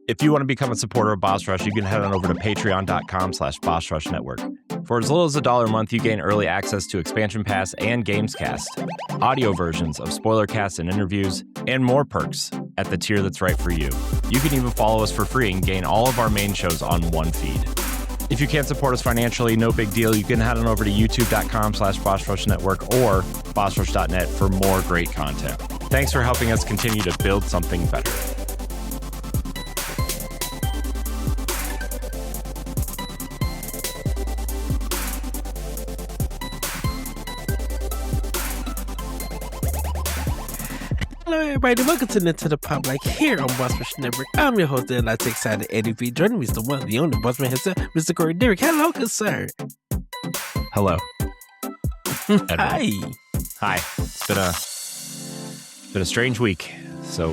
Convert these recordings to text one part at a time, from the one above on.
If you want to become a supporter of Boss Rush, you can head on over to patreon.com/Boss Rush Network. For as little as $1 a month, you gain early access to Expansion Pass and Gamescast, audio versions of spoiler casts and interviews, and more perks at the tier that's right for you. You can even follow us for free and gain all of our main shows on one feed. If you can't support us financially, no big deal. You can head on over to youtube.com/Boss Rush Network or bossrush.net for more great content. Thanks for helping us continue to build something better. Hello everybody, welcome to Nintendo Pow Block here on Boss Rush Network. I'm your host and I'm excited Eddie V. Joining me is the one, the only bossman himself, Mr. Corey Dirrig. Hello, good sir. Hello. Hi. Hi. It's been a strange week. So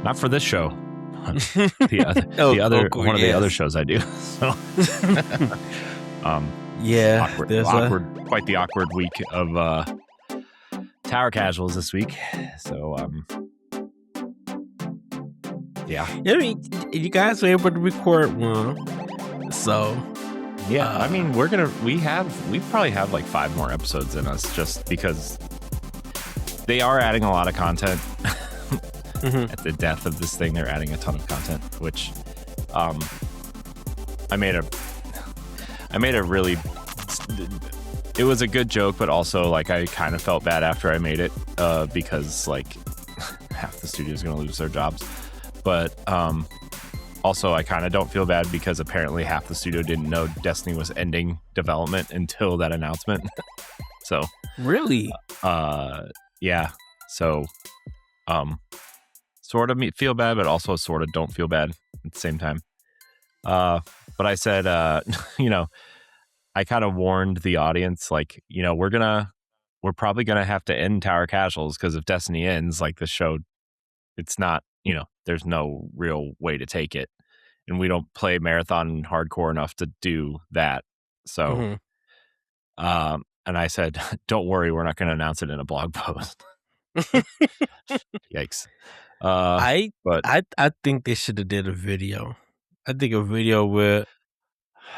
not for this show. The other shows I do. So yeah, quite the awkward week of Tower Casuals this week. So yeah. I mean, you guys were able to record one. So yeah, I mean, we probably have like 5 more episodes in us, just because they are adding a lot of content. At the death of this thing, they're adding a ton of content, which I made a really, it was a good joke, but also like I kind of felt bad after I made it because like half the studio is going to lose their jobs. But also I kind of don't feel bad because apparently half the studio didn't know Destiny was ending development until that announcement. So really, yeah. So sort of feel bad, but also sort of don't feel bad at the same time. But I said, I kind of warned the audience, like, we're probably gonna have to end Tower Casuals because if Destiny ends, like the show, it's not, there's no real way to take it, and we don't play marathon hardcore enough to do that. So, and I said, don't worry, we're not going to announce it in a blog post. Yikes. I think they should have did a video. I think a video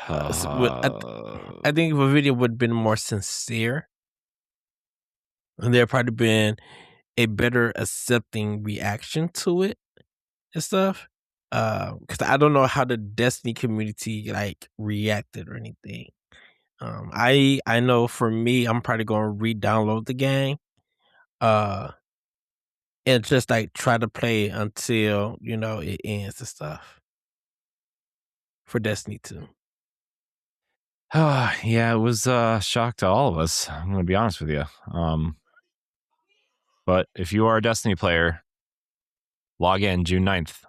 I think if a video would have been more sincere, and there probably been a better accepting reaction to it and stuff. Because I don't know how the Destiny community like reacted or anything. I know for me, I'm probably going to re-download the game, and just like try to play until it ends and stuff for Destiny 2. Yeah, it was a shock to all of us. I'm going to be honest with you. But if you are a Destiny player, log in June 9th.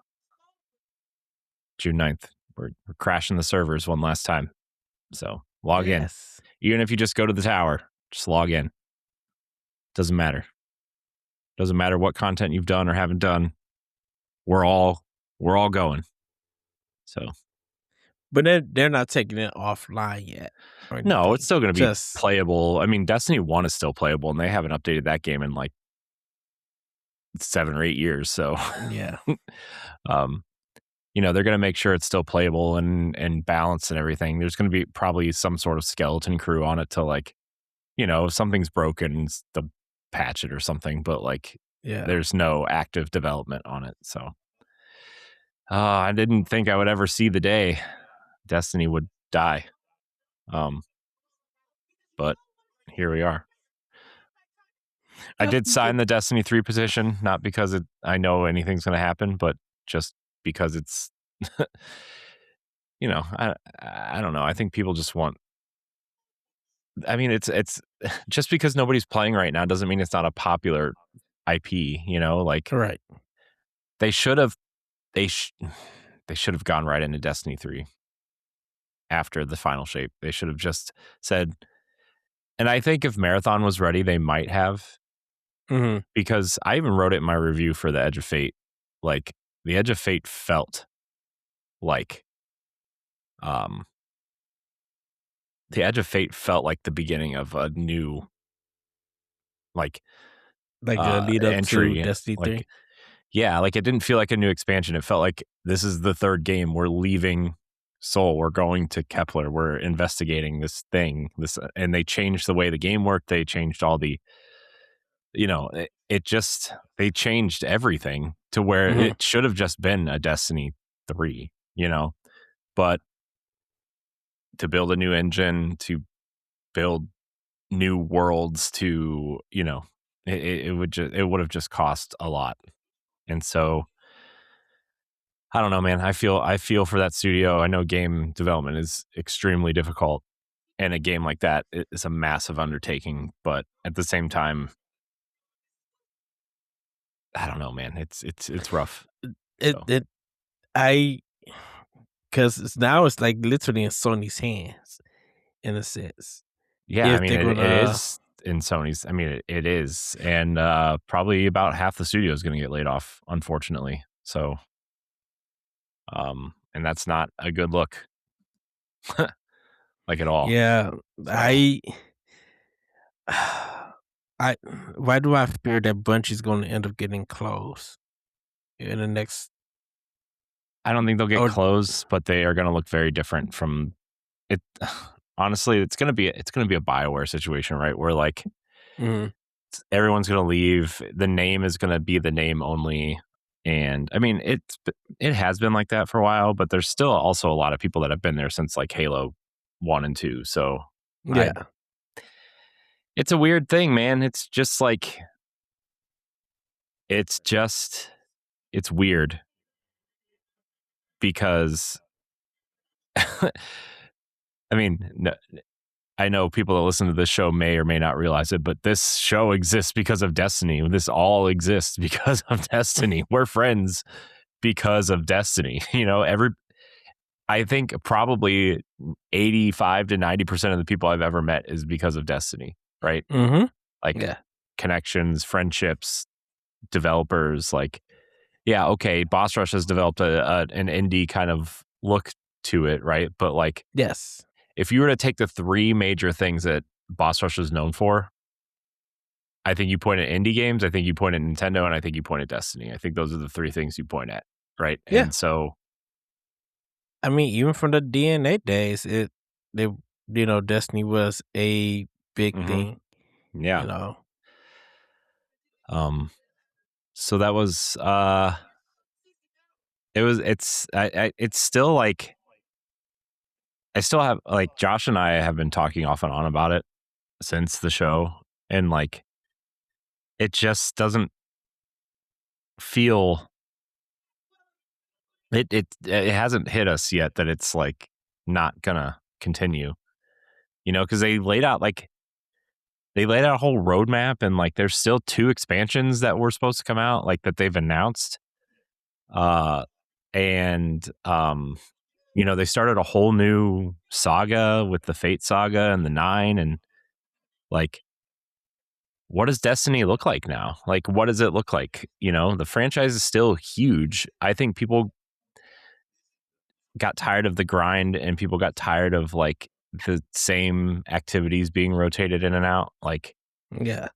June 9th. We're crashing the servers one last time. So log in. Even if you just go to the tower, just log in. Doesn't matter. Doesn't matter what content you've done or haven't done. We're all going. So, but they're not taking it offline yet. No, it's still going to be playable. I mean, Destiny 1 is still playable, and they haven't updated that game in like 7 or 8 years. So yeah, they're going to make sure it's still playable and balanced and everything. There's going to be probably some sort of skeleton crew on it to like, if something's broken, they'll patch it or something. But like, there's no active development on it. So I didn't think I would ever see the day Destiny would die. But here we are. I did sign the Destiny 3 petition, not because I know anything's going to happen, but just because it's, I don't know. I think people just want, I mean, it's just because nobody's playing right now doesn't mean it's not a popular IP, like, right. They should have gone right into Destiny 3 after the final shape. They should have just said, and I think if Marathon was ready, they might have, because I even wrote it in my review for the Edge of Fate. Like, the Edge of Fate felt like, the Edge of Fate felt like the beginning of a new, like a lead up entry to Destiny 3. Yeah, like it didn't feel like a new expansion. It felt like this is the third game. We're leaving Seoul. We're going to Kepler. We're investigating this thing. And they changed the way the game worked. They changed all the, it just, they changed everything to where it should have just been a Destiny 3, but to build a new engine, to build new worlds, to, it would have just cost a lot. And so I don't know, man. I feel for that studio. I know game development is extremely difficult, and a game like that is a massive undertaking. But at the same time, I don't know, man. It's rough. Because now it's like literally in Sony's hands, in a sense. Yeah, I mean, it is in Sony's. I mean, it is, and probably about half the studio is going to get laid off, unfortunately. So, and that's not a good look, like at all. Yeah, so. Why do I fear that Bungie's going to end up getting closed in the next? I don't think they'll get closed, but they are going to look very different from it. Honestly, it's going to be a BioWare situation, right? Where like everyone's going to leave. The name is going to be the name only. And I mean, it has been like that for a while, but there's still also a lot of people that have been there since like Halo 1 and 2. So yeah, it's a weird thing, man. It's just like, it's weird because I mean, no, I know people that listen to this show may or may not realize it, but this show exists because of Destiny. This all exists because of Destiny. We're friends because of Destiny. I think probably 85 to 90% of the people I've ever met is because of Destiny, right? Like connections, friendships, developers. Like, yeah, okay, Boss Rush has developed an indie kind of look to it, right? But like, yes, if you were to take the three major things that Boss Rush is known for, I think you point at indie games, I think you point at Nintendo, and I think you point at Destiny. I think those are the three things you point at, right? Yeah. And so, I mean, even from the DNA days, Destiny was a big thing. Yeah. So that was it's still like, I still have, like, Josh and I have been talking off and on about it since the show, and like, it just doesn't feel, it hasn't hit us yet that it's like not gonna continue, because they laid out a whole roadmap, and like there's still 2 expansions that were supposed to come out, like, that they've announced, and they started a whole new saga with the Fate saga and the 9, and like, what does Destiny look like now? Like, what does it look like? The franchise is still huge. I think people got tired of the grind, and people got tired of like the same activities being rotated in and out. Like, yeah.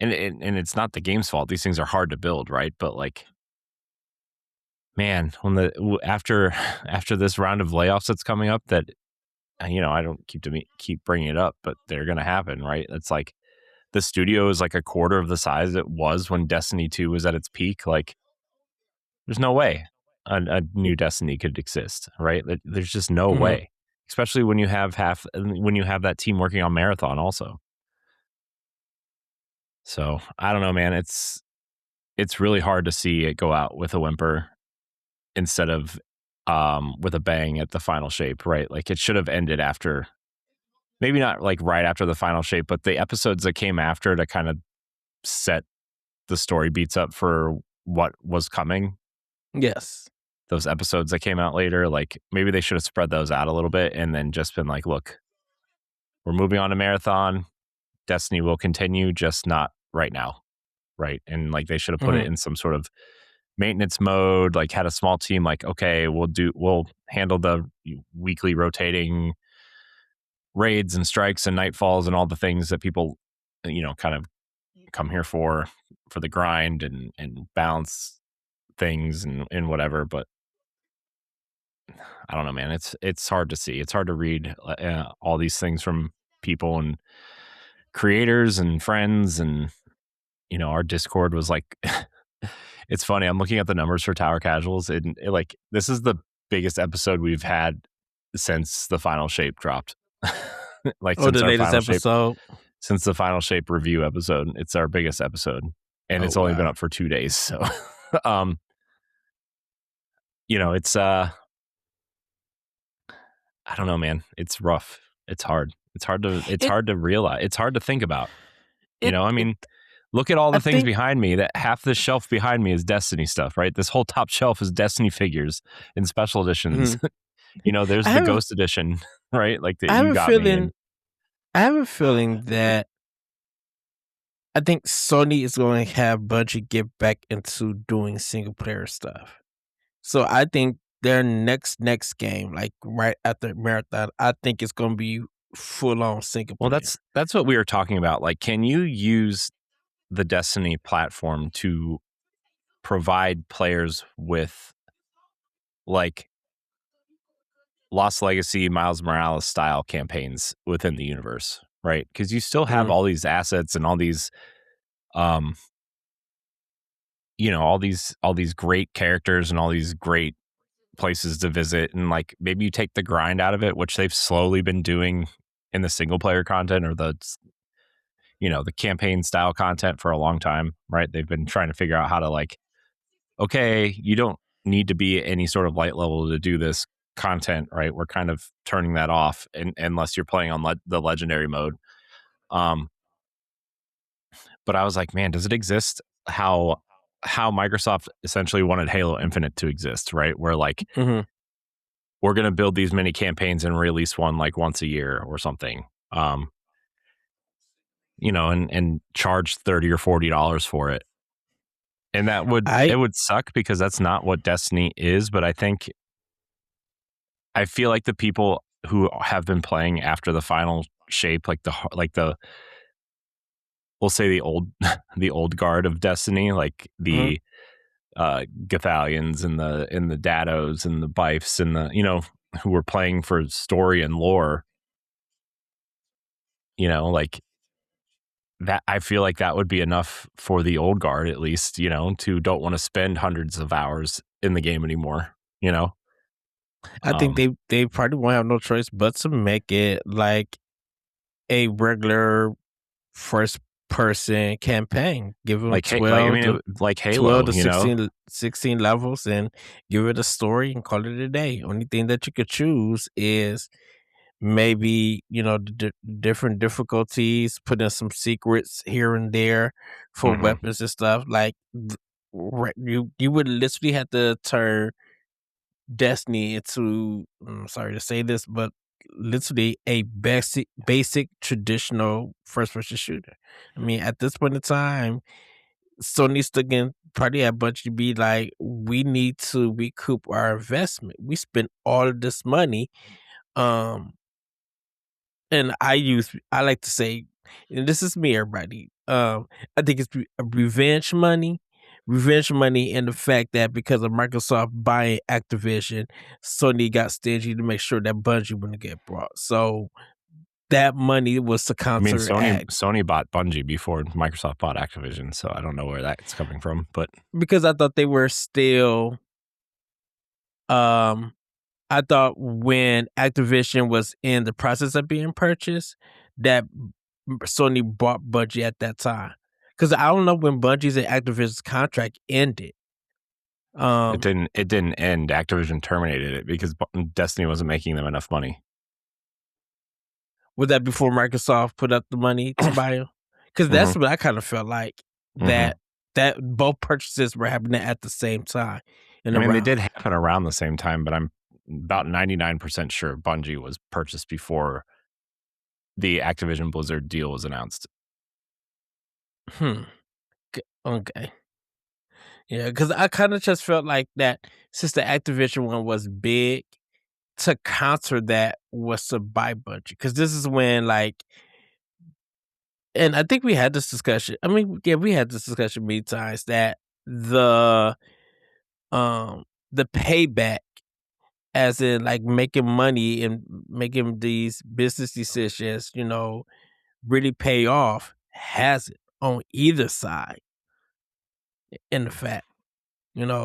And it's not the game's fault. These things are hard to build, right? But like, man, when after this round of layoffs that's coming up, that I don't keep bringing it up, but they're going to happen, right? It's like, the studio is like a quarter of the size it was when Destiny 2 was at its peak. Like, there's no way a new Destiny could exist, right? There's just no way, especially when you have that team working on Marathon also. So I don't know, man. It's really hard to see it go out with a whimper instead of with a bang at the final shape, right? Like, it should have ended after, maybe not like right after the final shape, but the episodes that came after to kind of set the story beats up for what was coming. Yes. Those episodes that came out later, like, maybe they should have spread those out a little bit and then just been like, look, we're moving on to Marathon. Destiny will continue, just not right now. Right. And like, they should have put it in some sort of maintenance mode, like had a small team, like, okay, we'll handle the weekly rotating raids and strikes and nightfalls and all the things that people, kind of come here for the grind and balance things and whatever. But I don't know, man. It's hard to see. It's hard to read all these things from people and creators and friends, and our Discord was like, it's funny. I'm looking at the numbers for Tower Casuals, and like this is the biggest episode we've had since the Final Shape dropped. Like since the our latest Final episode. Since the Final Shape review episode, it's our biggest episode, and it's only been up for 2 days. So, it's I don't know, man. It's rough. It's hard. It's hard to realize. It's hard to think about. Look at all the things behind me. That half the shelf behind me is Destiny stuff, right? This whole top shelf is Destiny figures in special editions. Mm-hmm. There's the Ghost Edition, right? Like that you got me. I have a feeling that I think Sony is going to have Bungie get back into doing single player stuff. So I think their next game, like right after Marathon, I think it's going to be full on single player. Well, that's what we were talking about. Like, can you use the Destiny platform to provide players with like Lost Legacy, Miles Morales style campaigns within the universe, right? Because you still have all these assets and all these, all these great characters and all these great places to visit, and like maybe you take the grind out of it, which they've slowly been doing in the single player content or the campaign style content for a long time, right? They've been trying to figure out how to like, okay, you don't need to be any sort of light level to do this content, right? We're kind of turning that off unless you're playing on the legendary mode. But I was like, man, does it exist how Microsoft essentially wanted Halo Infinite to exist, right? Where like we're going to build these mini campaigns and release one like once a year or something. And charge $30 or $40 for it. And that it would suck because that's not what Destiny is. But I feel like the people who have been playing after the Final Shape, like the we'll say the old guard of Destiny, like the Gathalions and the Dados and the Bifes and the who were playing for story and lore, like that. I feel like that would be enough for the old guard, at least, to don't want to spend hundreds of hours in the game anymore. I think they probably won't have no choice but to make it like a regular first person campaign. Give them like 12 like Halo, 12 to 16 levels and give it a story and call it a day. Only thing that you could choose is maybe, different difficulties, put in some secrets here and there for weapons and stuff. Like you would literally have to turn Destiny into, I'm sorry to say this, but literally a basic traditional first person shooter. I mean, at this point in time, Sony's still probably a bunch to be like, we need to recoup our investment. We spent all of this money. And I like to say, and this is me, everybody. I think it's revenge money and the fact that because of Microsoft buying Activision, Sony got stingy to make sure that Bungie wouldn't get brought. So that money was to counter. Sony bought Bungie before Microsoft bought Activision, so I don't know where that's coming from. But because I thought they were still, I thought when Activision was in the process of being purchased, that Sony bought Bungie at that time. Because I don't know when Bungie's and Activision's contract ended. It didn't end. Activision terminated it because Destiny wasn't making them enough money. Was that before Microsoft put up the money to buy them? Because that's what I kind of felt like, that both purchases were happening at the same time. They did happen around the same time, but I'm about 99% sure Bungie was purchased before the Activision Blizzard deal was announced. Okay. Yeah, because I kind of just felt like that since the Activision one was big, to counter that was to buy Bungie. Because this is when, like, and I think we had this discussion. I mean, yeah, we had this discussion many times that the payback, as in like making money and making these business decisions, really pay off, hasn't on either side in the fact.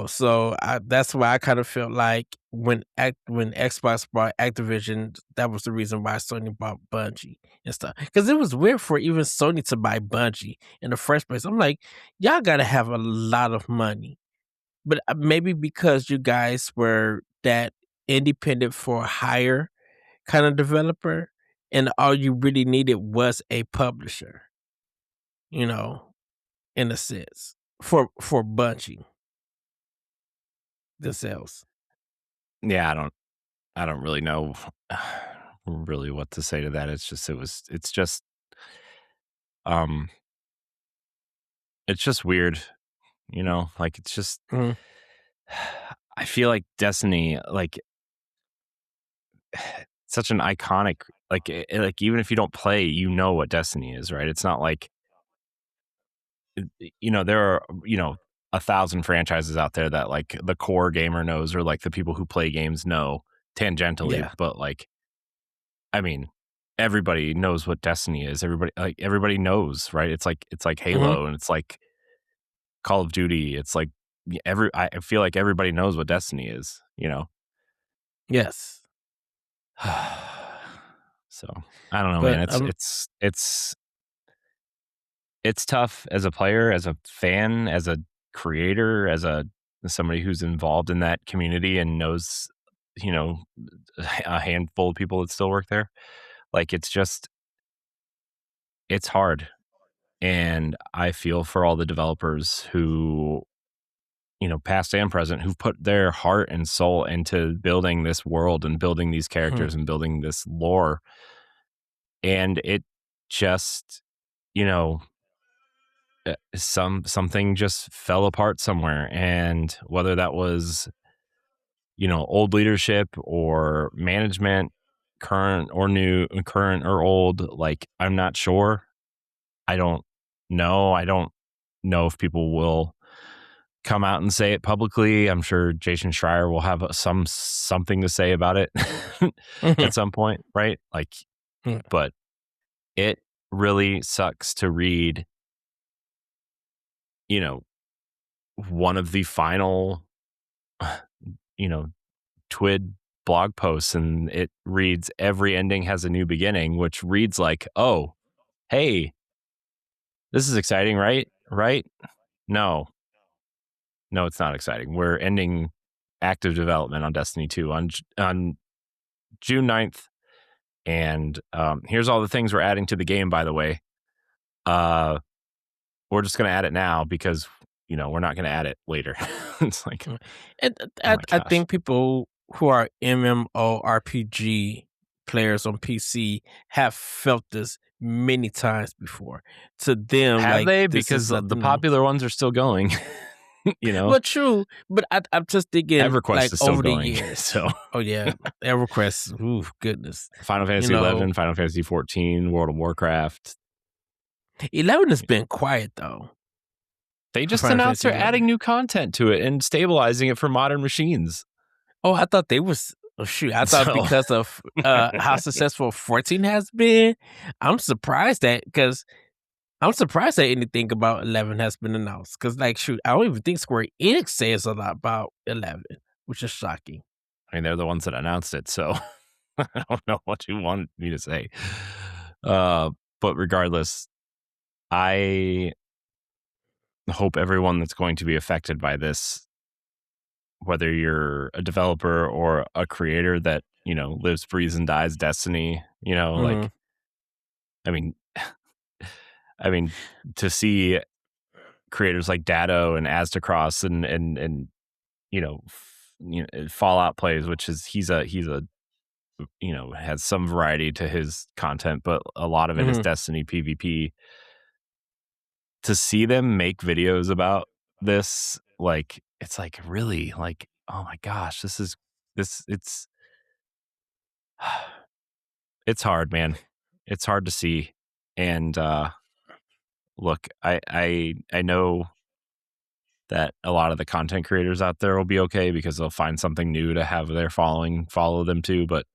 So that's why I kind of felt like when Xbox bought Activision, that was the reason why Sony bought Bungie and stuff. Because it was weird for even Sony to buy Bungie in the first place. I'm like, y'all got to have a lot of money, but maybe because you guys were that independent for hire kind of developer, and all you really needed was a publisher. In a sense, for Bungie themselves. Yeah, I don't really know really what to say to that. It's just weird, like it's just Mhm. I feel like Destiny, like such an iconic, like even if you don't play, what Destiny is, right? It's not like there are 1,000 franchises out there that like the core gamer knows, or like the people who play games know tangentially, Yeah. but like I mean, everybody knows what Destiny is. Everybody knows, right? It's like Halo, and it's like Call of Duty. It's like I feel like everybody knows what Destiny is, Yes. So I don't know, But, man. It's tough as a player, as a fan, as a creator, as somebody who's involved in that community and knows, a handful of people that still work there. Like it's hard. And I feel for all the developers who, past and present, who've put their heart and soul into building this world and building these characters and building this lore. And it just, something just fell apart somewhere. And whether that was, old leadership or management, current or old, like, I'm not sure. I don't know. I don't know if people will come out and say it publicly. I'm sure Jason Schreier will have something to say about it at some point, right? Like, but it really sucks to read, one of the final, TWID blog posts, and it reads, "Every ending has a new beginning," which reads like, "Oh, hey, this is exciting, right? Right? No, it's not exciting. We're ending active development on Destiny 2 on June 9th. And here's all the things we're adding to the game, by the way. We're just going to add it now because, we're not going to add it later." It's like, and oh my I gosh. think people who are MMORPG players on PC have felt this many times before. To them, Have like, they? this is Because the nothing new. popular ones are still going. Well, true, but I'm just thinking, EverQuest like, is still over the going. years. So Oh yeah, EverQuest. Ooh, goodness. Final Fantasy 11, Final Fantasy 14, World of Warcraft. 11 has been quiet though. They just Final announced Fantasy they're 11. adding new content to it and stabilizing it for modern machines. Oh, I thought they was. Oh shoot! I thought because of how successful 14 has been, I'm surprised that anything about 11 has been announced. Because, like, shoot, I don't even think Square Enix says a lot about 11, which is shocking. I mean, they're the ones that announced it, so I don't know what you want me to say. But regardless, I hope everyone that's going to be affected by this, whether you're a developer or a creator that, lives, breathes, and dies Destiny, like, I mean, to see creators like Datto and Aztecross and Fallout plays, which is he's a has some variety to his content, but a lot of it is Destiny PvP. To see them make videos about this, like, it's like, really, like, oh my gosh, it's it's hard, man. It's hard to see. And look, I know that a lot of the content creators out there will be okay because they'll find something new to have their following follow them to. But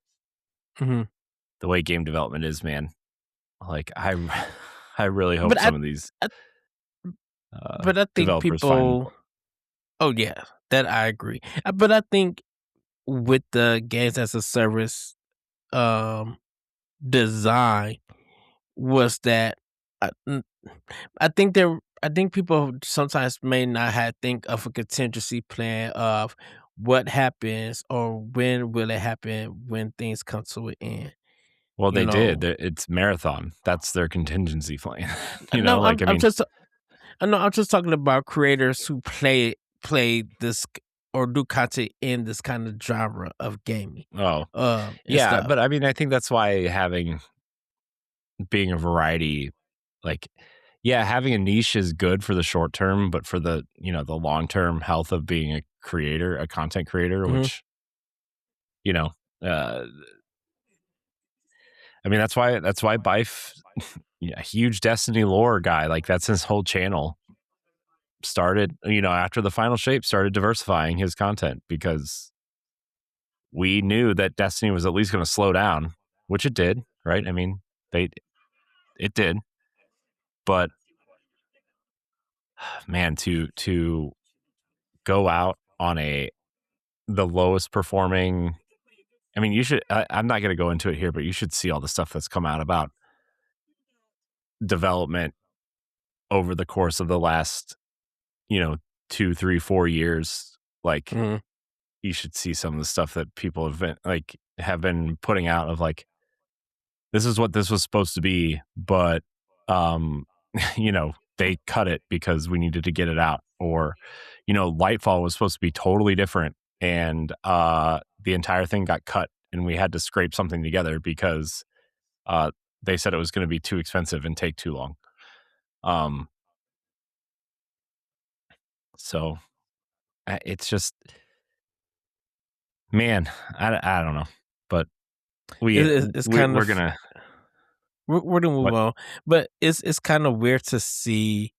the way game development is, man, like I really hope But some of these but I think developers find. people. Oh yeah, that I agree. But I think with the games as a service design was that I, n- I think people sometimes may not have think of a contingency plan of what happens or when will it happen when things come to an end. Well, You they did. know, It's marathon. That's their contingency plan. no, Like I I'm mean, just I know I'm just talking about creators who play this or do content in this kind of genre of gaming, oh and yeah, stuff. but I mean, I think that's why being a variety, like yeah, having a niche is good for the short term, but for the the long term health of being a creator, a content creator, Mhm. which you know, uh, I mean that's why Bife, a huge Destiny lore guy, like that's his whole channel started. After the final shape, started diversifying his content because we knew that Destiny was at least going to slow down, which it did, right? I mean, it did, but man, to go out on the lowest performing. I mean, you should. I'm not going to go into it here, but you should see all the stuff that's come out about development over the course of the last, 2, 3, 4 years. Like, Mhm. you should see some of the stuff that people have been putting out of like, this is what this was supposed to be, but um, they cut it because we needed to get it out. Or, Lightfall was supposed to be totally different, and the entire thing got cut, and we had to scrape something together because uh, they said it was going to be too expensive and take too long. Um, so it's just, man, I don't know, but It's kind we're of gonna we're gonna move what on, but it's kind of weird to see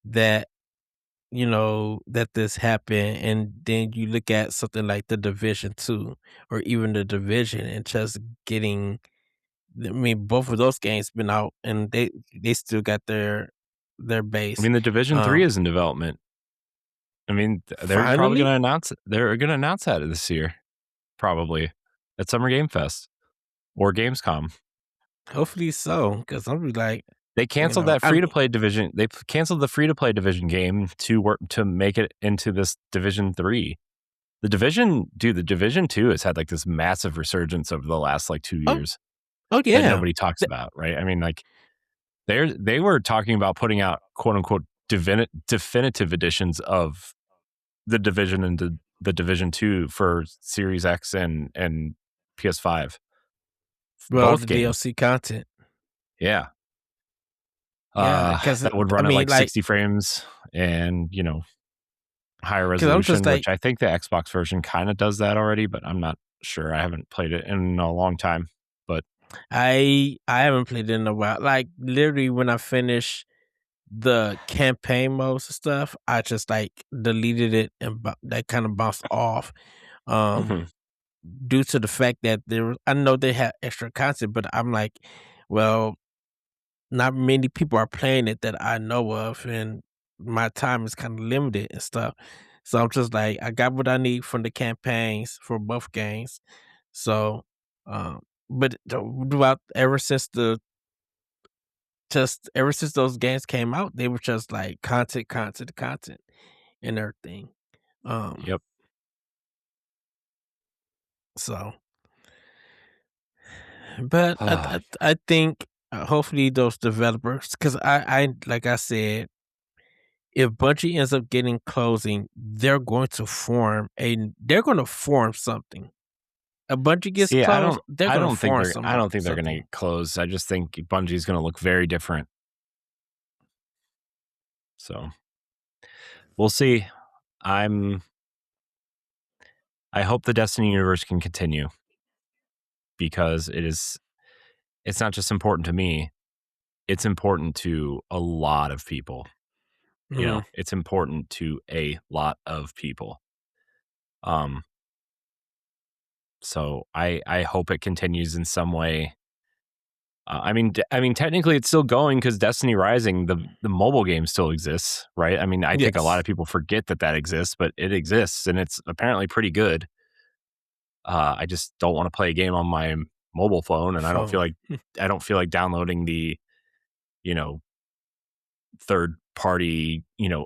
that that this happened, and then you look at something like the Division 2 or even the Division and just getting. I mean, both of those games been out and they still got their I base. mean, the Division 3 Um, is in development. I mean, they're probably finally, they're gonna announce that this year, probably at Summer Game Fest or Gamescom. hopefully so, because I'm be like, They canceled that I free to mean, play division. They canceled the free to play division game to make it into this Division 3. The Division 2 has had like this massive resurgence over the last like 2 oh, years oh that yeah, nobody talks about, right? I mean, like they were talking about putting out quote unquote definitive editions of the Division and the Division 2 for Series X and PS5. well, Both the games. DLC content, Yeah. yeah, because That would I run at mean, like like, 60 frames and, higher because I'm just resolution, like, which I think the Xbox version kind of does that already, but I'm not sure. I haven't played it in a long time. But I haven't played it in a while. Like literally, when I finish the campaign modes and stuff, I just like deleted it and that kind of bounced off. Um, mhm. due to the fact that I know they have extra content, but I'm like, well, not many people are playing it that I know of, and my time is kind of limited and stuff. So I'm just like, I got what I need from the campaigns for both games. So, um, but throughout ever since those games came out, they were just like content, content, content, and everything. Um, Yep. so, but Ah, I think hopefully those developers, because I like I said, if Bungie ends up getting closing, they're going to form something. A Bungie gets See, closed, they're going to form I don't think they're going to something. get closed. I just think Bungie's going to look very different. So we'll see. I'm. I hope the Destiny universe can continue because it's not just important to me. it's important to a lot of people. You know, it's important to a lot of people. So I hope it continues in some way. I mean, technically it's still going because Destiny Rising, the mobile game still exists, right? I mean, I think a lot of people forget that exists, but it exists and it's apparently pretty good. I just don't want to play a game on my mobile phone, and I don't feel like downloading the, you know, third party,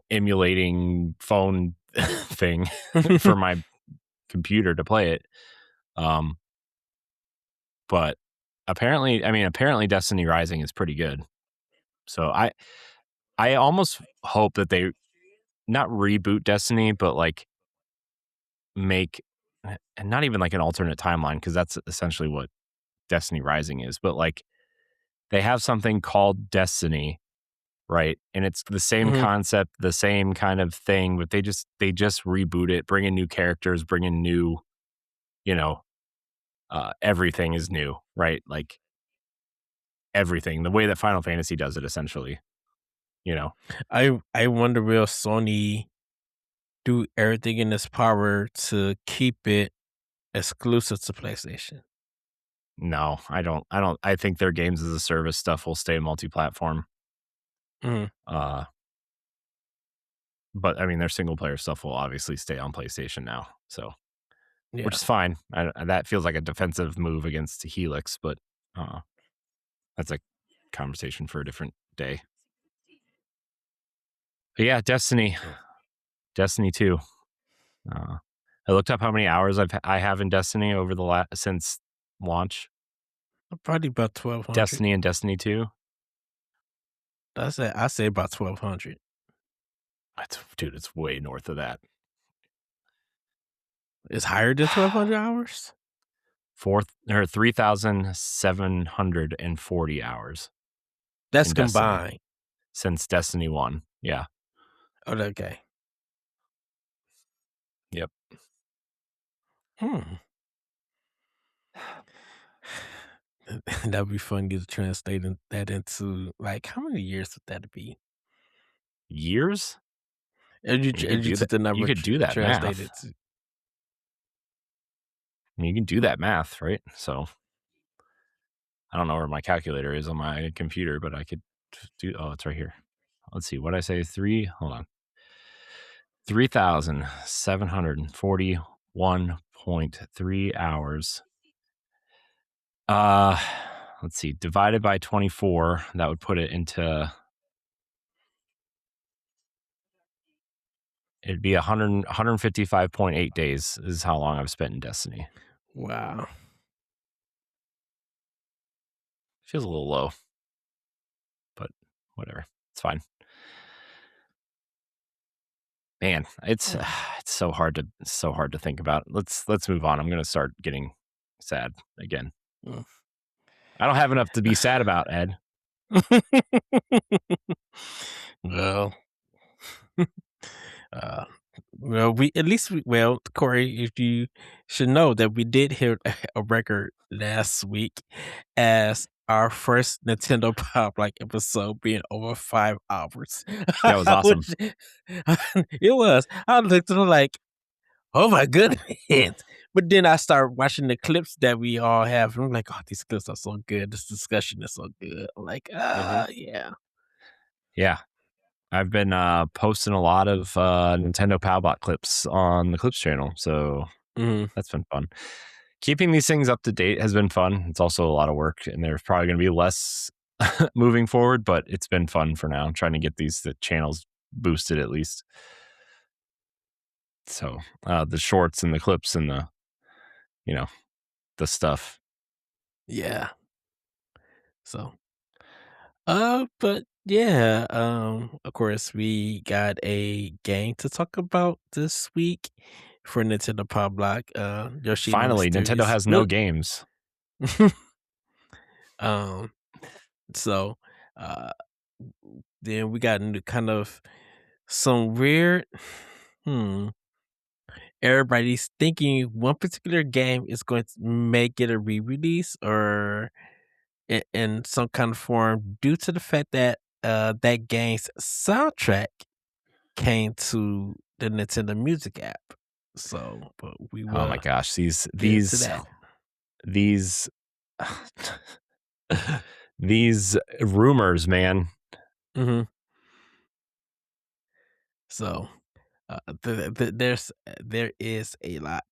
emulating phone thing for my computer to play it. But apparently Destiny Rising is pretty good. So I almost hope that they not reboot Destiny, but like make, and not even like an alternate timeline, because that's essentially what Destiny Rising is, but like they have something called Destiny, right? And it's the same concept, the same kind of thing, but they just reboot it, bring in new characters, bring in new, everything is new, right? Like everything, the way that Final Fantasy does it, essentially. I wonder, will Sony do everything in its power to keep it exclusive to PlayStation? No, I don't. I think their games as a service stuff will stay multi-platform. But I mean, their single player stuff will obviously stay on PlayStation now. So, which is fine. That feels like a defensive move against Helix, but that's a conversation for a different day. But yeah, Destiny 2. I looked up how many hours I have in Destiny over the since launch. Probably about 1,200. Destiny and Destiny 2. I say about 1,200. Dude, it's way north of that. It's higher than 1,200 hours? 3,740 hours. That's combined. Since Destiny 1. Yeah. Oh, okay. Yep. That'd be fun to translate that into, like, how many years would that be? Years? You could do that math. You can do that math, right? So I don't know where my calculator is on my computer, but I could do. Oh, it's right here. Let's see. What did I say? Hold on. 3,741.3 hours. Let's see. Divided by 24, that would put it into. It'd be 155.8 days is how long I've spent in Destiny. Wow. Feels a little low, but whatever. It's fine. Man, it's so hard to think about. Let's move on. I'm going to start getting sad again. I don't have enough to be sad about, Ed. Well, Corey, if you should know that we did hit a record last week as our first Nintendo Pow Block episode being over 5 hours. That was awesome. It was. I looked at it like, oh my goodness. But then I started watching the clips that we all have. And I'm like, oh, these clips are so good. This discussion is so good. I'm like, yeah. Yeah. I've been posting a lot of Nintendo Pow Block clips on the Clips channel. So that's been fun. Keeping these things up to date has been fun. It's also a lot of work, and there's probably going to be less moving forward, but it's been fun for now. I'm trying to get the channels boosted at least. So the shorts and the clips and the stuff. Yeah. So, but yeah, of course we got a game to talk about this week for Nintendo Pow Block. Yoshi. Finally, Nintendo has no games. So, then we got into kind of some weird. Everybody's thinking one particular game is going to make it a re-release, or in some kind of form due to the fact that that game's soundtrack came to the Nintendo Music app. So, but we Oh my will gosh, get into that. these these rumors, man. Mm-hmm. So, there is a lot.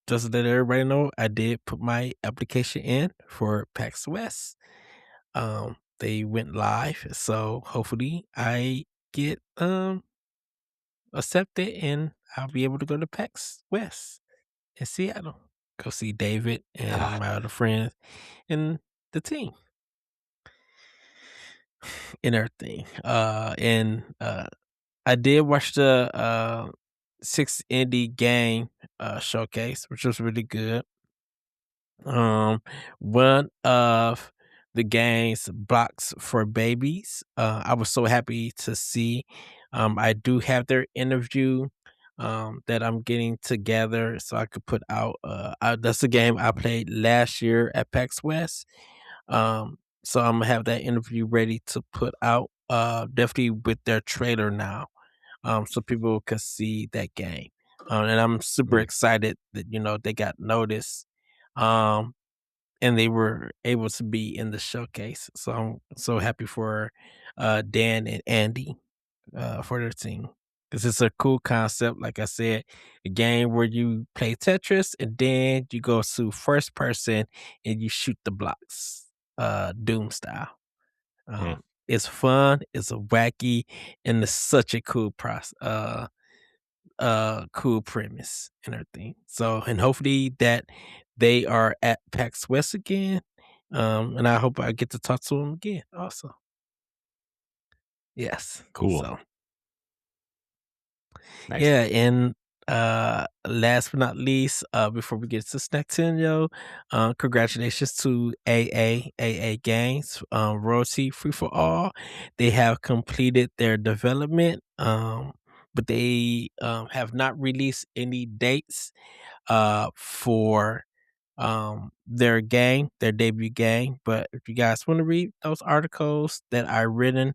Just to let everybody know, I did put my application in for PAX West. They went live, so hopefully I get accepted and I'll be able to go to PAX West in Seattle. Go see David and my other friends and the team and everything. I did watch the 6 indie game showcase, which was really good. One of the game's blocks for babies. I was so happy to see. I do have their interview that I'm getting together so I could put out. That's a game I played last year at PAX West. So I'm gonna have that interview ready to put out. Definitely with their trailer now, so people can see that game. And I'm super excited that they got noticed. And they were able to be in the showcase. So I'm so happy for Dan and Andy for their team. Because it's a cool concept. Like I said, a game where you play Tetris and then you go to first person and you shoot the blocks, Doom style. It's fun, it's wacky, and it's such a cool cool premise and everything. So, and hopefully that they are at PAX West again. And I hope I get to talk to them again also. Yes. Cool. So Nice. yeah, and last but not least, before we get to Snacktinho, congratulations to AA Games, royalty free for all. They have completed their development, but they have not released any dates for their game, their debut game. But if you guys want to read those articles that I written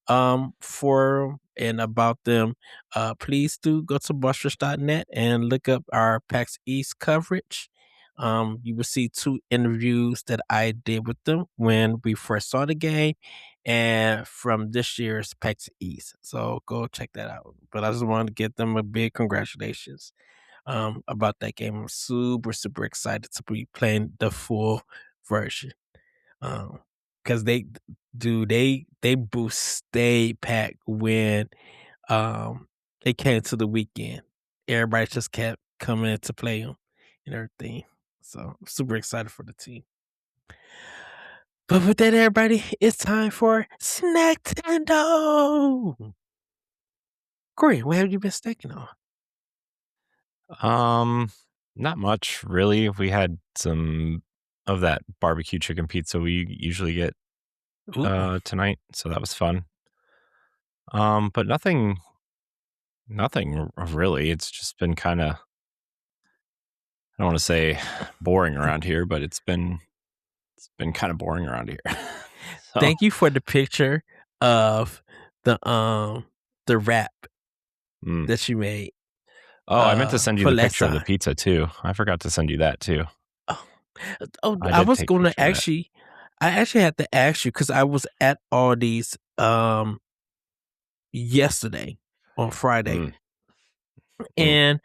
for and about them, please do go to bossrush.net and look up our PAX East coverage. You will see 2 interviews that I did with them when we first saw the game and from this year's PAX East. So go check that out. But I just wanted to give them a big congratulations about that game. I'm super, super excited to be playing the full version. Because they boost stay pack when it came to the weekend. Everybody just kept coming in to play them and everything. So I'm super excited for the team. But with that, everybody, it's time for Snacktendo. Corey, what have you been snacking on? Not much really. We had some of that barbecue chicken pizza we usually get tonight, so that was fun. But nothing really. It's just been kind of, I don't want to say boring around here, but it's been kind of boring around here. So. Thank you for the picture of the wrap that you made. Oh, I meant to send you the picture of the pizza too. I forgot to send you that too. I was going to actually, I actually had to ask you because I was at Aldi's yesterday on Friday, and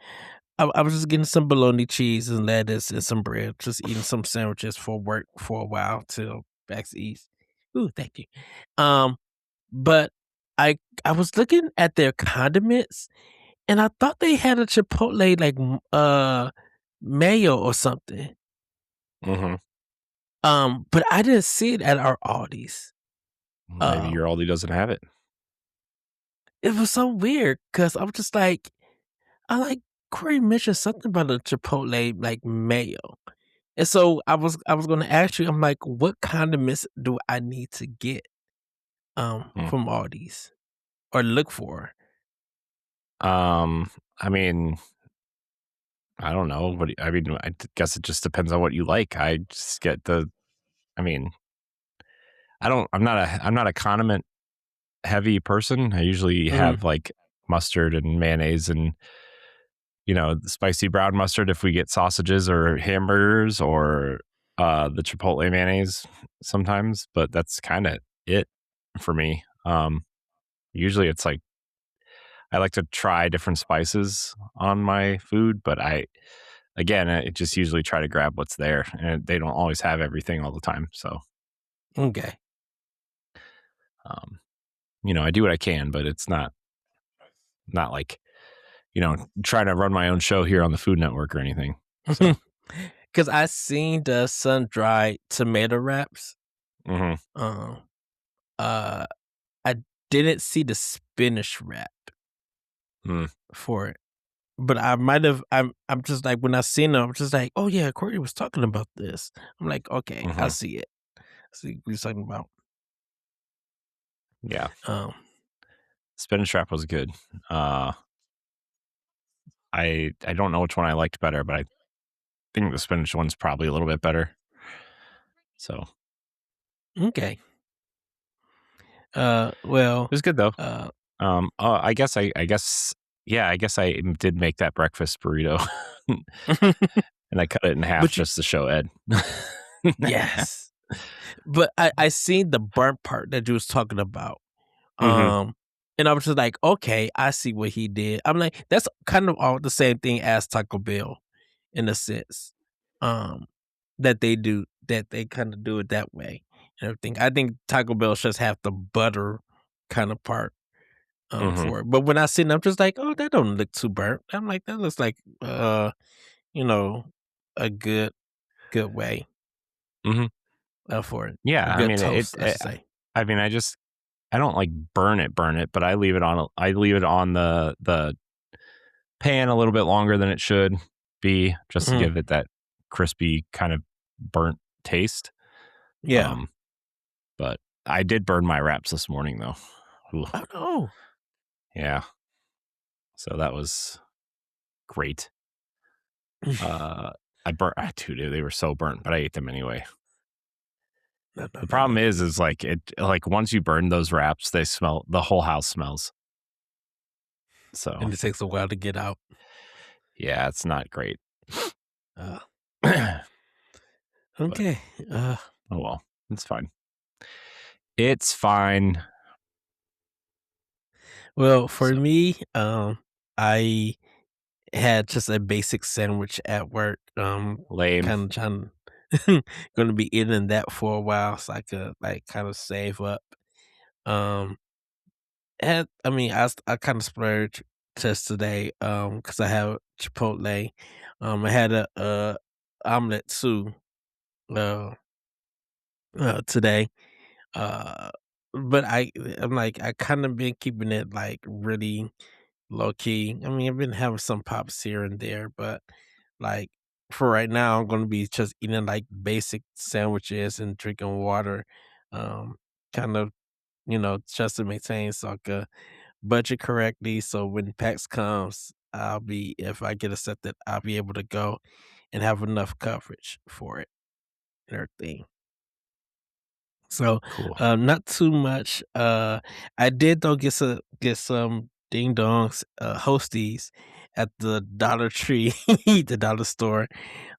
I was just getting some bologna cheese and lettuce and some bread, just eating some sandwiches for work for a while till PAX East. Ooh, thank you. But I was looking at their condiments, and I thought they had a chipotle like mayo or something. But I didn't see it at our Aldi's. Maybe your Aldi doesn't have it. It was so weird because I was just like, Corey mentioned something about a chipotle like mayo. And so I was going to ask you, I'm like, what condiments do I need to get from Aldi's or look for? I mean, I don't know. I guess it just depends on what you like. I just get the I mean, I'm not a condiment heavy person. I usually have like mustard and mayonnaise and spicy brown mustard if we get sausages or hamburgers, or the chipotle mayonnaise sometimes, but that's kind of it for me. Usually it's like I like to try different spices on my food, but I just usually try to grab what's there, and they don't always have everything all the time. So, Okay. I do what I can, but it's not like, trying to run my own show here on the Food Network or anything. So, because I seen the sun-dried tomato wraps. mm-hmm. I didn't see the spinach wrap for it, but I might have. I'm just like, when I seen them, I'm just like, oh yeah, Corey was talking about this. I'm like, okay, I see it. I see what he's talking about. Yeah. Spinach wrap was good. I don't know which one I liked better, but I think the spinach one's probably a little bit better. So, okay. Well, it was good though. I guess I did make that breakfast burrito, and I cut it in half just to show Ed. Yes, but I seen the burnt part that you was talking about. And I was just like, okay, I see what he did. I'm like, that's kind of all the same thing as Taco Bell, in a sense. That they kind of do it that way and everything. I think Taco Bell just have the butter kind of part for it. But when I seen it, I'm just like, oh, that don't look too burnt. I'm like, that looks like a good way for it. Yeah, Good toast, I should say. I mean, I don't like burn it, but I leave it on the pan a little bit longer than it should be, just to give it that crispy kind of burnt taste. Yeah. But I did burn my wraps this morning though. Ooh. Oh no. Yeah. So that was great. Dude, they were so burnt, but I ate them anyway. The problem is like once you burn those wraps, they smell, the whole house smells. So, and it takes a while to get out. Yeah, it's not great. Okay. Oh well, it's fine. It's fine. Well, for me, I had just a basic sandwich at work. Lame. Kind of trying going to be eating that for a while, so I could like kind of save up. I kind of splurged just today, because I have Chipotle. I had a omelet too, today. But I'm like, I kind of been keeping it like really low key. I mean, I've been having some pops here and there, but like for right now, I'm gonna be just eating like basic sandwiches and drinking water. Kind of, just to maintain so I could budget correctly. So when PAX comes, if I get accepted, I'll be able to go and have enough coverage for it and everything. So, Cool. not too much. I did though get some ding dongs, Hosties at the Dollar Tree, the dollar store.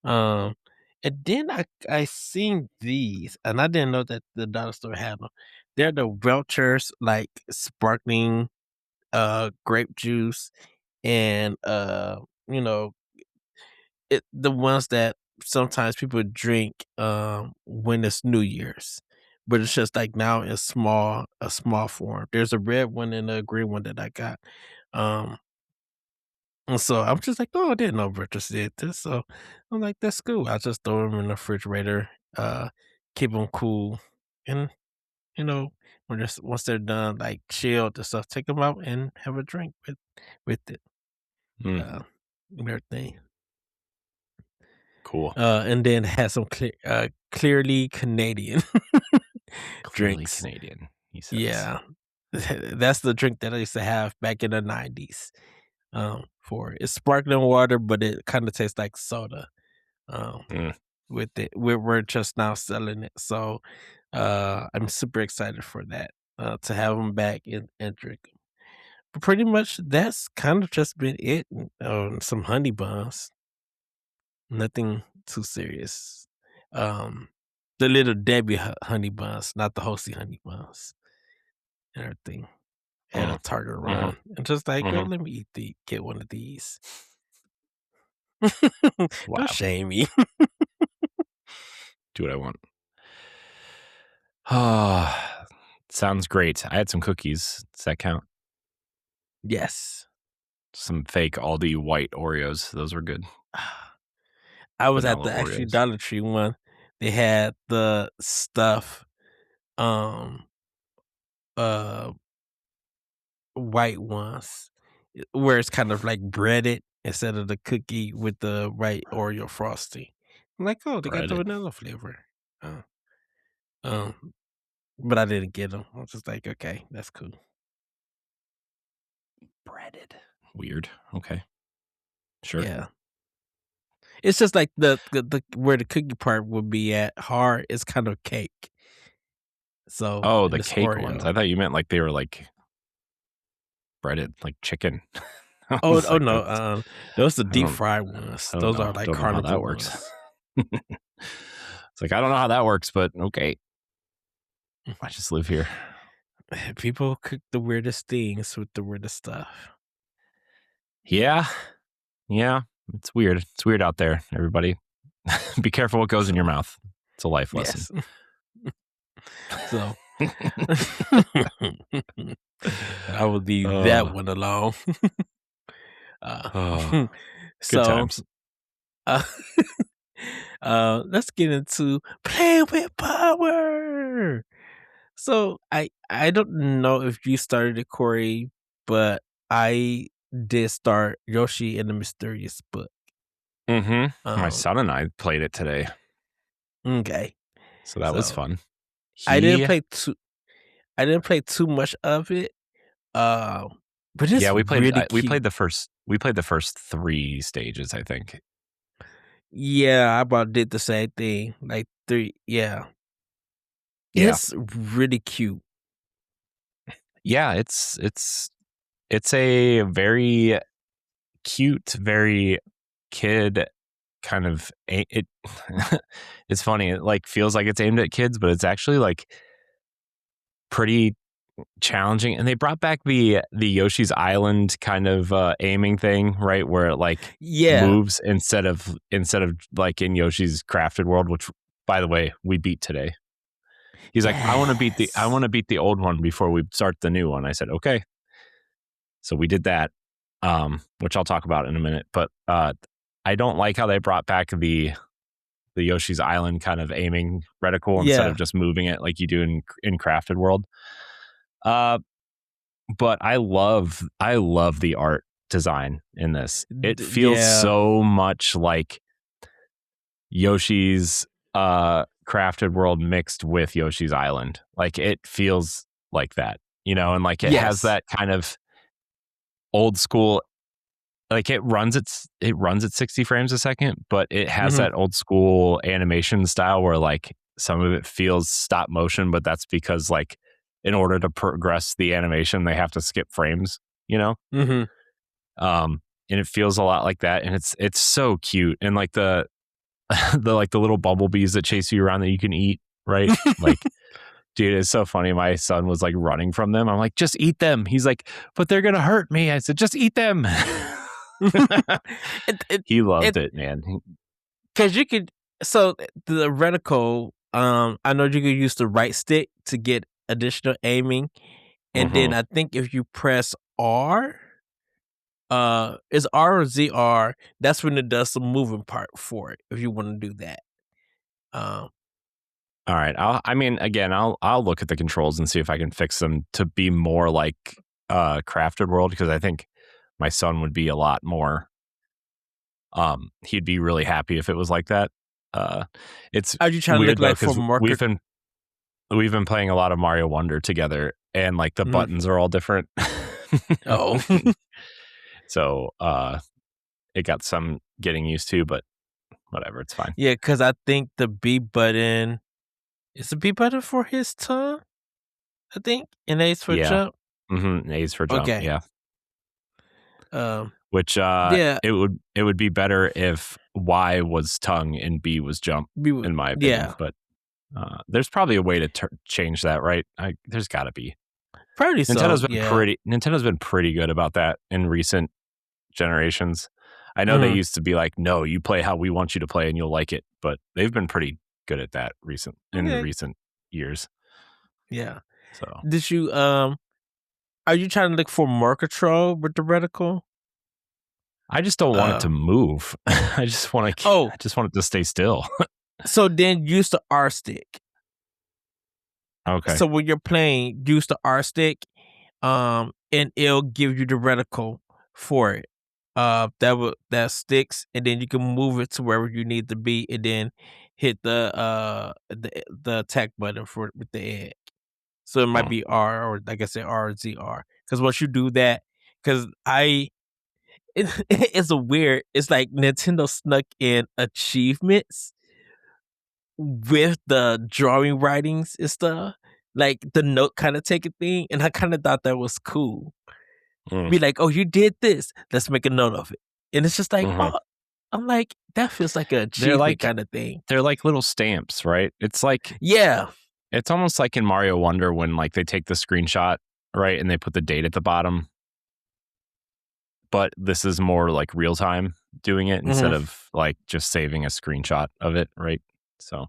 Um, and then I seen these, and I didn't know that the dollar store had them. They're the Welchers, like sparkling grape juice, and you know the ones that sometimes people drink when it's New Year's, but it's just like now in a small form. There's a red one and a green one that I got. Um and so I'm just like, oh, I didn't know Richard did this. So I'm like, that's cool. I just throw them in the refrigerator, keep them cool, and once they're done, like chilled and stuff, take them out and have a drink with it. And everything. Cool. And then has some clearly Canadian Clearly drinks. Canadian, he says. Yeah, that's the drink that I used to have back in the 90s. For it. It's sparkling water, but it kind of tastes like soda. with it. We're just now selling it, so I'm super excited for that. To have them back and drink 'em. But pretty much that's kind of just been it. Some honey buns, nothing too serious. The little Debbie honey buns, not the Hosey honey buns, and everything. At a Target run, and just like, oh, let me get one of these. Wow. Don't shame me. Do what I want. Oh, sounds great. I had some cookies. Does that count? Yes. Some fake Aldi white Oreos. Those were good. I was at Vanilla the actually Oreos. Dollar Tree one. They had the stuff, white ones, where it's kind of like breaded instead of the cookie with the white Oreo frosting. I'm like, oh, they got the vanilla flavor. But I didn't get them. I was just like, okay, that's cool. Breaded. Weird. Okay. Sure. Yeah. It's just like the where the cookie part would be at hard. It's kind of cake. So the cake Oreo ones. I thought you meant like they were like breaded, like chicken. Oh like, no, those are deep fried ones. Those are like don't know how that carnival works. ones. It's like I don't know how that works, but okay. I just live here. People cook the weirdest things with the weirdest stuff. Yeah. It's weird. It's weird out there, everybody. Be careful what goes in your mouth. It's a life lesson. Yes. So I will leave that one alone. Good times. Let's get into play with power. So I don't know if you started it, Corey, but I did start Yoshi and the Mysterious Book. My son and I played it today. Okay, so that was fun. I didn't play too much of it. But it's we played. really we played the first. We played the first 3 stages, I think. Yeah, I about did the same thing. Like 3. Yeah. It's really cute. Yeah, it's a very cute, very kid kind of it. It's funny. It like feels like it's aimed at kids, but it's actually like pretty challenging. And they brought back the Yoshi's Island kind of aiming thing, right? Where it like moves instead of like in Yoshi's Crafted World, which by the way, we beat today. He's like, I want to beat the old one before we start the new one. I said, okay. So we did that, which I'll talk about in a minute. But I don't like how they brought back the Yoshi's Island kind of aiming reticle instead of just moving it like you do in Crafted World. But I love the art design in this. It feels so much like Yoshi's Crafted World mixed with Yoshi's Island. Like it feels like that, and like it has that kind of old school, like it runs at 60 frames a second, but it has that old school animation style where like some of it feels stop motion, but that's because like in order to progress the animation, they have to skip frames, and it feels a lot like that. And it's so cute. And like the little bumblebees that chase you around that you can eat, right? Like, dude, it's so funny. My son was like running from them. I'm like, just eat them. He's like, but they're going to hurt me. I said, just eat them. He loved it, man. Cause you could, so the reticle, I know you could use the right stick to get additional aiming. And then I think if you press R, is R or ZR, that's when it does some moving part for it, if you want to do that. All right. I'll look at the controls and see if I can fix them to be more like Crafted World, because I think my son would be a lot more. He'd be really happy if it was like that. It's are you trying to look like for more? We've been playing a lot of Mario Wonder together, and like the buttons are all different. So it got some getting used to, but whatever, it's fine. Yeah, because I think the B button is the B button for his tongue. I think, and A's for jump. A's for jump. Okay. Yeah. Which yeah, it would be better if Y was tongue and B was jump, in my opinion. Yeah, But there's probably a way to change that, right? There's got to be. probably Nintendo's so. Nintendo's been pretty good about that in recent generations. I know they Mhm. used to be like, no, you play how we want you to play and you'll like it, but they've been pretty good at that in recent years. Yeah. So Did you are you trying to look for more control with the reticle? I just don't want it to move. I just want it to stay still. So then use the R stick. Okay. So when you're playing, use the R stick, and it'll give you the reticle for it. That sticks, and then you can move it to wherever you need to be, and then hit the attack button with the egg. So it might be R, or like I said, R or ZR. Because once you do that, it's a weird. It's like Nintendo snuck in achievements with the drawing writings and stuff, like the note kind of taking thing, and I kind of thought that was cool. Be like, oh, you did this. Let's make a note of it, and it's just like, oh, I'm like, that feels like an achievement kind of thing. They're like little stamps, right? It's like, yeah, it's almost like in Mario Wonder when like they take the screenshot, right, and they put the date at the bottom. But this is more like real time doing it instead of like just saving a screenshot of it, right? So,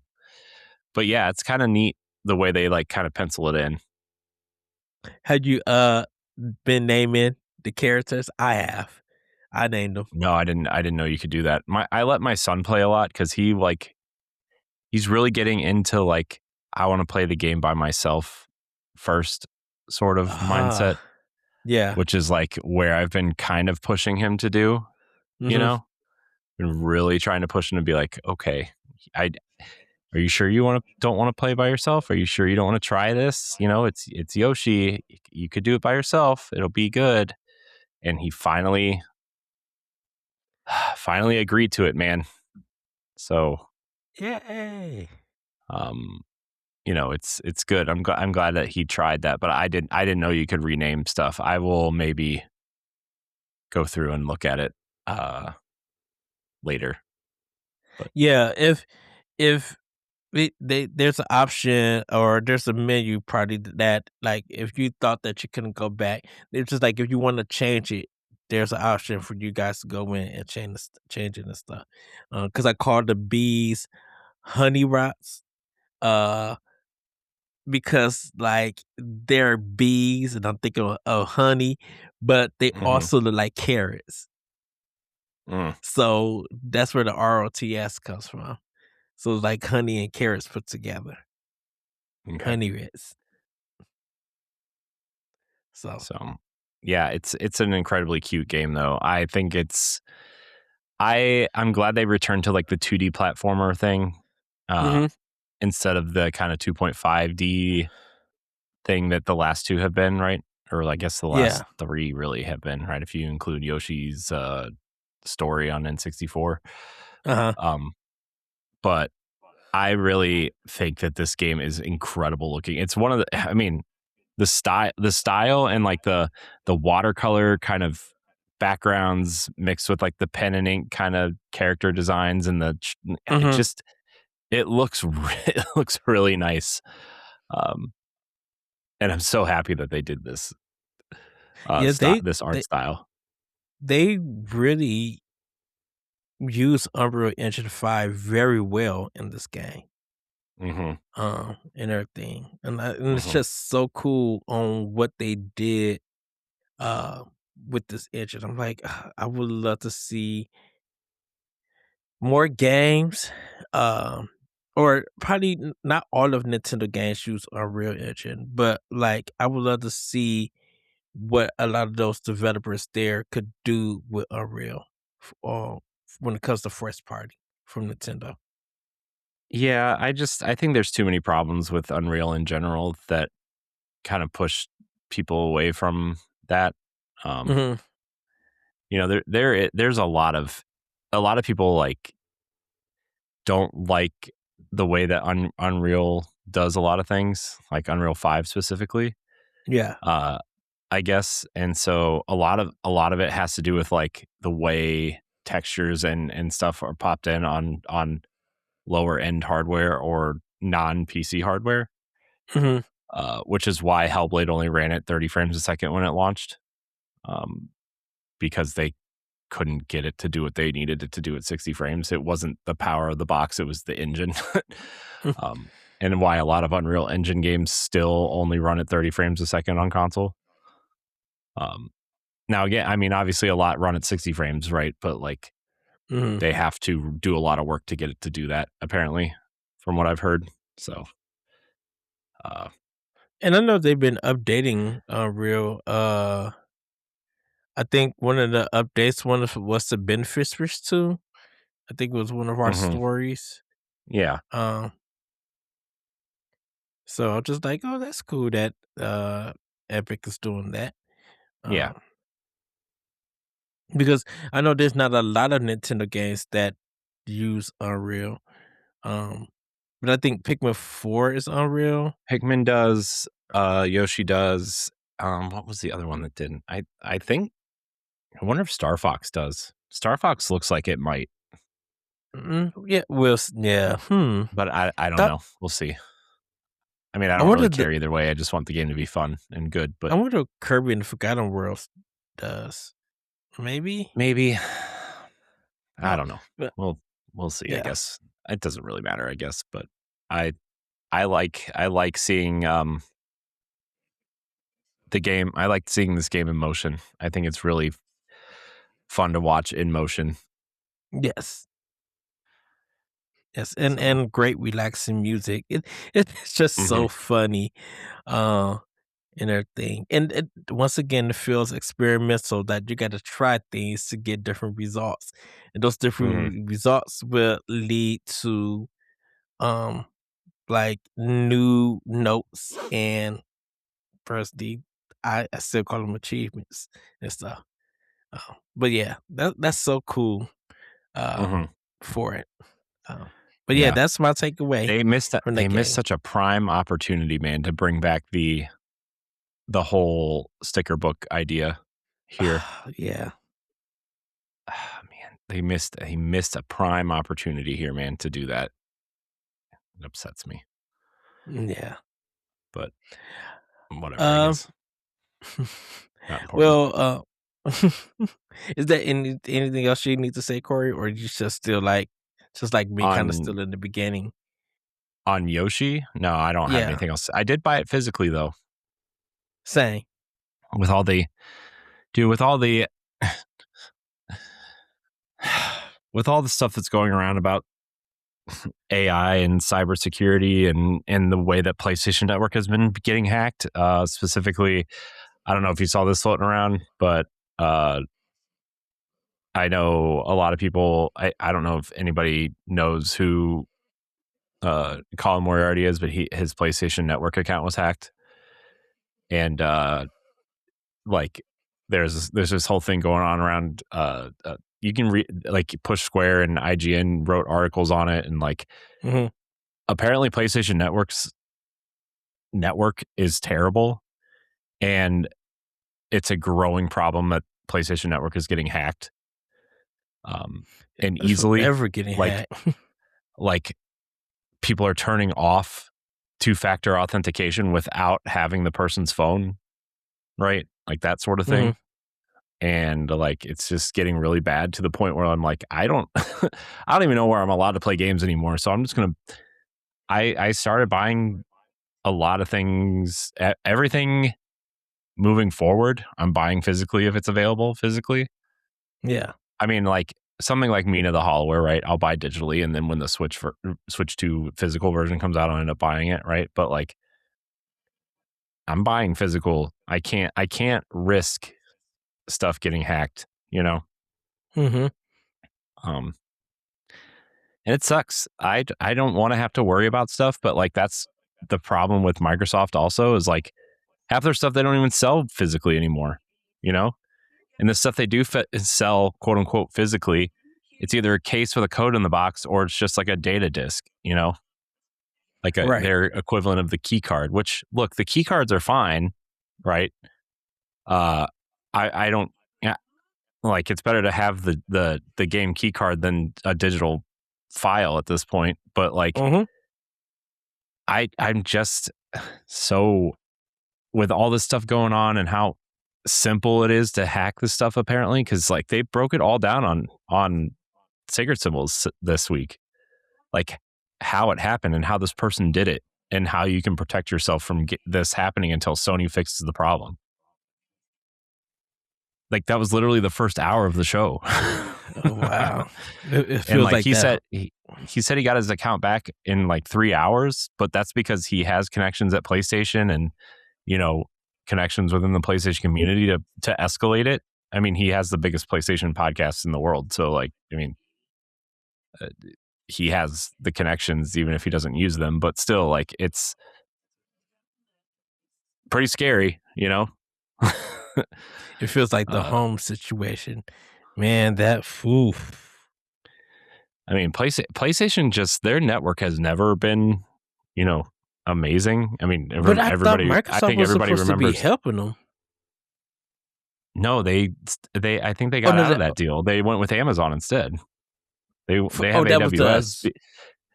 but yeah, it's kind of neat the way they like kind of pencil it in. Had you been naming the characters? I have. I named them. No, I didn't know you could do that. I let my son play a lot because he's really getting into like, I want to play the game by myself first sort of mindset. Yeah. Which is like where I've been kind of pushing him to do, you know, been really trying to push him to be like, okay, are you sure you don't want to play by yourself? Are you sure you don't want to try this? You know, it's Yoshi. You could do it by yourself. It'll be good. And he finally agreed to it, man. So, yay. You know, it's good. I'm glad that he tried that, but I didn't know you could rename stuff. I will maybe go through and look at it later. But. Yeah, if there's an option or there's a menu probably that, like, if you thought that you couldn't go back, it's just like if you want to change it, there's an option for you guys to go in and change it and stuff. Because I called the bees honey rots. Because like they're bees, and I'm thinking of honey, but they also look like carrots. So that's where the ROTS comes from. So it's like honey and carrots put together. Okay. Honey Ritz. So yeah, it's an incredibly cute game though. I think I'm glad they returned to like the 2D platformer thing instead of the kind of 2.5D thing that the last two have been, right? Or I guess the last three really have been, right? If you include Yoshi's story on N64. But I really think that this game is incredible looking. It's one of the, I mean, the style and like the watercolor kind of backgrounds mixed with like the pen and ink kind of character designs and it looks really nice. And I'm so happy that they did this. This art style. They really use Unreal Engine 5 very well in this game. And everything, and it's just so cool on what they did with this engine. I'm like, I would love to see more games, or probably not all of Nintendo games use Unreal Engine, but like I would love to see what a lot of those developers there could do with Unreal when it comes to first party from Nintendo. Yeah, I think there's too many problems with Unreal in general that kind of push people away from that. You know, there's a lot of people like don't like the way that Unreal does a lot of things, like Unreal 5 specifically. Yeah. I guess. And so a lot of it has to do with like the way textures and stuff are popped in on lower end hardware or non PC hardware. Which is why Hellblade only ran at 30 frames a second when it launched, because they couldn't get it to do what they needed it to do at 60 frames. It wasn't the power of the box, it was the engine. And why a lot of Unreal Engine games still only run at 30 frames a second on console. Now, again, I mean, obviously a lot run at 60 frames, right? But like they have to do a lot of work to get it to do that, apparently, from what I've heard. So, and I know they've been updating Unreal. I think one of the updates was the Beneficiaries too. I think it was one of our stories. Yeah. So I'm just like, oh, that's cool that Epic is doing that. Yeah. Because I know there's not a lot of Nintendo games that use Unreal. But I think Pikmin 4 is Unreal. Pikmin does, Yoshi does. What was the other one that didn't? I think, I wonder if Star Fox does. Star Fox looks like it might. Yeah, yeah. But I don't know. We'll see. I mean, I don't really care either way. I just want the game to be fun and good. But I wonder if Kirby and the Forgotten World does. Maybe. I don't know. We'll see. Yeah. I guess it doesn't really matter. I guess, but I like seeing the game. I like seeing this game in motion. I think it's really fun to watch in motion. Yes. Yes, and great relaxing music. It's just so funny, and everything. And once again, it feels experimental that you got to try things to get different results, and those different results will lead to, like new notes and personally, I still call them achievements and stuff. But yeah, that's so cool, for it. But yeah, that's my takeaway. They missed such a prime opportunity, man, to bring back the whole sticker book idea here. Yeah. Man, they missed a prime opportunity here, man, to do that. It upsets me. Yeah. But whatever, I guess. Not important. Well, is there anything else you need to say, Corey, or you just still like me, kind of still in the beginning? On Yoshi? No, I don't have anything else. I did buy it physically though. Same. With all the with all the stuff that's going around about AI and cybersecurity and the way that PlayStation Network has been getting hacked, specifically, I don't know if you saw this floating around, but I know a lot of people. I don't know if anybody knows who Colin Moriarty is, but his PlayStation Network account was hacked, and like there's this whole thing going on around. You can read, like, Push Square and IGN wrote articles on it, and like apparently PlayStation network is terrible, and it's a growing problem that PlayStation Network is getting hacked. And easily ever getting hacked. Like people are turning off two-factor authentication without having the person's phone, right? Like that sort of thing. And like it's just getting really bad to the point where I'm like, I don't even know where I'm allowed to play games anymore. So I'm just gonna I started buying a lot of things, everything moving forward. I'm buying physically if it's available physically. Yeah. I mean, like something like Mina the Hollower, right? I'll buy digitally, and then when the Switch 2 physical version comes out, I'll end up buying it, right? But like, I'm buying physical. I can't risk stuff getting hacked, you know. And it sucks. I don't want to have to worry about stuff, but like that's the problem with Microsoft. Also, is like half their stuff they don't even sell physically anymore, you know. And the stuff they do sell, quote unquote, physically it's either a case with a code in the box or it's just like a data disk, like their equivalent of the key card, which look, the key cards are fine, right? I don't, yeah, like it's better to have the game key card than a digital file at this point. But like, I'm just so, with all this stuff going on and how simple it is to hack this stuff, apparently, because like they broke it all down on Sacred Symbols this week, like how it happened and how this person did it and how you can protect yourself from this happening until Sony fixes the problem. Like that was literally the first hour of the show. Oh, wow. It feels and like he that. said he said he got his account back in like 3 hours, but that's because he has connections at PlayStation and connections within the PlayStation community to escalate it. I mean, he has the biggest PlayStation podcast in the world, so like, I mean, he has the connections even if he doesn't use them, but still, like, it's pretty scary, It feels like the home situation, man. That I mean, PlayStation, just their network has never been, amazing. I mean, but I everybody, thought Microsoft I think was everybody supposed remembers to be helping them. No, I think they got out of that deal. They went with Amazon instead. They have AWS.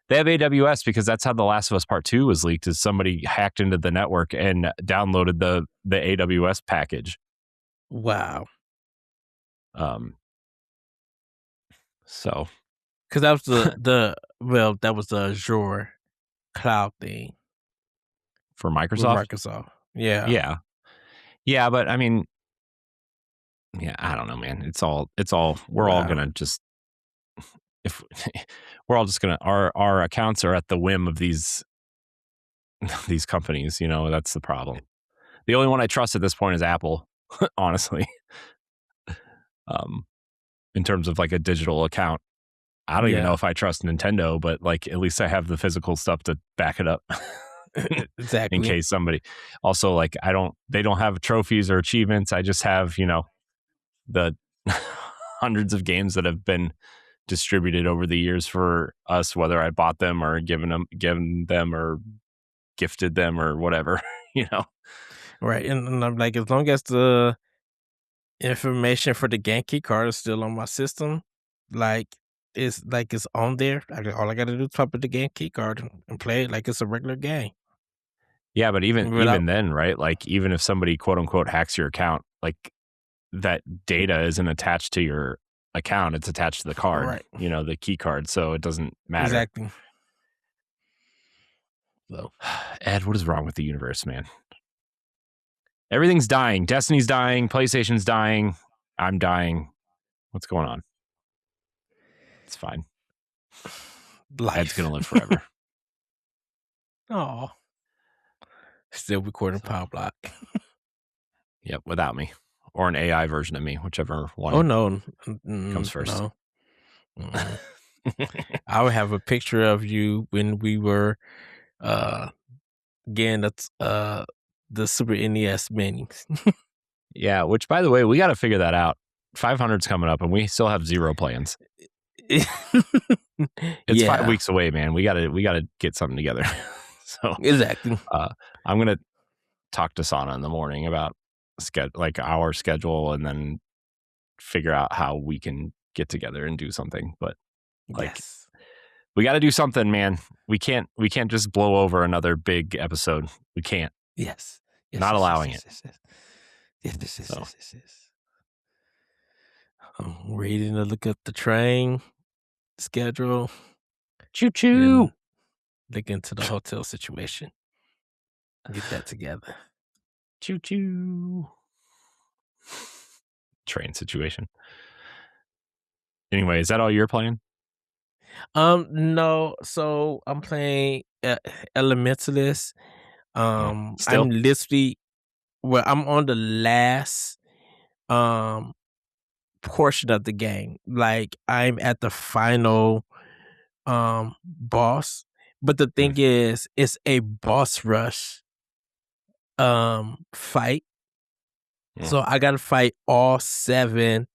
They have AWS because that's how The Last of Us Part 2 was leaked, is somebody hacked into the network and downloaded the AWS package. Wow. So, because that was that was the Azure cloud thing for Microsoft. Yeah. But I mean, yeah, I don't know, man. It's all. We're all gonna just, if we're all just gonna, our accounts are at the whim of these companies. That's the problem. The only one I trust at this point is Apple, honestly. In terms of like a digital account, I don't even know if I trust Nintendo, but like at least I have the physical stuff to back it up. Exactly. In case somebody, also, like, they don't have trophies or achievements. I just have, the hundreds of games that have been distributed over the years for us, whether I bought them or given them or gifted them or whatever, Right. And I'm like, as long as the information for the game key card is still on my system, like it's on there. All I got to do is pop in the game key card and play it like it's a regular game. Yeah, but even then, right? Like, even if somebody quote unquote hacks your account, like that data isn't attached to your account; it's attached to the card, right? The key card, so it doesn't matter. Exactly. So, Ed, what is wrong with the universe, man? Everything's dying. Destiny's dying. PlayStation's dying. I'm dying. What's going on? It's fine. Life. Ed's gonna live forever. Oh, still recording Pow Block. Yep, without me, or an AI version of me, whichever one. Oh no, comes first. No. I would have a picture of you when we were getting the Super NES minis. Yeah, which, by the way, we got to figure that out. 500's coming up, and we still have 0 plans. It's 5 weeks away, man. We gotta get something together. So exactly. I'm gonna talk to Sana in the morning about our schedule, and then figure out how we can get together and do something. But we got to do something, man. We can't just blow over another big episode. We can't. Yes. Not allowing it. Yes. I'm ready to look up the train schedule. Choo choo. Look into the hotel situation. Get that together. Choo choo. Train situation. Anyway, is that all you're playing? No. So I'm playing Elementalist. I'm literally, I'm on the last portion of the game. Like, I'm at the final boss, but the thing is, it's a boss rush fight. So I gotta fight all 7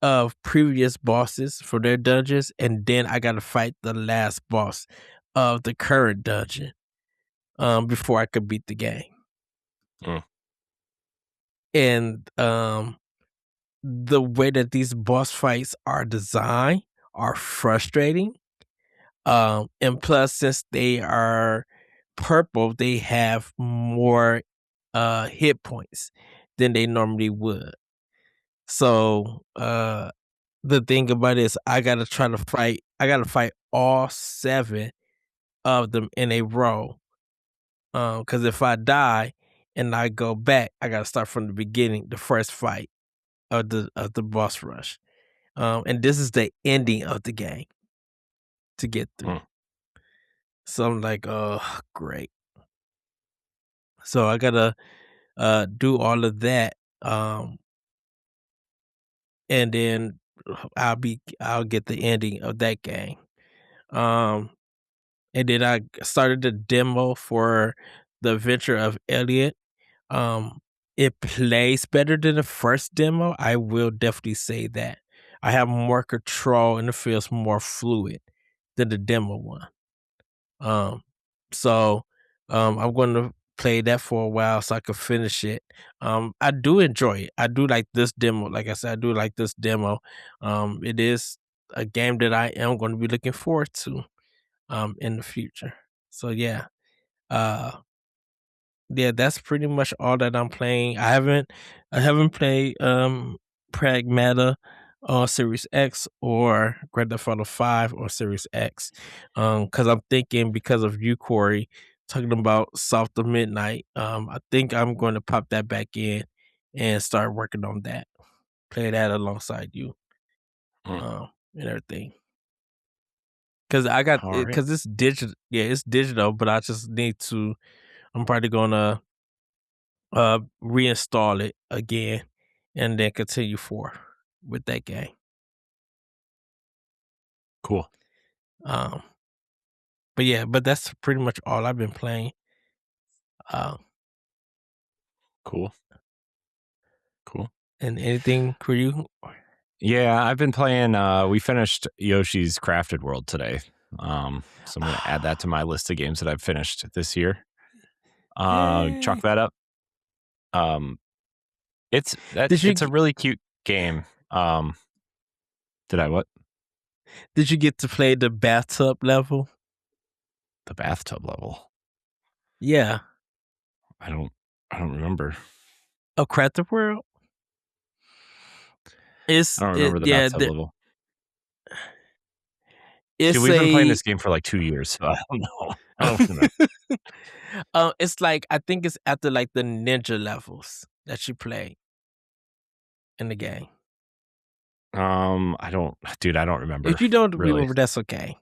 of previous bosses for their dungeons, and then I got to fight the last boss of the current dungeon before I could beat the game. And the way that these boss fights are designed are frustrating. And plus, since they are purple, they have more hit points than they normally would. So the thing about it is I gotta fight all 7 of them in a row. Because if I die and I go back, I gotta start from the beginning, the first fight of the boss rush. And this is the ending of the game to get through. So I'm like, oh, great. So I gotta do all of that. And then I'll get the ending of that game. And then I started the demo for the Adventure of Elliot. It plays better than the first demo. I will definitely say that. I have more control and it feels more fluid than the demo one. So I'm going to play that for a while so I can finish it. I do enjoy it. I do like this demo. Like I said, I do like this demo. It is a game that I am going to be looking forward to in the future. So yeah. Yeah, that's pretty much all that I'm playing. I haven't played Pragmata on Series X or Grand Theft Auto 5 or Series X. Because I'm thinking because of you, Corey, talking about South of Midnight, I think I'm going to pop that back in and start working on that. Play that alongside you. And everything. Because it's digital. Yeah, it's digital, but I just need to. I'm probably gonna reinstall it again and then continue with that game. Cool. But yeah, that's pretty much all I've been playing. Cool. And anything for you? Yeah, I've been playing. We finished Yoshi's Crafted World today. So I'm going to add that to my list of games that I've finished this year. Chalk that up. It's a really cute game. Did I what? Did you get to play the bathtub level? The bathtub level? Yeah. I don't remember. Oh, Crafted World? I don't remember the bathtub level. Dude, we've been playing this game for like 2 years, so I don't know. I don't know. It's like, I think it's after like the ninja levels that you play in the game. I don't remember. If you don't remember, that's okay.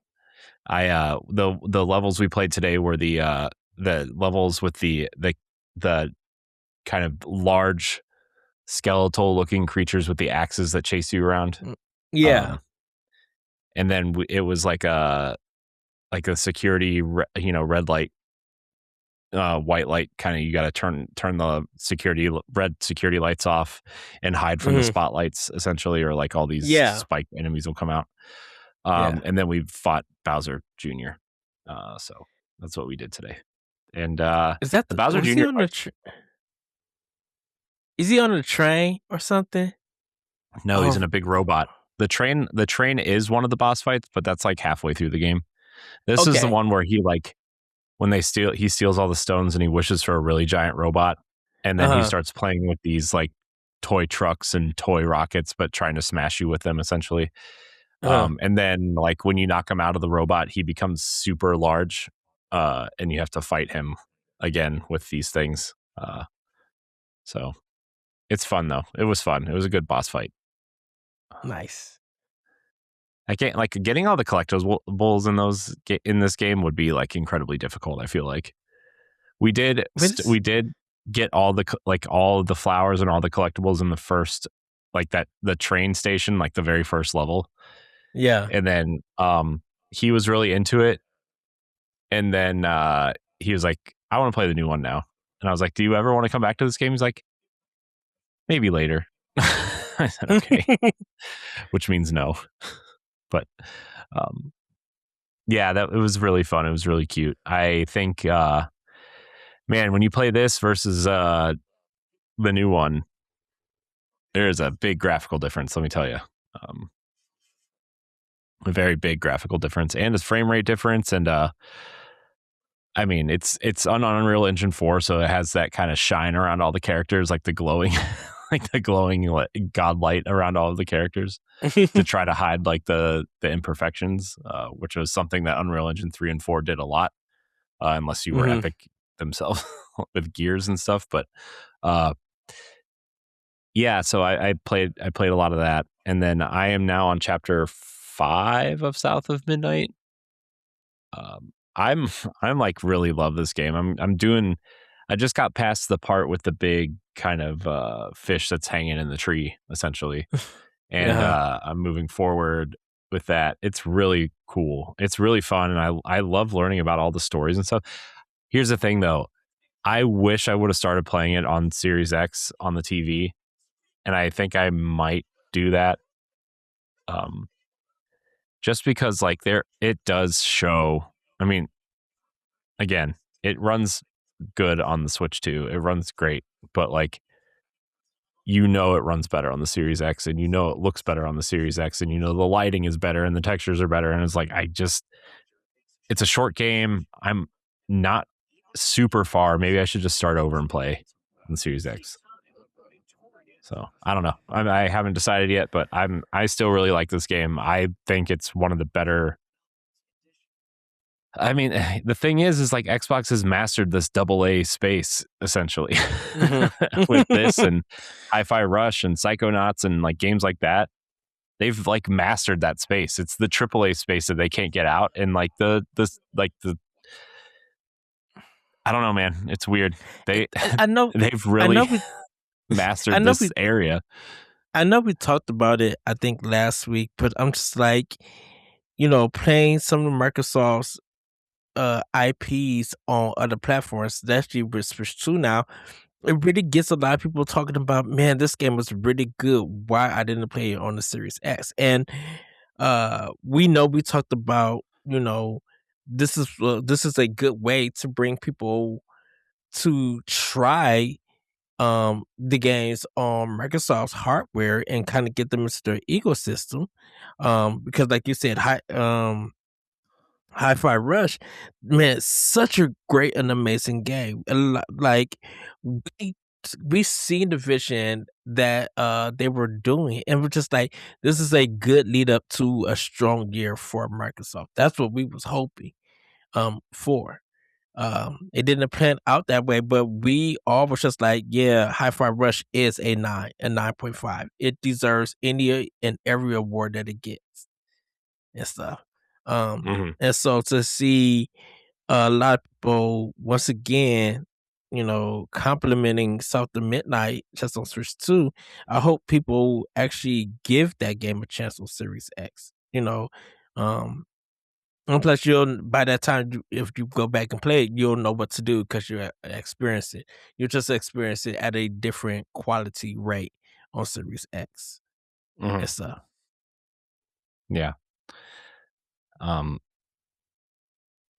The levels we played today were the levels with the kind of large skeletal looking creatures with the axes that chase you around. Yeah. And then it was like a security, red light, white light kind of. You got to turn the red security lights off and hide from the spotlights, essentially, or like all these spike enemies will come out. And then we fought Bowser Jr. So that's what we did today. And is that the Bowser Jr. Is he on a train or something? No, he's in a big robot. The train is one of the boss fights, but that's like halfway through the game. This is the one where he he steals all the stones and he wishes for a really giant robot, and then he starts playing with these like toy trucks and toy rockets, but trying to smash you with them essentially. And then like when you knock him out of the robot, he becomes super large, and you have to fight him again with these things. So it's fun though. It was fun. It was a good boss fight. Nice. I can't like getting all the collectibles in this game would be like incredibly difficult. I feel like we did get all the flowers and all the collectibles in the first, like the train station, like the very first level. Yeah. And then he was really into it. And then he was like, I want to play the new one now. And I was like, do you ever want to come back to this game? He's like, maybe later. I said, okay, which means no. But yeah, it was really fun. It was really cute. I think, man, when you play this versus the new one, there's a big graphical difference, let me tell you. A very big graphical difference and a frame rate difference. And I mean, it's on Unreal Engine 4, so it has that kind of shine around all the characters, like the glowing, like the glowing god light around all of the characters to try to hide like the imperfections, which was something that Unreal Engine 3 and 4 did a lot, unless you were Epic themselves with gears and stuff. But yeah, so I played a lot of that, and then I am now on chapter 5 of South of Midnight. I'm like really love this game. I just got past the part with the big kind of fish that's hanging in the tree, essentially. And I'm moving forward with that. It's really cool. It's really fun. And I love learning about all the stories and stuff. Here's the thing though. I wish I would have started playing it on Series X on the TV. And I think I might do that. Just because like it does show, I mean, again, it runs good on the Switch too. It runs great, but like, it runs better on the Series X, and it looks better on the Series X, and the lighting is better and the textures are better. And it's like, it's a short game. I'm not super far. Maybe I should just start over and play on the Series X. So I don't know. I haven't decided yet, but I still really like this game. I think it's one of the better. I mean, the thing is like Xbox has mastered this AA space essentially with this and Hi-Fi Rush and Psychonauts and like games like that. They've like mastered that space. It's the AAA space that they can't get out. And like I don't know, man. It's weird. They've really mastered this area. I know we talked about it, I think last week, but I'm just like, playing some of Microsoft's IPs on other platforms, especially with Switch 2 now, it really gets a lot of people talking about, man, this game was really good. Why I didn't play it on the Series X? And we talked about, this is a good way to bring people to try the games on Microsoft's hardware and kind of get them into their ecosystem. Because like you said, Hi-Fi Rush, man, it's such a great and amazing game. Like we seen the vision that they were doing, and we're just like, this is a good lead up to a strong year for Microsoft. That's what we was hoping for. It didn't plan out that way, but we all was just like, yeah, Hi-Fi Rush is a 9.5. It deserves any and every award that it gets and stuff. And so to see a lot of people once again, complimenting South of Midnight just on Switch 2, I hope people actually give that game a chance on Series X. And plus, by that time, if you go back and play it, you'll know what to do because you experience it. You just experience it at a different quality rate on Series X and stuff. Yeah.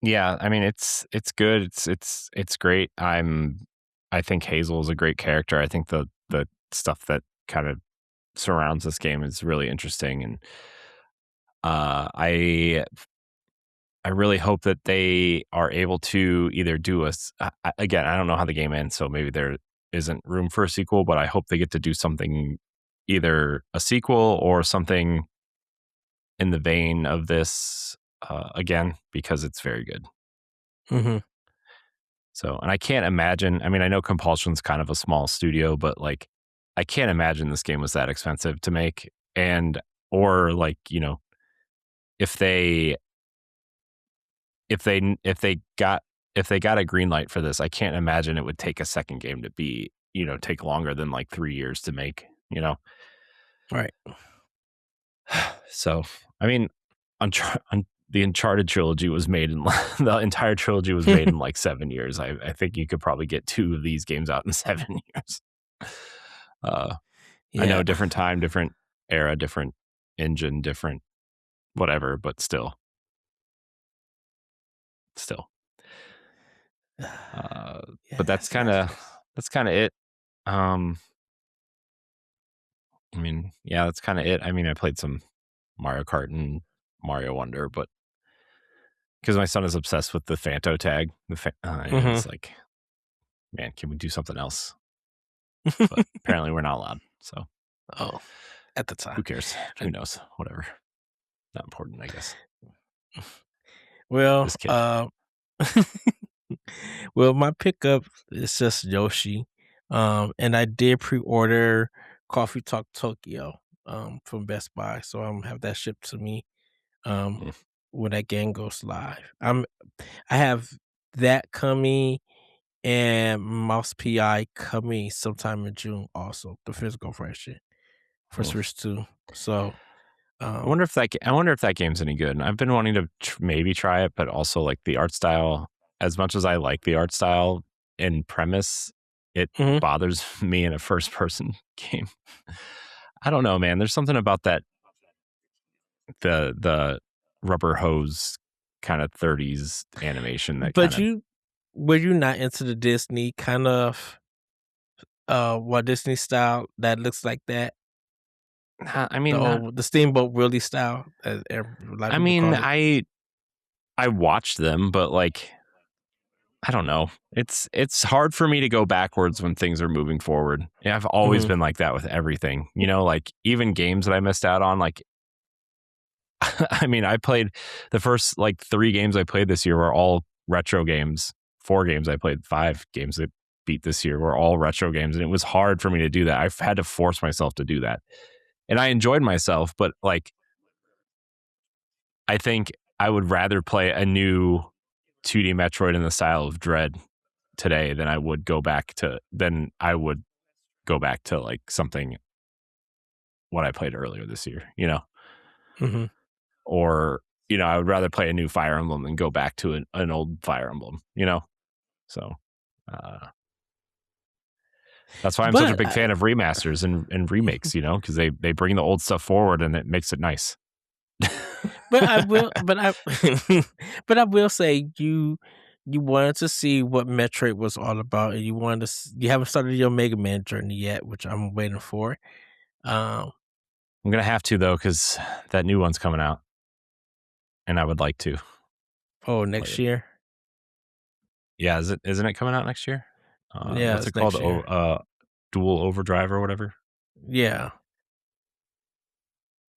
Yeah, I mean it's good. It's great. I think Hazel is a great character. I think the stuff that kind of surrounds this game is really interesting, and I really hope that they are able to either do again, I don't know how the game ends, so maybe there isn't room for a sequel, but I hope they get to do something, either a sequel or something in the vein of this again, because it's very good. So, and I can't imagine, I mean, I know Compulsion's kind of a small studio, but like, I can't imagine this game was that expensive to make. Or like, if they got a green light for this, I can't imagine it would take a second game to be, take longer than like 3 years to make, Right. So, I mean, the Uncharted trilogy was made in the entire trilogy was made in like 7 years. I think you could probably get 2 of these games out in 7 years. I know, different time, different era, different engine, different whatever, but still. But that's kind of it. I mean, yeah, that's kind of it. I mean, I played some Mario Kart and Mario Wonder, but because my son is obsessed with the Fanto tag, it's like, man, can we do something else? But apparently we're not allowed. So, at the time, who cares? Who knows? Whatever. Not important, I guess. Well, this kid. Well, my pickup is just Yoshi, and I did pre-order Coffee Talk Tokyo from Best Buy, so I'm have that shipped to me when that game goes live. I have that coming and Mouse PI coming sometime in June, also the physical version for Switch 2. So I wonder if that game's any good. I've been wanting to maybe try it, but also like the art style. As much as I like the art style in premise, it bothers me in a first-person game. I don't know, man. There's something about that the rubber hose kind of 30s animation that. But were you not into the Disney kind of Walt Disney style that looks like that? I mean, the Steamboat Willie style. I mean, I watched them, but like, I don't know. It's hard for me to go backwards when things are moving forward. Yeah, I've always been like that with everything. You know, like even games that I missed out on. Like, I mean, I played the first like 3 games I played this year were all retro games. 4 games I played, 5 games that beat this year were all retro games, and it was hard for me to do that. I've had to force myself to do that, and I enjoyed myself. But like, I think I would rather play a new 2D Metroid in the style of Dread today than I would go back to like something what I played earlier this year, you know? Or, you know, I would rather play a new Fire Emblem than go back to an old Fire Emblem, you know? So, that's why I'm such a big fan of remasters and remakes, you know, because they bring the old stuff forward and it makes it nice. but I will say you wanted to see what Metroid was all about, and you haven't started your Mega Man journey yet, which I'm waiting for. I'm gonna have to though, because that new one's coming out, and I would like to. Oh, next year? Yeah, isn't it coming out next year? Yeah, what's it called? Dual Overdrive or whatever. Yeah.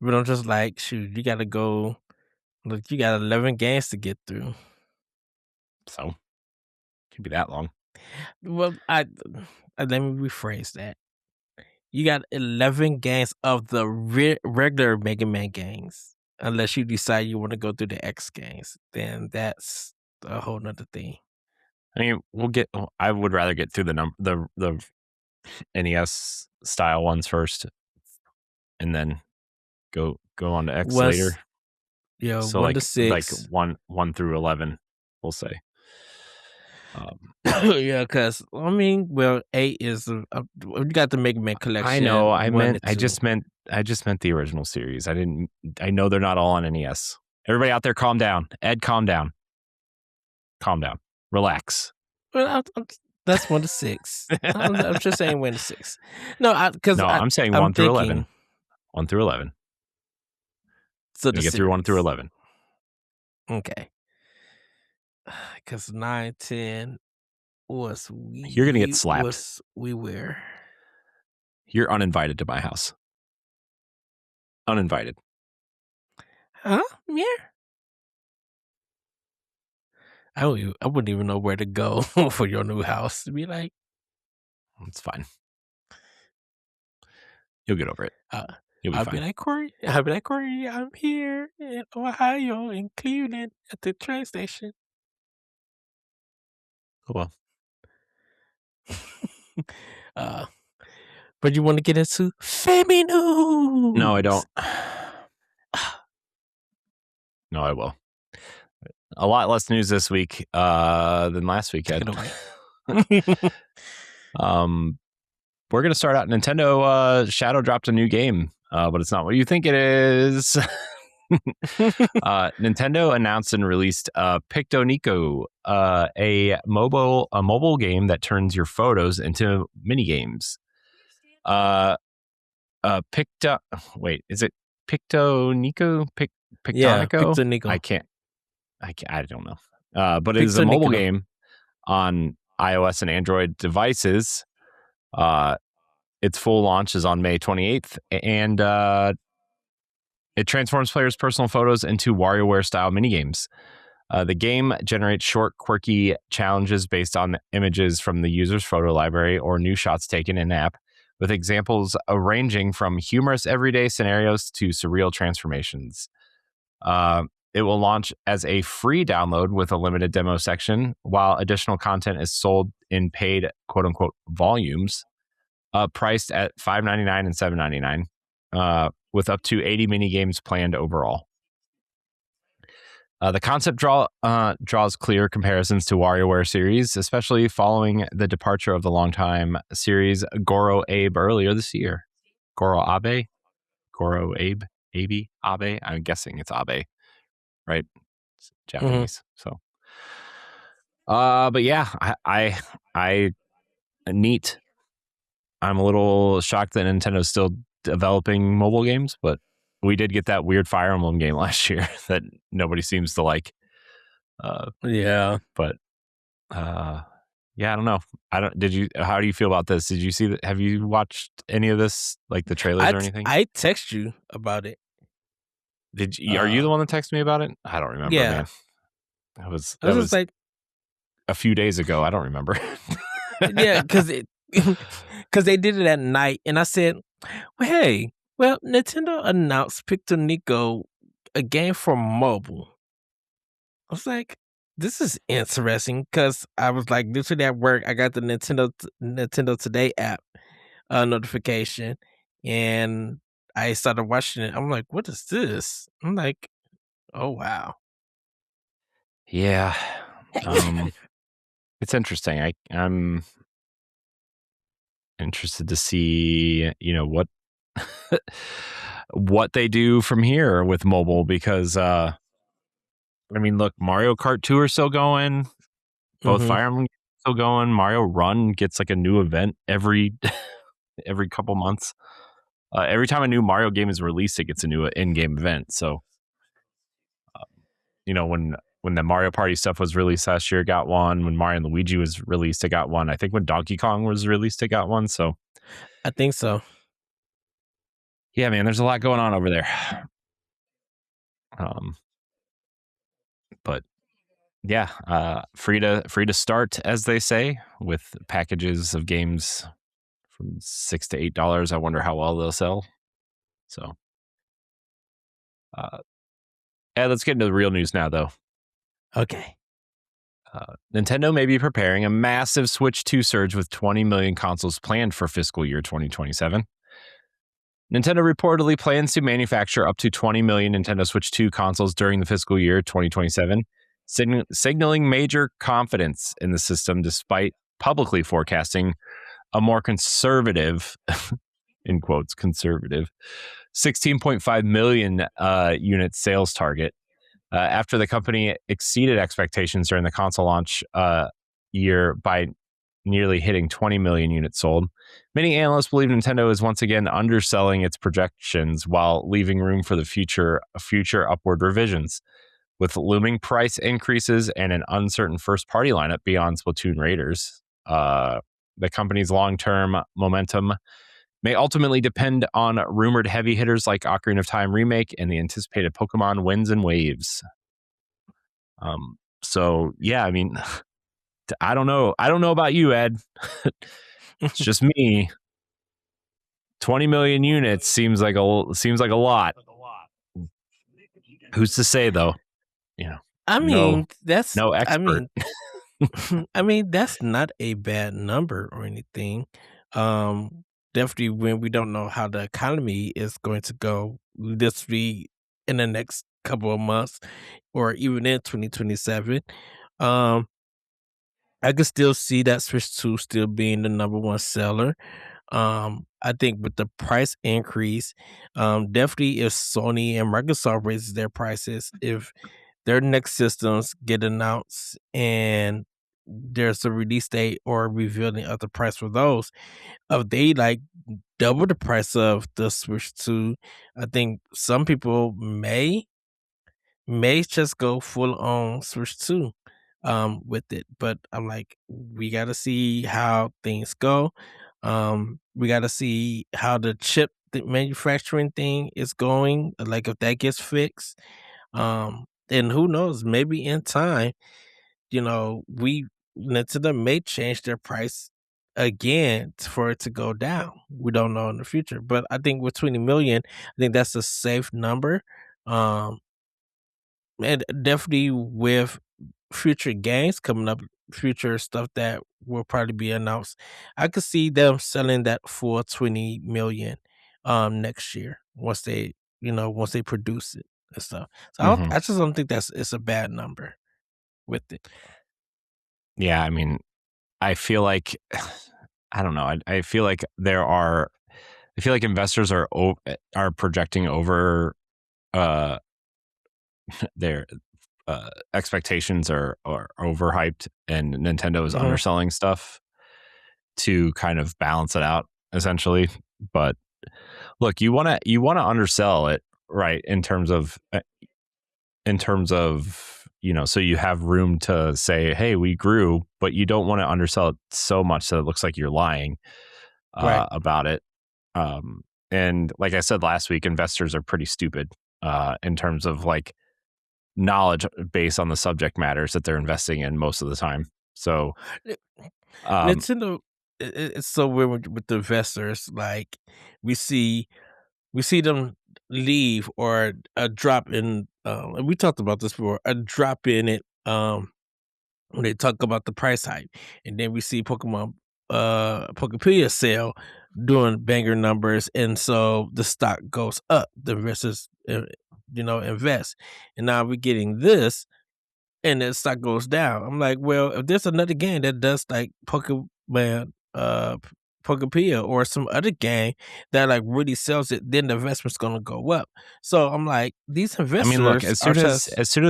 But I'm just like, shoot, you gotta go. Look, you got 11 games to get through. So, could be that long. Well, let me rephrase that. You got 11 games of the regular Mega Man games. Unless you decide you want to go through the X games, then that's a whole nother thing. I mean, I would rather get through the NES style ones first, and then go on to X later. Yeah, so 1 to 6, like 1 through 11, we'll say. Yeah, because I mean, well, 8 is you got the Mega Man collection. I know. I just meant the original series. I know they're not all on NES. Everybody out there, calm down. Ed, calm down. Relax. Well, that's 1 to 6. I'm just saying 1 to 6. No, I'm saying 1 through 11. 1 through 11. So you get through 1 through 11. Okay. Because 9, 10 was you're gonna get slapped. WarioWare. You're uninvited to my house. Uninvited. Huh? Yeah. I wouldn't even know where to go for your new house. To be like, it's fine. You'll get over it. You'll be fine. I'll be like, Corey, I'm here in Ohio, in Cleveland, at the train station. Oh, well. But you want to get into Family News? No, I don't. No, I will. A lot less news this week than last week. We're we're going to start out. Nintendo shadow dropped a new game, but it's not what you think it is. Nintendo announced and released Pictonico, a mobile game that turns your photos into mini games. Wait, is it Pictonico? Pictonico? Yeah, Pictonico. I don't know. But it is a mobile game on iOS and Android devices. Its full launch is on May 28th, and it transforms players' personal photos into WarioWare-style minigames. The game generates short, quirky challenges based on images from the user's photo library or new shots taken in-app, with examples ranging from humorous everyday scenarios to surreal transformations. It will launch as a free download with a limited demo section, while additional content is sold in paid quote-unquote volumes, priced at $5.99 and $7.99, with up to 80 mini games planned overall. The concept draws clear comparisons to WarioWare series, especially following the departure of the longtime series Goro Abe earlier this year. Goro Abe? Abe? I'm guessing it's Abe, right? It's Japanese. So, but yeah, I neat. I'm a little shocked that Nintendo's still developing mobile games, but we did get that weird Fire Emblem game last year that nobody seems to like. Yeah, but yeah, I don't know. How do you feel about this? Did you see that? Have you watched any of this, like the trailers or anything? I text you about it. Are you the one that texted me about it? I don't remember, man. That was like a few days ago. I don't remember. Yeah, because they did it at night, and I said, well, Nintendo announced Pictonico, a game for mobile. I was like, this is interesting, because I was like, literally at work, I got the Nintendo Today app notification, and I started watching it. I'm like, what is this? I'm like, oh wow. Yeah. It's interesting. I'm interested to see, what they do from here with mobile, because I mean, look, Mario Kart 2 are still going. Both Fire Emblem are still going. Mario Run gets like a new event every couple months. Every time a new Mario game is released, it gets a new in-game event. So, when the Mario Party stuff was released last year, it got one. When Mario and Luigi was released, it got one. I think when Donkey Kong was released, it got one. So, I think so. Yeah, man, there's a lot going on over there. But yeah, free to start, as they say, with packages of games from $6 to $8. I wonder how well they'll sell. So, let's get into the real news now, though. Okay. Nintendo may be preparing a massive Switch 2 surge with 20 million consoles planned for fiscal year 2027. Nintendo reportedly plans to manufacture up to 20 million Nintendo Switch 2 consoles during the fiscal year 2027, signaling major confidence in the system despite publicly forecasting a more conservative, in quotes, conservative, 16.5 million unit sales target. After the company exceeded expectations during the console launch year by nearly hitting 20 million units sold. Many analysts believe Nintendo is once again underselling its projections while leaving room for the future upward revisions. With looming price increases and an uncertain first-party lineup beyond Splatoon Raiders, the company's long-term momentum may ultimately depend on rumored heavy hitters like Ocarina of Time Remake and the anticipated Pokemon Winds and Waves. So yeah, I mean, I don't know about you, Ed. It's just me. 20 million units seems like a lot. Who's to say, though? I mean, that's no expert. I mean, that's not a bad number or anything. Definitely when we don't know how the economy is going to go this week in the next couple of months or even in 2027. I could still see that Switch 2 still being the number one seller. I think with the price increase, definitely if Sony and Microsoft raises their prices, if their next systems get announced and there's a release date or revealing of the price for those, if they like double the price of the Switch 2, I think some people may just go full on Switch 2 with it. But I'm like, we gotta see how things go. We gotta see how the manufacturing thing is going, like if that gets fixed. And who knows, maybe in time, we Nintendo may change their price again for it to go down. We don't know in the future. But I think with 20 million, I think that's a safe number. Um, and definitely with future games coming up, future stuff that will probably be announced, I could see them selling that for 20 million next year once they produce it and stuff. So Mm-hmm. I just don't think it's a bad number with it. Yeah, I mean, I feel like I don't know. I feel like investors are projecting over their expectations are overhyped, and Nintendo is underselling stuff to kind of balance it out, essentially. But look, you want to undersell it, right? In terms of so you have room to say, hey, we grew, but you don't want to undersell it so much that it looks like you're lying about it. And like I said last week, investors are pretty stupid in terms of like knowledge base on the subject matters that they're investing in most of the time. So Nintendo, it's so weird with the investors. Like we see them leave or a drop in. And we talked about this before. A drop in it. When they talk about the price hike, and then we see Pokepedia sale doing banger numbers, and so the stock goes up. The investors, invest, and now we're getting this, and the stock goes down. I'm like, well, if there's another game that does like Pokemon, Pokepedia or some other game that like really sells it, then the investment's gonna go up. So I'm like, these investors. I mean, look, as soon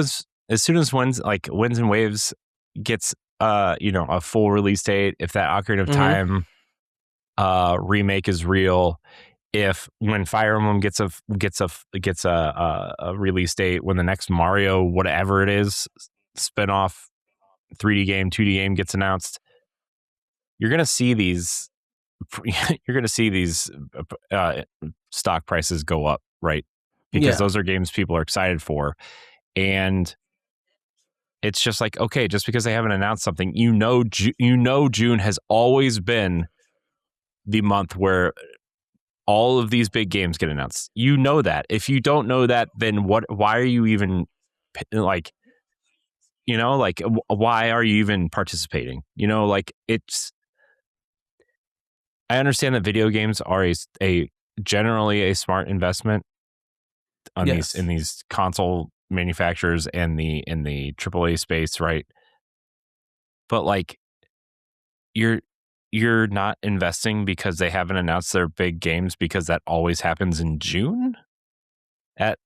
as Winds and Waves gets a full release date, if that Ocarina of Time remake is real, if when Fire Emblem gets a release date, when the next Mario whatever it is spin-off 3D game 2D game gets announced, you're gonna see these stock prices go up, right? Because those are games people are excited for. And it's just like, okay, just because they haven't announced something, June has always been the month where all of these big games get announced. You know that. If you don't know that, then why are you even like, why are you even participating? I understand that video games are a generally a smart investment in these console manufacturers and in the AAA space, right? But like, you're not investing because they haven't announced their big games, because that always happens in June at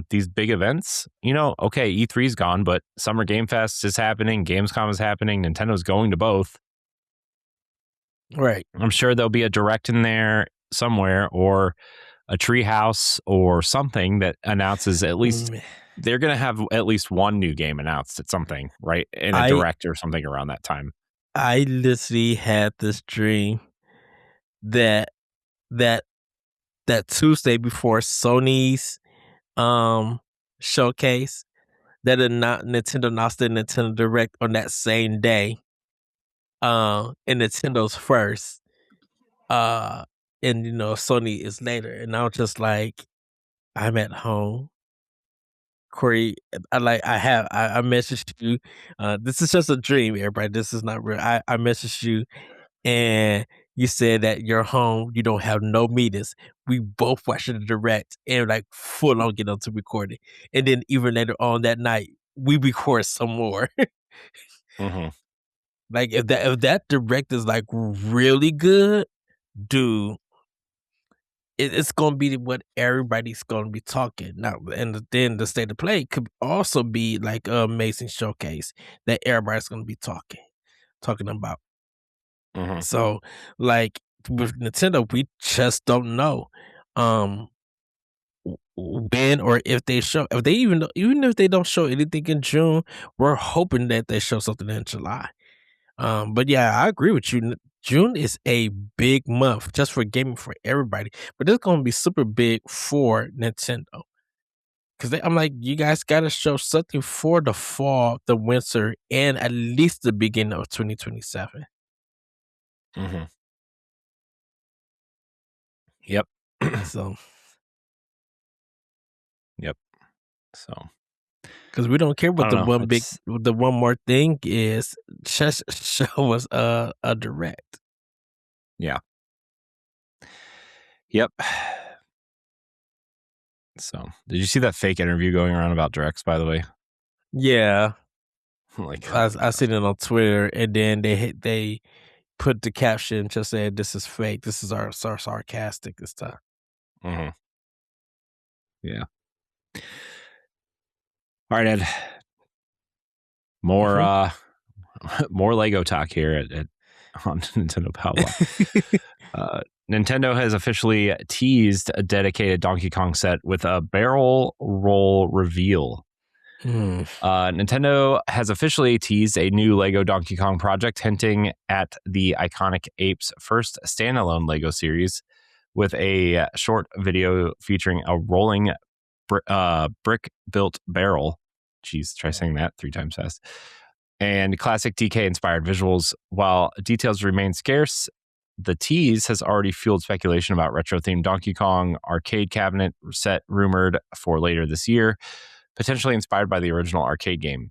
these big events. Okay, E3's gone, but Summer Game Fest is happening, Gamescom is happening, Nintendo's going to both. Right. I'm sure there'll be a direct in there somewhere, or a treehouse or something that announces at least they're going to have at least one new game announced at something, right? In a direct or something around that time. I literally had this dream that Tuesday before Sony's showcase, that Nintendo announced the Nintendo Direct on that same day. And Nintendo's first. And Sony is later. And I was just like, I'm at home. Corey, I messaged you. This is just a dream, everybody. This is not real. I messaged you, and you said that you're home. You don't have no meetings. We both watched the direct and like full on get onto recording. And then even later on that night, we record some more. Like if that direct is like really good, do. It's going to be what everybody's going to be talking now, and then the state of play could also be like an amazing showcase that everybody's going to be talking about. Mm-hmm. So, like with Nintendo, we just don't know when or if they show. Even if they don't show anything in June, we're hoping that they show something in July. But yeah, I agree with you. June is a big month just for gaming for everybody, but it's going to be super big for Nintendo. Because I'm like, you guys got to show something for the fall, the winter, and at least the beginning of 2027. Mm-hmm. Yep. So. Yep. So. Because we don't care what the one more thing is. Just show us a direct. Yeah. Yep. So, did you see that fake interview going around about directs, by the way? Yeah. Like, I seen it on Twitter, and then they put the caption just saying, "This is fake. This is our sarcastic this time." Mm-hmm. Yeah. All right, Ed. More more Lego talk here on Nintendo Pow Block. Nintendo has officially teased a dedicated Donkey Kong set with a barrel roll reveal. Nintendo has officially teased a new Lego Donkey Kong project, hinting at the iconic ape's first standalone Lego series with a short video featuring a rolling brick-built barrel. Jeez, try saying that 3 times fast. And classic DK-inspired visuals. While details remain scarce, the tease has already fueled speculation about retro-themed Donkey Kong arcade cabinet set rumored for later this year, potentially inspired by the original arcade game.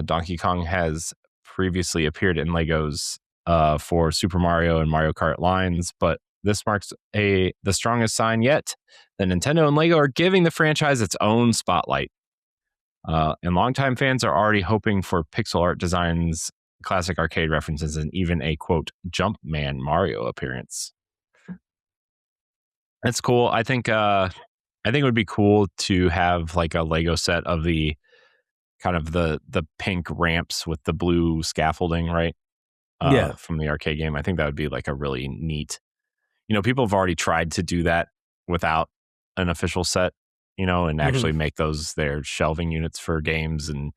Donkey Kong has previously appeared in Legos for Super Mario and Mario Kart lines, but this marks the strongest sign yet that Nintendo and Lego are giving the franchise its own spotlight. And longtime fans are already hoping for pixel art designs, classic arcade references, and even a, quote, Jumpman Mario appearance. That's cool. I think it would be cool to have like a Lego set of the kind of the pink ramps with the blue scaffolding, right? From the arcade game. I think that would be like a really neat, people have already tried to do that without an official set, and actually make those their shelving units for games and,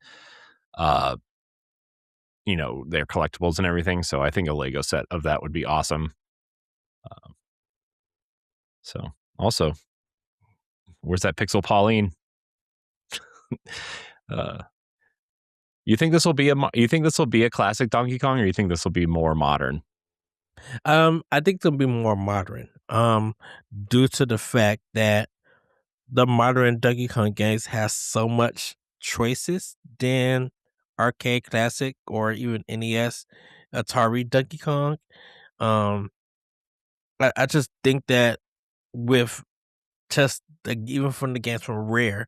their collectibles and everything. So I think a Lego set of that would be awesome. So also, where's that Pixel Pauline? You think this will be a classic Donkey Kong, or you think this will be more modern? I think it'll be more modern. Due to the fact that the modern Donkey Kong games has so much choices than arcade classic or even NES, Atari Donkey Kong. I just think that with just even from the games from Rare,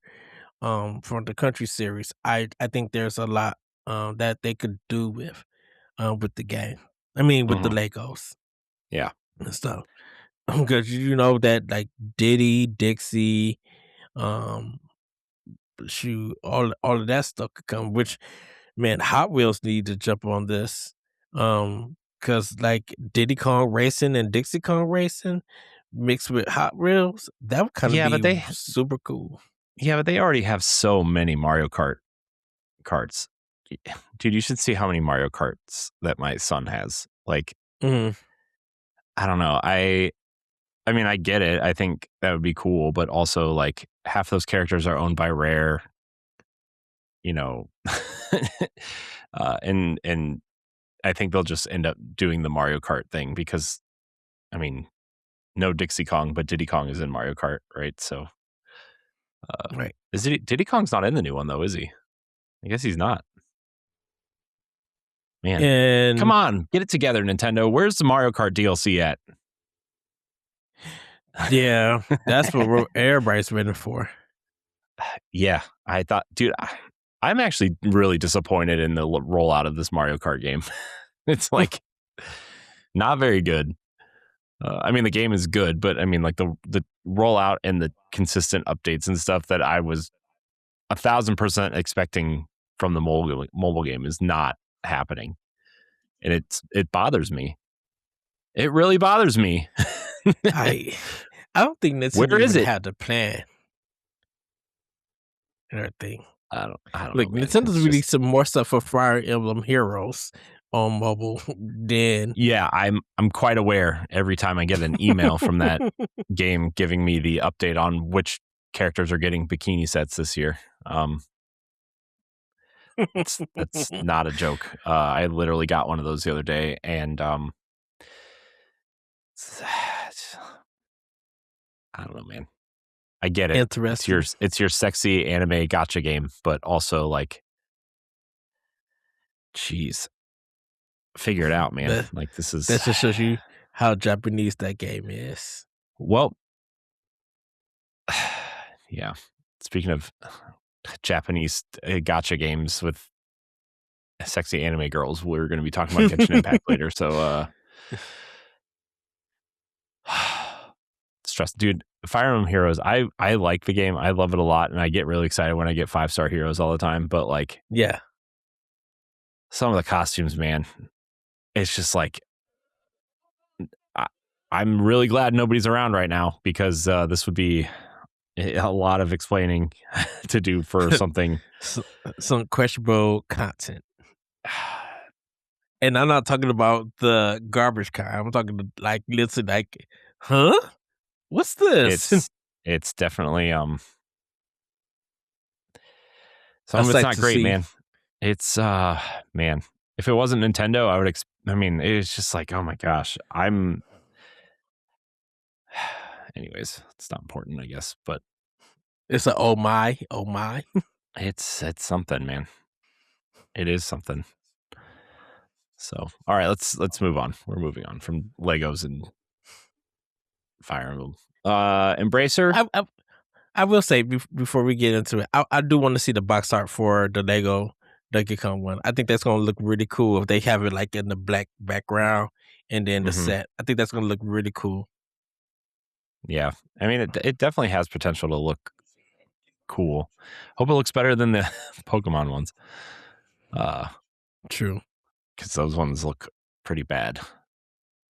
from the Country series, I think there's a lot that they could do with the game. I mean, with the Legos, yeah, and stuff. Because that like Diddy, Dixie, shoot, all of that stuff could come. Which, man, Hot Wheels need to jump on this. Because like Diddy Kong Racing and Dixie Kong Racing mixed with Hot Wheels, that would kind of be super cool. Yeah, but they already have so many Mario Kart carts. Dude, you should see how many Mario Karts that my son has. Like, I don't know. I mean, I get it. I think that would be cool, but also like half those characters are owned by Rare, and I think they'll just end up doing the Mario Kart thing because, I mean, no Dixie Kong, but Diddy Kong is in Mario Kart, right? So, right. Diddy Kong's not in the new one though, is he? I guess he's not. Man, and come on, get it together, Nintendo. Where's the Mario Kart DLC at? Yeah, that's what everybody's waiting for. Yeah, I thought, dude, I'm actually really disappointed in the rollout of this Mario Kart game. It's like not very good. I mean, the game is good, but I mean, like the rollout and the consistent updates and stuff that I was 1,000% expecting from the mobile game is not happening, and it bothers me. It really bothers me. I don't think Nintendo even had the plan and everything. I don't Look, know, man. Nintendo's released some more stuff for Fire Emblem Heroes on mobile than yeah, I'm quite aware every time I get an email from that game giving me the update on which characters are getting bikini sets this year. That's not a joke. I literally got one of those the other day, and I don't know, man. I get it. Interesting. It's your sexy anime gacha game, but also like, geez, figure it out, man. That just shows you how Japanese that game is. Well, yeah. Speaking of Japanese gacha games with sexy anime girls, we're going to be talking about Genshin Impact later. So, stress, dude. Fire Emblem Heroes, I like the game. I love it a lot, and I get really excited when I get 5-star heroes all the time. But like, yeah, some of the costumes, man, it's just like, I'm really glad nobody's around right now, because this would be a lot of explaining to do for something. some questionable content. And I'm not talking about the garbage kind. I'm talking like literally like, huh? What's this? It's definitely some of it's not great, man. It's man, if it wasn't Nintendo, I would I mean, it's just like, oh my gosh, anyways, it's not important, I guess, but it's a oh my. It's something, man. It is something. So, all right, let's move on. We're moving on from Legos and Fire Emblem. Embracer. I will say before we get into it, I do want to see the box art for the Lego Donkey Kong one. I think that's going to look really cool if they have it like in the black background and then the set. I think that's going to look really cool. Yeah, I mean, it definitely has potential to look cool. Hope it looks better than the Pokemon ones. True, because those ones look pretty bad.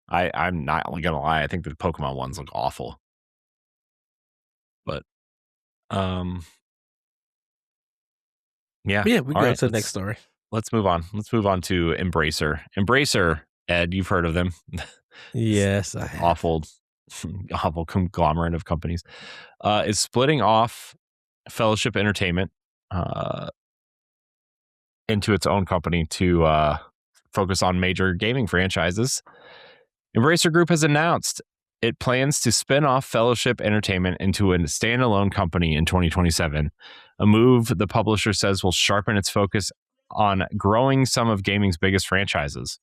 I'm not gonna lie. I think the Pokemon ones look awful. But yeah, we go to the next story. Let's move on. Let's move on to Embracer. Embracer, Ed, you've heard of them? Yes, I have. Awful conglomerate of companies. Is splitting off Fellowship Entertainment into its own company to focus on major gaming franchises. Embracer Group has announced it plans to spin off Fellowship Entertainment into a standalone company in 2027, a move the publisher says will sharpen its focus on growing some of gaming's biggest franchises.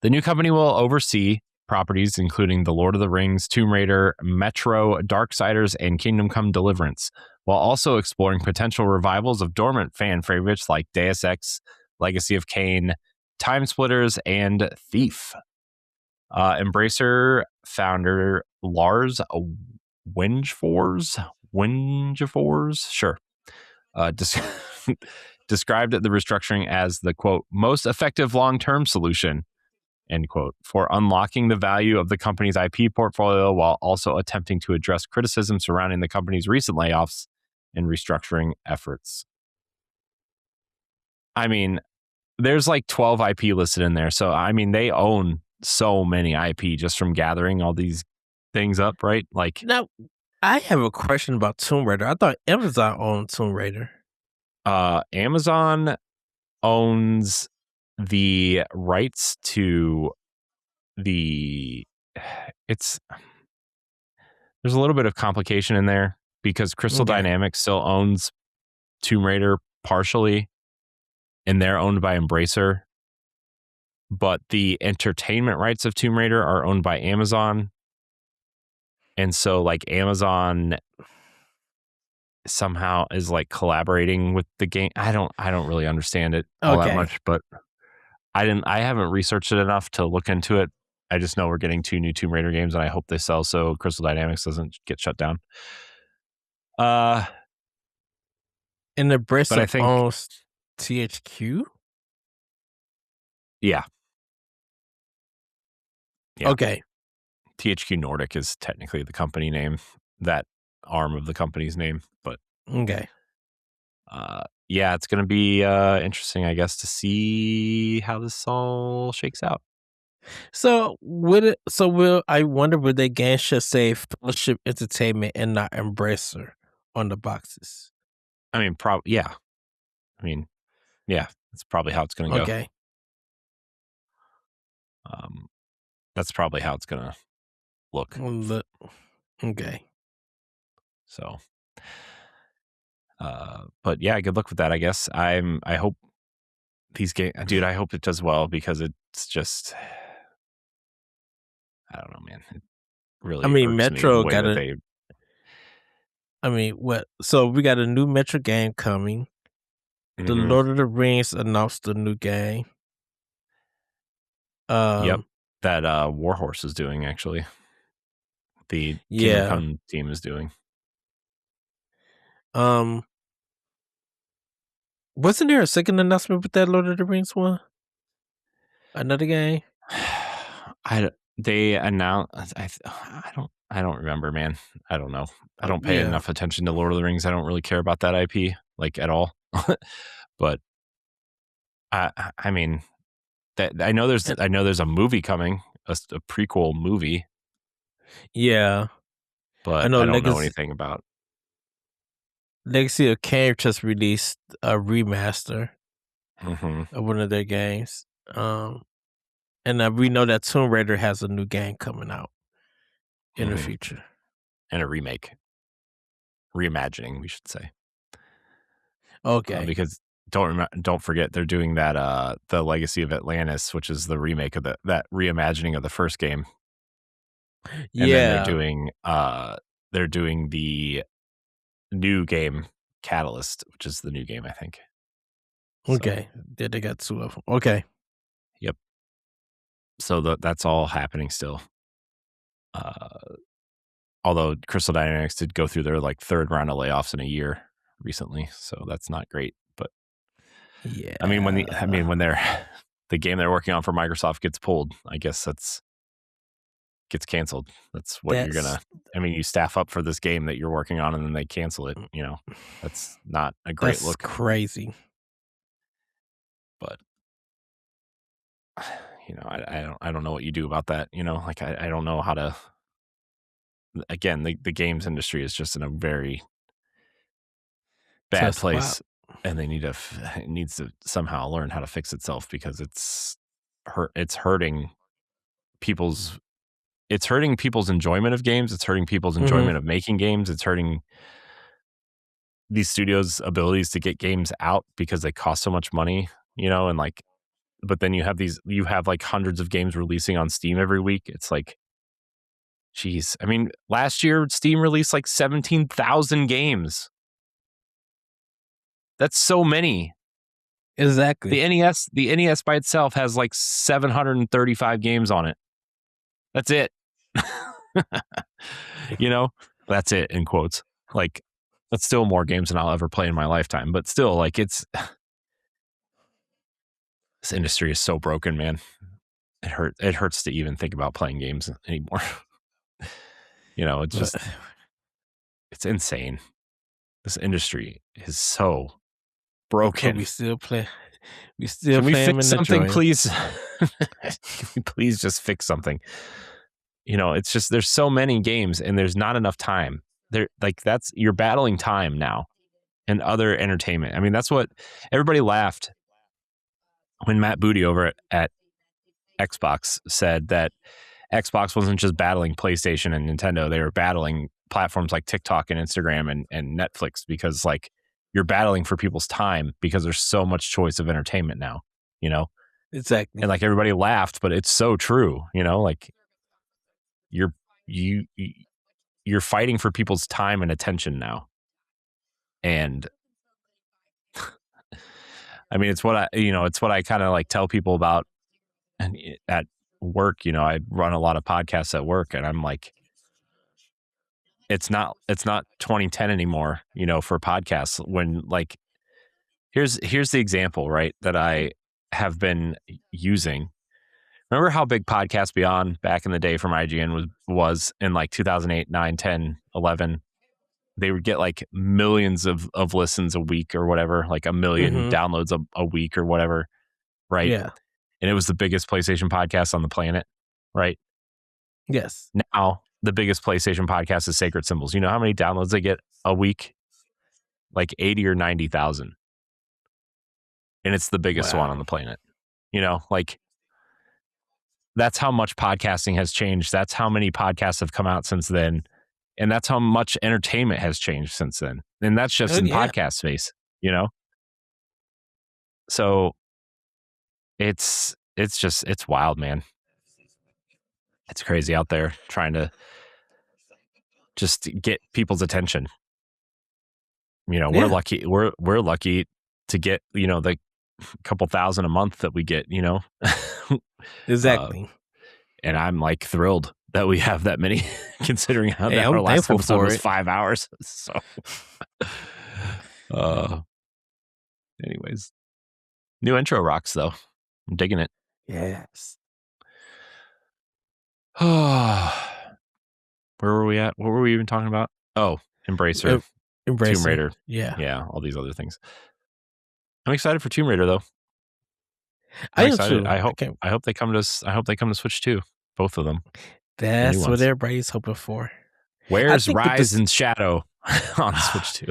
The new company will oversee properties including The Lord of the Rings, Tomb Raider, Metro, Darksiders, and Kingdom Come Deliverance, while also exploring potential revivals of dormant fan favorites like Deus Ex, Legacy of Kain, Time Splitters, and Thief. Embracer founder Lars Wingefors, sure, described the restructuring as the, quote, most effective long-term solution, end quote, for unlocking the value of the company's IP portfolio while also attempting to address criticism surrounding the company's recent layoffs and restructuring efforts. I mean, there's like 12 IP listed in there. So, I mean, they own so many IP just from gathering all these things up, right? Like, now, I have a question about Tomb Raider. I thought Amazon owned Tomb Raider. Amazon owns the rights to there's a little bit of complication in there because Crystal Dynamics still owns Tomb Raider partially, and they're owned by Embracer. But the entertainment rights of Tomb Raider are owned by Amazon. And so like Amazon somehow is like collaborating with the game. I don't really understand it all that much, but I haven't researched it enough to look into it I just know we're getting 2 new Tomb Raider games, and I hope they sell so Crystal Dynamics doesn't get shut down. And the But I think owns THQ. Yeah. Okay. THQ Nordic is technically the company name, that arm of the company's name, but okay. Yeah, it's going to be interesting, I guess, to see how this all shakes out. So I wonder would they game should say Fellowship Entertainment and not Embracer on the boxes? I mean, yeah. I mean, yeah, that's probably how it's going to go. Okay. That's probably how it's going to look. Okay. So, but yeah, good luck with that, I guess. I hope these games, dude, I hope it does well, because it's just, I don't know, man. It really irks Metro me got the way what? So we got a new Metro game coming. The Lord of the Rings announced a new game. Yep, that Warhorse is doing, actually. The Kingdom Come team is doing. Wasn't there a second announcement with that Lord of the Rings one? Another game? They announced. I don't remember, man. I don't know. I don't pay enough attention to Lord of the Rings. I don't really care about that IP like at all. But I mean, that I know there's a movie coming, a prequel movie. Yeah, but I don't know anything about. Legacy of Kain just released a remaster of one of their games. And we know that Tomb Raider has a new game coming out in the future. And a remake. Reimagining, we should say. Okay. Because don't forget, they're doing that the Legacy of Atlantis, which is the remake of that reimagining of the first game. And then they're doing the new game Catalyst, which is the new game, I think. Okay. So, they got 2 of them. Okay. Yep. So that's all happening still. Although Crystal Dynamics did go through their like 3rd round of layoffs in a year recently, so that's not great. But yeah, I mean, when they're the game they're working on for Microsoft gets pulled, I guess gets canceled. That's what you're gonna. I mean, you staff up for this game that you're working on, and then they cancel it. You know, that's not a great look. Crazy. But you know, I don't know what you do about that. You know, like I don't know how to. Again, the games industry is just in a very bad place, and they need it needs to somehow learn how to fix itself, because it's hurting people's enjoyment of games. It's hurting people's enjoyment of making games. It's hurting these studios' abilities to get games out because they cost so much money, you know, and like, but then you have like hundreds of games releasing on Steam every week. It's like, geez. I mean, last year Steam released like 17,000 games. That's so many. Exactly. The NES by itself has like 735 games on it. That's it. You know, that's it in quotes. Like, that's still more games than I'll ever play in my lifetime. But still, like, this industry is so broken, man. It hurts to even think about playing games anymore. You know, it's just, it's insane. This industry is so broken. We still play. Can we fix something, please? Can we please just fix something? You know, it's just, there's so many games and there's not enough time. You're battling time now and other entertainment. I mean, that's what everybody laughed when Matt Booty over at Xbox said, that Xbox wasn't just battling PlayStation and Nintendo. They were battling platforms like TikTok and Instagram and Netflix, because like, you're battling for people's time because there's so much choice of entertainment now, you know? Exactly. And like, everybody laughed, but it's so true, you know, like you're fighting for people's time and attention now. And I mean, it's what I kind of like tell people about, and at work, I run a lot of podcasts at work, and I'm like, it's not 2010 anymore, for podcasts. When like, here's the example, right, that I have been using. Remember how big Podcast Beyond back in the day from IGN was in like 2008, 9, 10, 11? They would get like millions of listens a week or whatever, like a million downloads a week or whatever, right? Yeah. And it was the biggest PlayStation podcast on the planet, right? Yes. Now, the biggest PlayStation podcast is Sacred Symbols. You know how many downloads they get a week? Like 80 or 90,000. And it's the biggest one on the planet. Like, that's how much podcasting has changed. That's how many podcasts have come out since then. And that's how much entertainment has changed since then. And that's just in podcast space, So it's wild, man. It's crazy out there trying to just get people's attention. We're lucky. We're lucky to get, the couple thousand a month that we get, Exactly. And I'm like thrilled that we have that many, considering how that our last episode was 5 hours. So, anyways, new intro rocks though. I'm digging it. Yes. Where were we at? What were we even talking about? Oh, Embracer, Tomb Raider. Yeah, all these other things. I'm excited for Tomb Raider though. I'm excited. I hope they come to Switch 2. Both of them. That's what everybody's hoping for. Where's Rise and Shadow on Switch 2?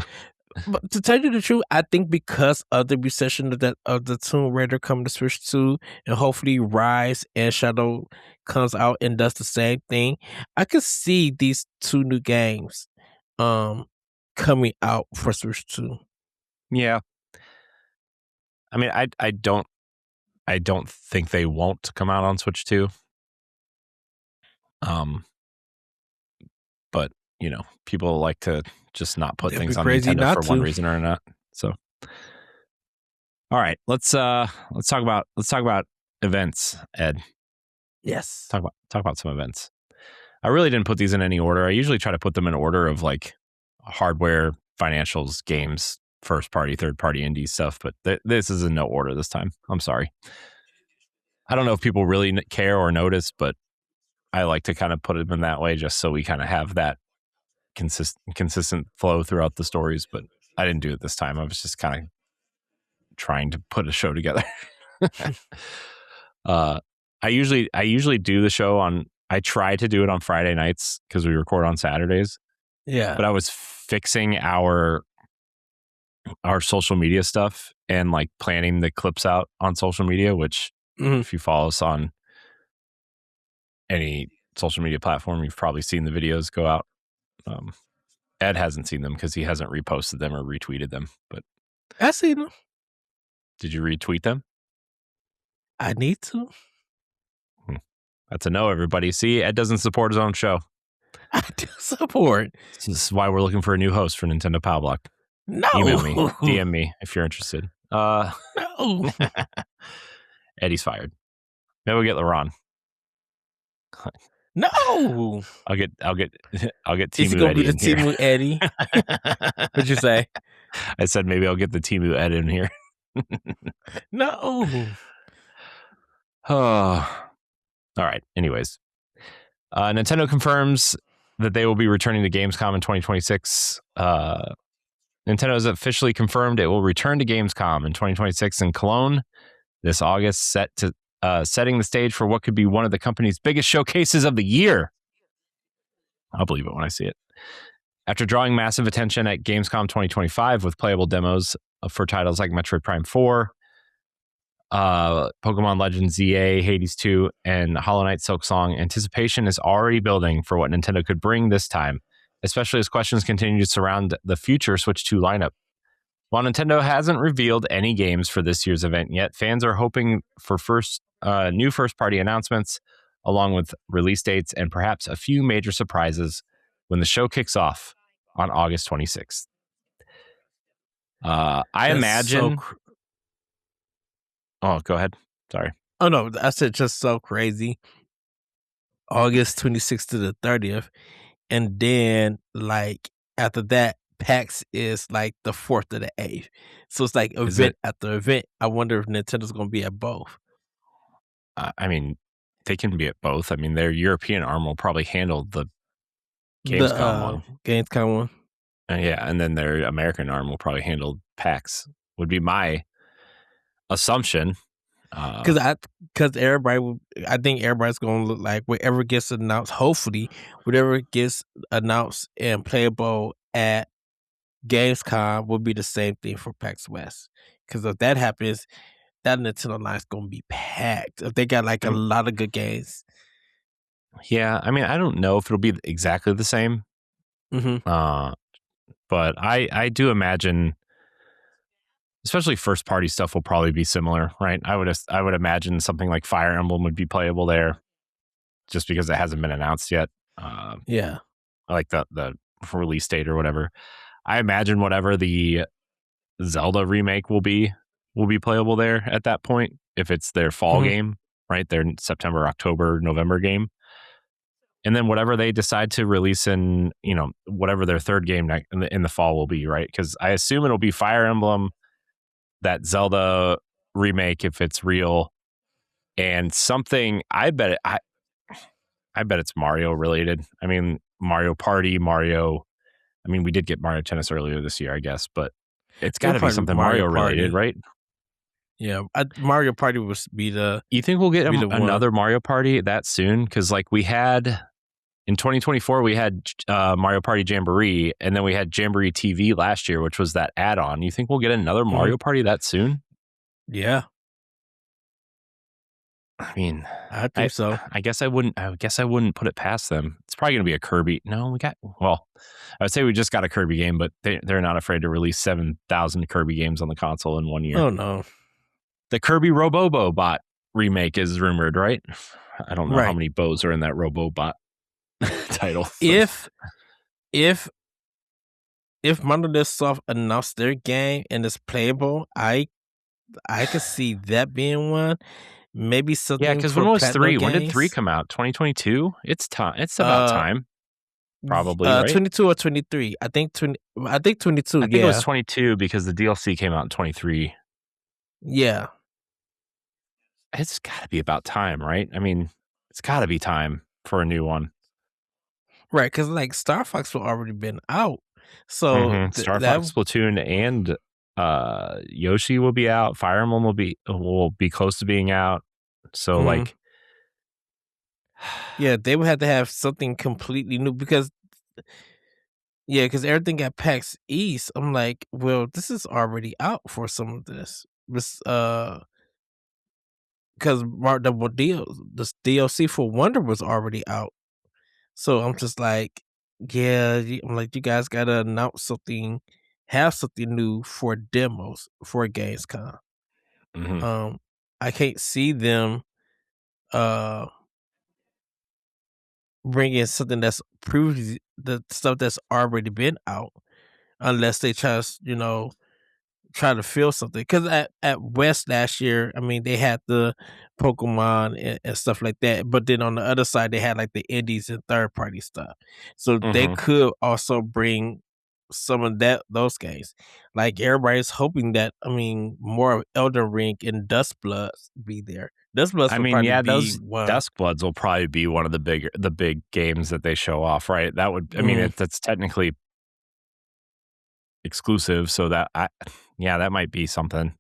But to tell you the truth, I think because of the recession of the Tomb Raider coming to Switch 2, and hopefully Rise and Shadow comes out and does the same thing, I could see these two new games coming out for Switch 2. Yeah. I mean, I don't think they won't come out on Switch 2. But people like to just not put things on Nintendo for one reason or not. So, all right, let's talk about events, Ed. Yes. Talk about some events. I really didn't put these in any order. I usually try to put them in order of like hardware, financials, games, first party, third party indie stuff, but this is in no order this time. I'm sorry. I don't know if people really care or notice, but I like to kind of put them in that way just so we kind of have that consistent flow throughout the stories. But I didn't do it this time. I was just kind of trying to put a show together. I usually do the show I try to do it on Friday nights because we record on Saturdays. Yeah. But I was fixing our social media stuff and like planning the clips out on social media, which if you follow us on any social media platform, you've probably seen the videos go out. Ed hasn't seen them because he hasn't reposted them or retweeted them, but I seen them. Did you retweet them? I need to. That's a no, everybody. See, Ed doesn't support his own show. I do support. This is why we're looking for a new host for Nintendo Pow Block. No. Email me, DM me if you're interested. No. Eddie's fired. Maybe we'll get LaRon. No. I'll get Timu Is it gonna Eddie be the Timu Eddie? What'd you say? I said maybe I'll get the Timu Ed in here. No. Oh. All right. Anyways, Nintendo confirms that they will be returning to Gamescom in 2026. Nintendo has officially confirmed it will return to Gamescom in 2026 in Cologne this August, setting the stage for what could be one of the company's biggest showcases of the year. I'll believe it when I see it. After drawing massive attention at Gamescom 2025 with playable demos for titles like Metroid Prime 4, Pokemon Legends ZA, Hades 2, and Hollow Knight Silksong, anticipation is already building for what Nintendo could bring this time, especially as questions continue to surround the future Switch 2 lineup. While Nintendo hasn't revealed any games for this year's event yet, fans are hoping for new first-party announcements, along with release dates and perhaps a few major surprises when the show kicks off on August 26th. I imagine... Oh, go ahead. Sorry. Oh, no. I said just so crazy August 26th to the 30th, and then like after that, PAX is like the 4th to the 8th. So it's like event after event. I wonder if Nintendo's going to be at both. I mean, they can be at both. I mean, their European arm will probably handle the Gamescom one. Gamescom one. Yeah, and then their American arm will probably handle PAX, would be my assumption. Because I think everybody's going to look like whatever gets announced, hopefully, whatever gets announced and playable at Gamescom will be the same thing for PAX West. Because if that happens, that Nintendo line's going to be packed. If they got like a lot of good games. Yeah, I mean, I don't know if it'll be exactly the same. But I do imagine, especially first party stuff will probably be similar, right? I would imagine something like Fire Emblem would be playable there, just because it hasn't been announced yet. Yeah, like the release date or whatever. I imagine whatever the Zelda remake will be playable there at that point, if it's their fall game, right? Their September, October, November game. And then whatever they decide to release in, whatever their third game in the fall will be, right? Because I assume it'll be Fire Emblem, that Zelda remake if it's real, and something. I bet it's Mario related. I mean, Mario Party, Mario. I mean, we did get Mario Tennis earlier this year, I guess, but it's got to be something Mario related, right? Yeah, Mario Party would be the. You think we'll get another Mario Party that soon? Because like we had in 2024, we had Mario Party Jamboree, and then we had Jamboree TV last year, which was that add-on. You think we'll get another Mario Party that soon? Yeah. I mean, I think so. I guess I wouldn't put it past them. It's probably going to be a Kirby. No, I would say we just got a Kirby game, but they're not afraid to release 7,000 Kirby games on the console in 1 year. Oh no. The Kirby Robobo bot remake is rumored, right? I don't know how many bows are in that Robobot title. If Monolith Soft announced their game and it's playable, I could see that being one. Maybe something. Yeah, because when was 3? When did 3 come out? 2022. It's time. It's about time. Probably right. 22 or 23. I think 22. I think it was 22 because the DLC came out in 23. Yeah. It's got to be about time, right? I mean, it's got to be time for a new one. Right, because like Star Fox will already been out. So Star Fox, Splatoon, and Yoshi will be out. Fire Emblem will be close to being out. So like, yeah, they would have to have something completely new because everything got PAX East. I'm like, well, this is already out for some of this. Because the DLC for Wonder was already out. So I'm just like, I'm like, you guys gotta announce something, have something new for demos for Gamescom. I can't see them bringing something that's previously the stuff that's already been out, unless they just try to feel something. Because at West last year, I mean, they had the Pokemon and stuff like that, but then on the other side, they had like the indies and third party stuff. So they could also bring some of those games. Like everybody's hoping that, I mean, more of Elden Ring and Duskbloods be there. Duskbloods, those Duskbloods will probably be one of the big games that they show off, right? That would, I mean, that's technically exclusive, so that that might be something.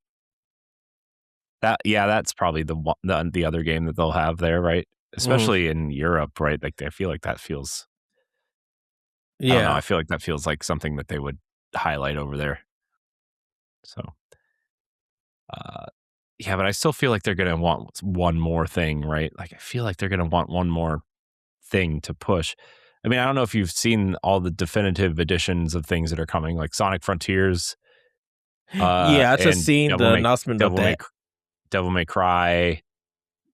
That's probably the other game that they'll have there, right? Especially in Europe, right? Like I feel like that feels. Yeah, I don't know, I feel like that feels like something that they would highlight over there. So, but I still feel like they're gonna want one more thing, right? Like I feel like they're gonna want one more thing to push. I mean, I don't know if you've seen all the definitive editions of things that are coming, like Sonic Frontiers. I just seen the announcement of that. Devil May Cry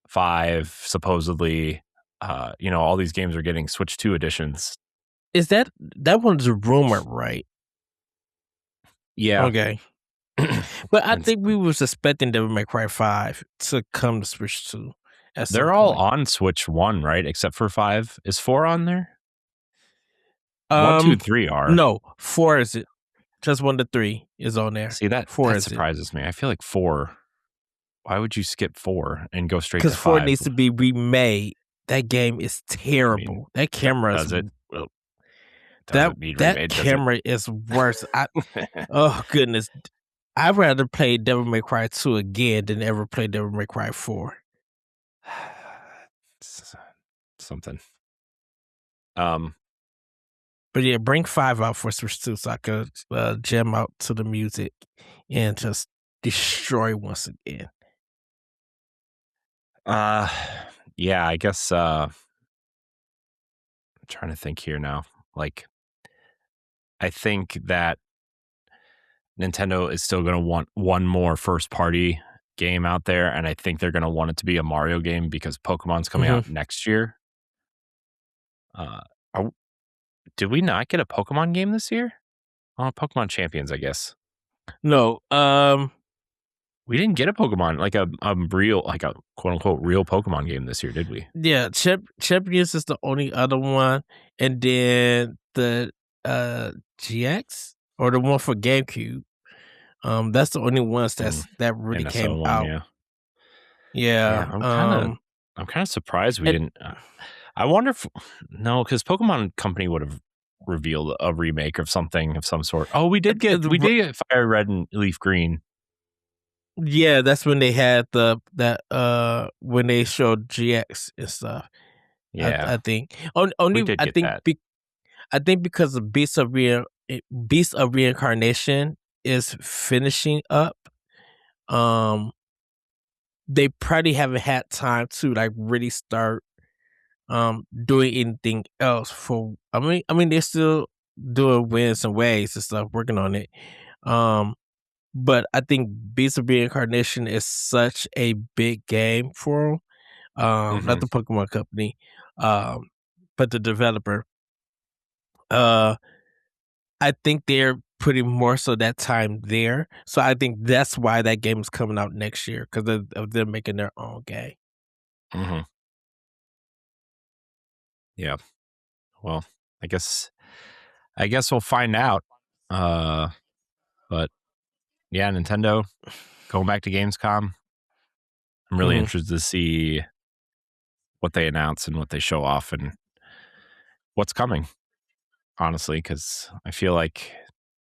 5, supposedly. All these games are getting Switch 2 editions. Is that one's a rumor, right? Yeah. Okay. But I think we was expecting Devil May Cry 5 to come to Switch 2. They're all on Switch 1, right? Except for 5. Is 4 on there? 1, 2, 3 are. No, 4 is it. Just 1 to 3 is on there. See, that surprises me. I feel like 4. Why would you skip 4 and go straight to 5? Because 4 needs to be remade. That game is terrible. I mean, that camera does is... it? Well, that camera is worse. Oh, goodness. I'd rather play Devil May Cry 2 again than ever play Devil May Cry 4. Something. But yeah, bring 5 out for Switch 2 so I could jam out to the music and just destroy once again. Yeah, I guess I'm trying to think here now. Like, I think that Nintendo is still going to want one more first party game out there, and I think they're going to want it to be a Mario game because Pokemon's coming out next year. Did we not get a Pokemon game this year? Oh, Pokemon Champions, I guess. No, we didn't get a Pokemon, like a real, like a quote unquote real Pokemon game this year, did we? Yeah, Champions is the only other one, and then the GX or the one for GameCube. That's the only ones that really came out. Yeah. I'm kind of surprised we didn't. I wonder if because Pokemon Company would have revealed a remake of something of some sort. Oh, we did get Fire Red and Leaf Green. Yeah, that's when they had when they showed GX and stuff. Yeah, I think I think because of Beast of Reincarnation is finishing up. They probably haven't had time to like really start doing anything else for. I mean they're still doing Winds and Waves and stuff, working on it. But I think Beast of Reincarnation is such a big game for them. Not the Pokemon Company, but the developer. I think they're putting more so that time there. So I think that's why that game is coming out next year, because of them making their own game. Yeah. Well, I guess we'll find out. But yeah, Nintendo going back to Gamescom. I'm really interested to see what they announce and what they show off and what's coming, honestly, because I feel like,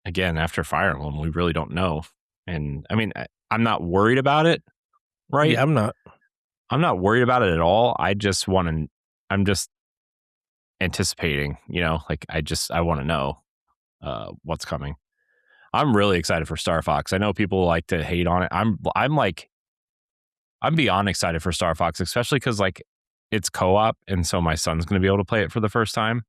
again, after Fire Emblem, we really don't know. And I mean, I'm not worried about it, right? Yeah, I'm not worried about it at all. I'm just anticipating, like I want to know what's coming. I'm really excited for Star Fox. I know people like to hate on it. I'm beyond excited for Star Fox, especially because like it's co-op, and so my son's going to be able to play it for the first time.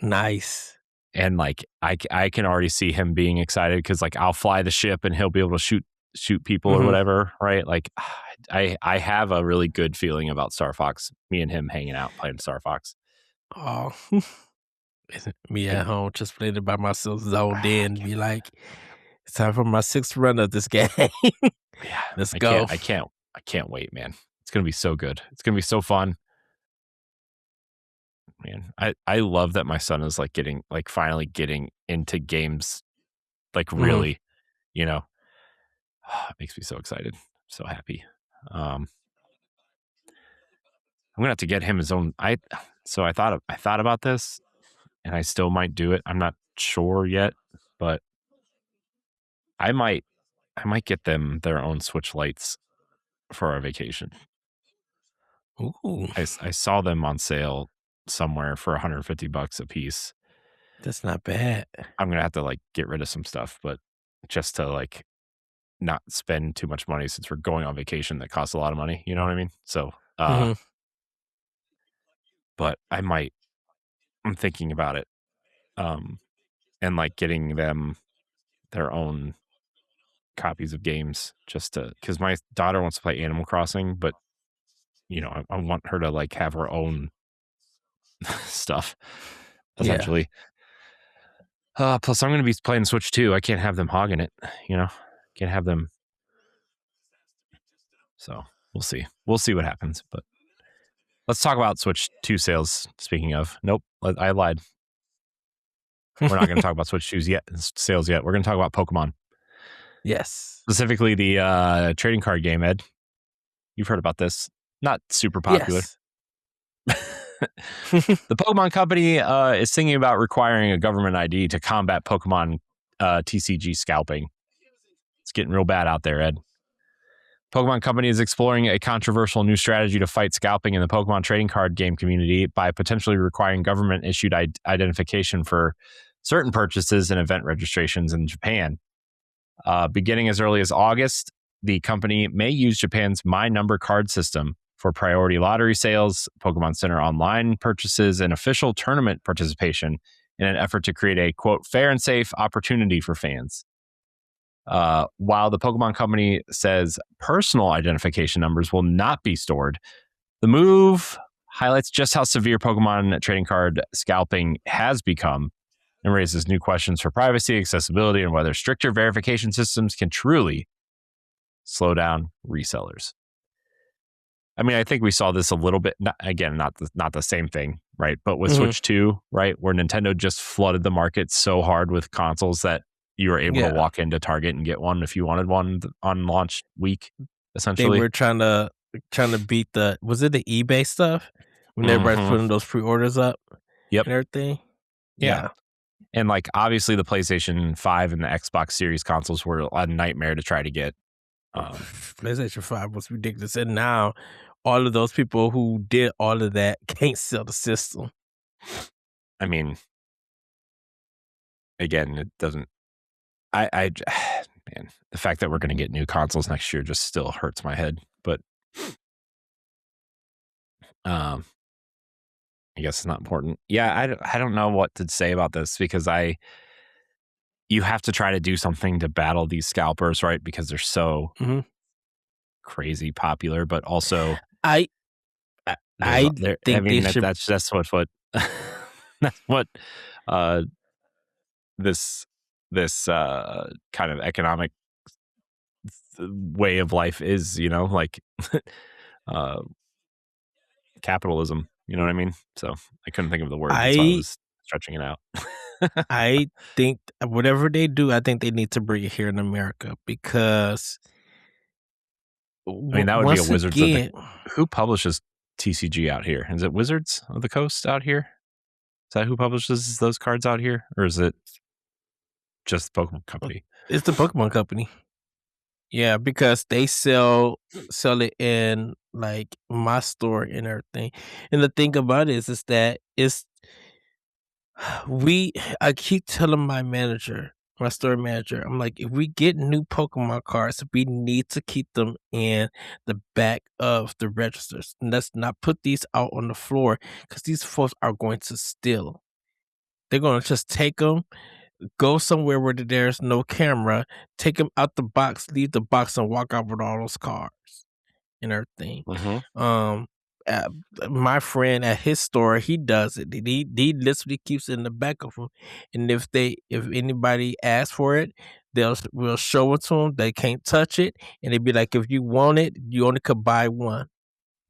Nice. And like I can already see him being excited because like I'll fly the ship and he'll be able to shoot people or whatever, right? Like I have a really good feeling about Star Fox. Me and him hanging out playing Star Fox. Oh, me at home just playing it by myself, zoned in, be like, it's time for my 6th run of this game. Yeah, let's go. I can't wait, man. It's gonna be so good. It's gonna be so fun. Man, I love that my son is like finally getting into games, like really, it makes me so excited, so happy. I'm gonna have to get him his own. I thought about this, and I still might do it. I'm not sure yet, but I might get them their own Switch Lites for our vacation. Ooh. I saw them on sale somewhere for $150 a piece. That's not bad. I'm gonna have to like get rid of some stuff, but just to like not spend too much money since we're going on vacation that costs a lot of money. You know what I mean? So, but I'm thinking about it, and like getting them their own copies of games just because my daughter wants to play Animal Crossing, but I want her to like have her own stuff essentially. Plus I'm going to be playing Switch 2. I can't have them hogging it, can't have them. So we'll see what happens, but let's talk about Switch 2 sales. Speaking of, nope, I lied. We're not going to talk about Switch 2's sales yet. We're going to talk about Pokemon. Yes. Specifically the trading card game, Ed. You've heard about this. Not super popular. Yes. The Pokemon Company is thinking about requiring a government ID to combat Pokemon TCG scalping. It's getting real bad out there, Ed. Pokemon Company is exploring a controversial new strategy to fight scalping in the Pokemon trading card game community by potentially requiring government-issued identification for certain purchases and event registrations in Japan. Beginning as early as August, the company may use Japan's My Number card system for priority lottery sales, Pokemon Center online purchases, and official tournament participation in an effort to create a, quote, fair and safe opportunity for fans. While the Pokemon Company says personal identification numbers will not be stored, the move highlights just how severe Pokemon trading card scalping has become and raises new questions for privacy, accessibility, and whether stricter verification systems can truly slow down resellers. I mean, I think we saw this a little bit, not the same thing, right? But with Switch 2, right, where Nintendo just flooded the market so hard with consoles that you were able to walk into Target and get one if you wanted one on launch week, essentially. They were trying to beat was it the eBay stuff? When everybody's putting those pre-orders up and everything? Yeah. And like, obviously the PlayStation 5 and the Xbox Series consoles were a nightmare to try to get. PlayStation 5 was ridiculous. And now all of those people who did all of that can't sell the system. I mean, again, it doesn't. Man, the fact that we're going to get new consoles next year just still hurts my head. But I guess it's not important. Yeah, I don't know what to say about this because you have to try to do something to battle these scalpers, right? Because they're so crazy popular, but also I think that's what that's what this kind of economic way of life is, you know, like capitalism, you know what I mean? So I couldn't think of the word, so I was stretching it out. I think whatever they do, I think they need to bring it here in America because I mean, that would be a Wizards who publishes TCG out here? Is it Wizards of the Coast out here? Is that who publishes those cards out here? Or is it just the Pokemon Company? It's the Pokemon Company. Yeah, because they sell it in like my store and everything. And the thing about it is that I keep telling my store manager, I'm like, if we get new Pokemon cards, we need to keep them in the back of the registers. And let's not put these out on the floor because these folks are going to steal. They're going to just take them, go somewhere where there's no camera, take them out the box, leave the box, and walk out with all those cards and everything. My friend at his store, he does it. He literally keeps it in the back of them, and if anybody asks for it, we'll show it to them. They can't touch it, and they'd be like, if you want it, you only could buy one.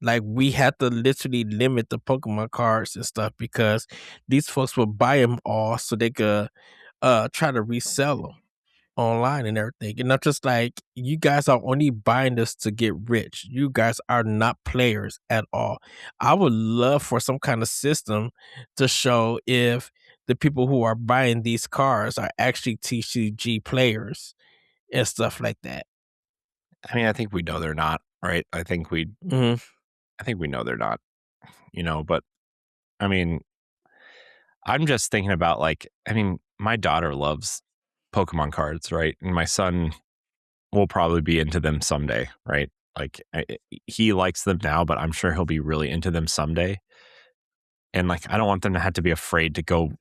Like, we had to literally limit the Pokemon cards and stuff because these folks would buy them all so they could try to resell them online and everything. And not just like, you guys are only buying this to get rich. You guys are not players at all. I would love for some kind of system to show if the people who are buying these cards are actually TCG players and stuff like that. I mean, I think we know they're not, right? I think we know they're not, you know, but I mean, I'm just thinking about like, I mean, my daughter loves Pokemon cards, right? And my son will probably be into them someday, right? Like he likes them now, but I'm sure he'll be really into them someday. And like, I don't want them to have to be afraid to go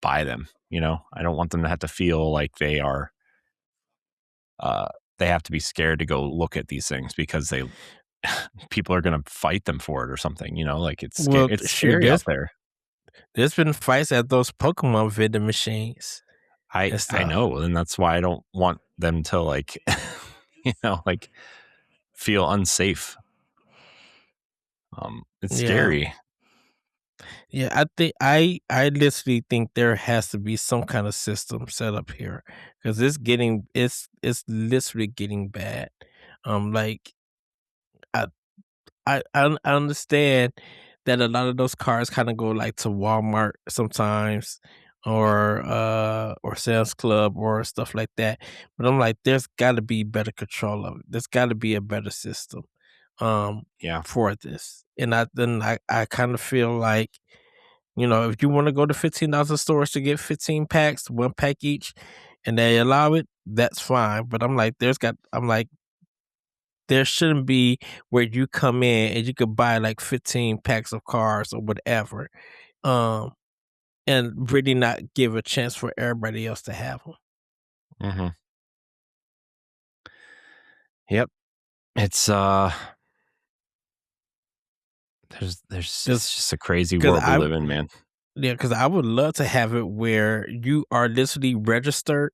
buy them, you know? I don't want them to have to feel like they have to be scared to go look at these things because people are going to fight them for it or something, you know? Like it's scary out there. There's been fights at those Pokemon vending machines. I know, and that's why I don't want them to like, you know, like feel unsafe. It's scary. Yeah, I think I literally think there has to be some kind of system set up here because it's literally getting bad. Like I I understand that a lot of those cars kind of go like to Walmart sometimes or Sam's Club or stuff like that. But I'm like, there's got to be better control of it. There's got to be a better system Yeah. for this. And I kind of feel like, if you want to go to 15,000 stores to get 15 packs, 1 pack each, and they allow it, that's fine. But I'm like, there shouldn't be where you come in and you could buy like 15 packs of cars or whatever, um, and really not give a chance for everybody else to have them. Mm-hmm. Yep. It's it's just a crazy world we live in, man. Yeah, because I would love to have it where you are literally registered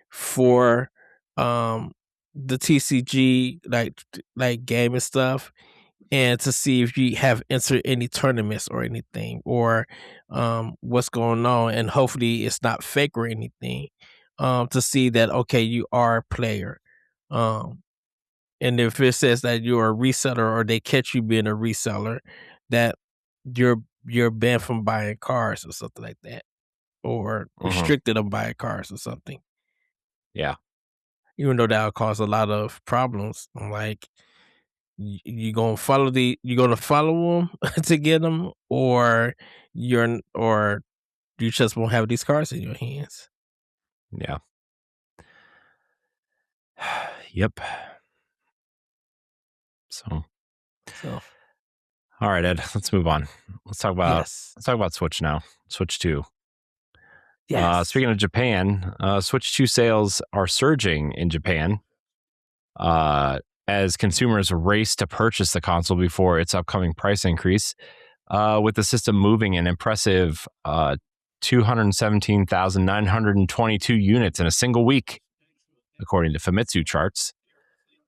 for the TCG like game and stuff, and to see if you have entered any tournaments or anything, or what's going on, and hopefully it's not fake or anything, to see that okay, you are a player. And if it says that you're a reseller or they catch you being a reseller, that you're you're banned from buying cars or something like that, or restricted on buying cars or something. Yeah. Even though that'll cause a lot of problems. I'm like, you gonna follow them to get them, or you just won't have these cars in your hands. Yeah. Yep. So, all right, Ed, let's move on. Let's talk about Switch now. Switch 2. Yes. Speaking of Japan, Switch 2 sales are surging in Japan as consumers race to purchase the console before its upcoming price increase, with the system moving an impressive 217,922 units in a single week, according to Famitsu charts.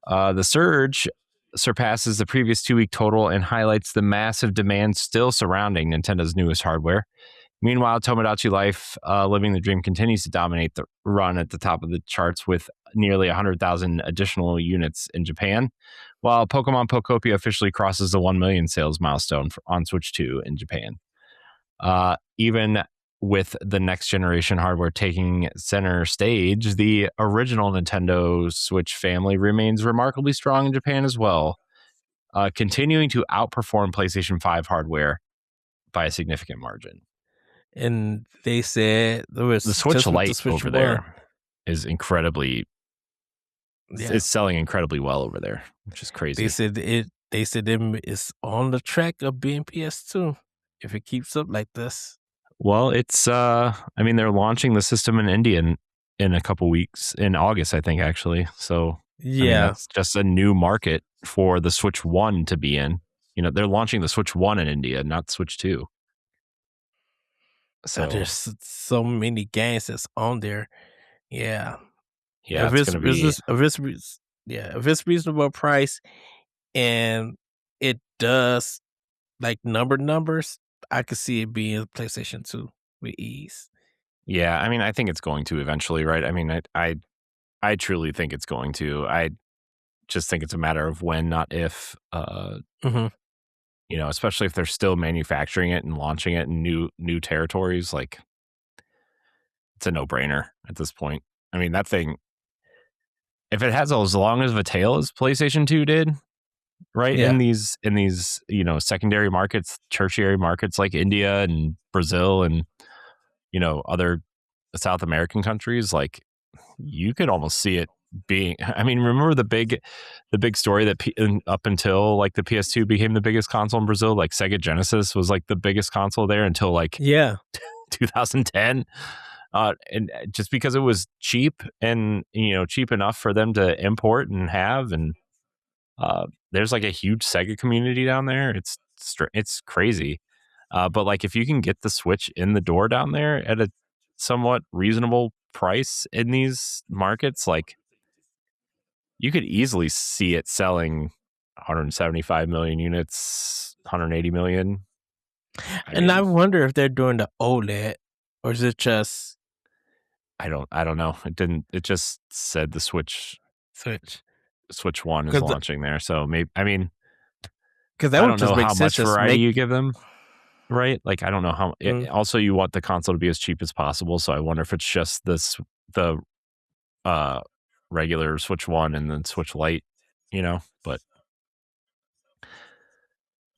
The surge surpasses the previous 2-week total and highlights the massive demand still surrounding Nintendo's newest hardware. Meanwhile, Tomodachi Life, Living the Dream, continues to dominate the run at the top of the charts with nearly 100,000 additional units in Japan, while Pokemon Pokopia officially crosses the 1 million sales milestone on Switch 2 in Japan. Even with the next generation hardware taking center stage, the original Nintendo Switch family remains remarkably strong in Japan as well, continuing to outperform PlayStation 5 hardware by a significant margin. And they said there was the Switch Lite over there is incredibly, it's selling incredibly well over there, which is crazy. They said it's on the track of being PS2 if it keeps up like this. Well, it's they're launching the system in India in a couple weeks, in August, I think, actually. So that's just a new market for the Switch 1 to be in. They're launching the Switch 1 in India, not Switch 2. So there's so many games that's on there. Yeah. If it's gonna be if it's reasonable price and it does like numbers, I could see it being PlayStation 2 with ease. Yeah, I think it's going to eventually, right? I truly think it's going to. I just think it's a matter of when, not if. Especially if they're still manufacturing it and launching it in new territories, like it's a no-brainer at this point. That thing, if it has as long of a tail as PlayStation 2 did, right? Yeah. In these secondary markets, tertiary markets like India and Brazil and other South American countries, like you could almost see it being, remember the big story that up until like the PS2 became the biggest console in Brazil, like Sega Genesis was like the biggest console there until like 2010, and just because it was cheap and cheap enough for them to import and have, and there's like a huge Sega community down there. It's crazy, but like if you can get the Switch in the door down there at a somewhat reasonable price in these markets, like you could easily see it selling 175 million units 180 million. I wonder if they're doing the OLED or is it just I don't know. It just said the Switch 1 is launching there. So maybe, I mean, because that I would don't just know make how sense. much variety you give them, right? Like, I don't know how. Also, you want the console to be as cheap as possible. So I wonder if it's just the regular Switch 1 and then Switch Lite, but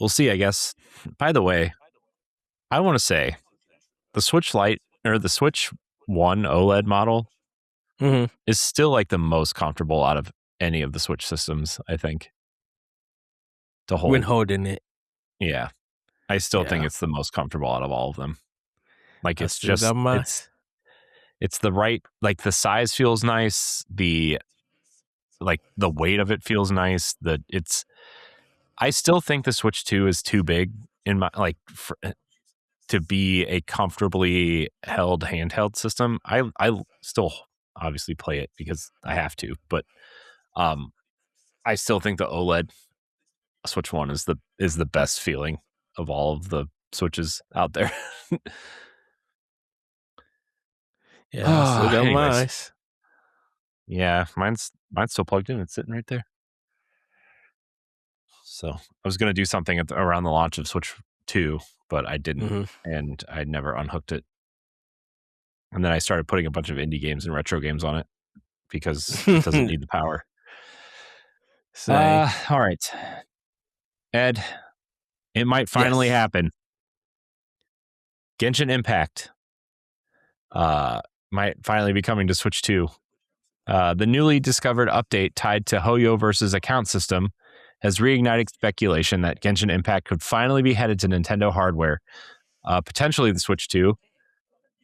we'll see, I guess. By the way, I want to say the Switch Lite or the Switch 1 OLED model is still like the most comfortable out of any of the Switch systems, I think. To hold. When holding it. Yeah. I still think it's the most comfortable out of all of them. Like, it's just, it's the right, like, the size feels nice. The weight of it feels nice. I still think the Switch 2 is too big in my, to be a comfortably held handheld system. I still obviously play it because I have to, but I still think the OLED Switch 1 is the best feeling of all of the Switches out there. Yeah, I still got mine. Yeah, mine's still plugged in. It's sitting right there. So I was going to do something around the launch of Switch 2, but I didn't, and I never unhooked it. And then I started putting a bunch of indie games and retro games on it because it doesn't need the power. All right, Ed, it might finally happen. Genshin Impact might finally be coming to Switch 2. The newly discovered update tied to Hoyo versus account system has reignited speculation that Genshin Impact could finally be headed to Nintendo hardware, potentially the Switch 2.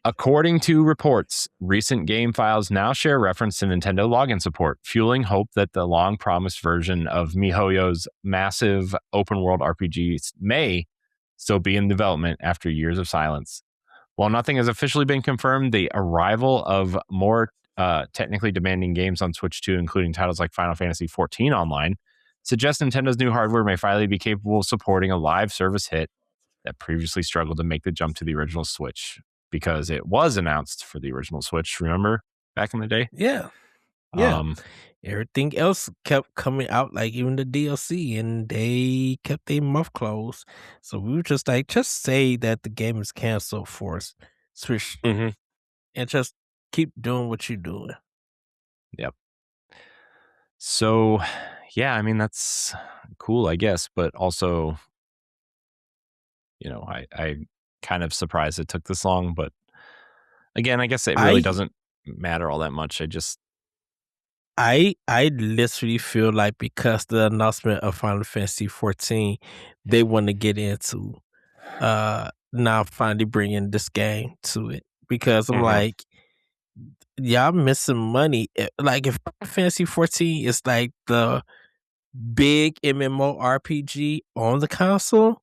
According to reports, recent game files now share reference to Nintendo login support, fueling hope that the long-promised version of MiHoYo's massive open-world RPG may still be in development after years of silence. While nothing has officially been confirmed, the arrival of more technically demanding games on Switch 2, including titles like Final Fantasy XIV Online, suggests Nintendo's new hardware may finally be capable of supporting a live service hit that previously struggled to make the jump to the original Switch, because it was announced for the original Switch, remember, back in the day? Yeah. Everything else kept coming out, like even the DLC, and they kept their mouth closed. So we were just like, just say that the game is canceled for Switch, and just keep doing what you're doing. Yep. So, yeah, I mean, that's cool, I guess, but also, I kind of surprised it took this long, but again, I guess it really doesn't matter all that much. I literally feel like because the announcement of Final Fantasy 14, they want to get into now finally bringing this game to it, because I'm like, y'all missing money. Like, if Final Fantasy 14 is like the big MMORPG on the console,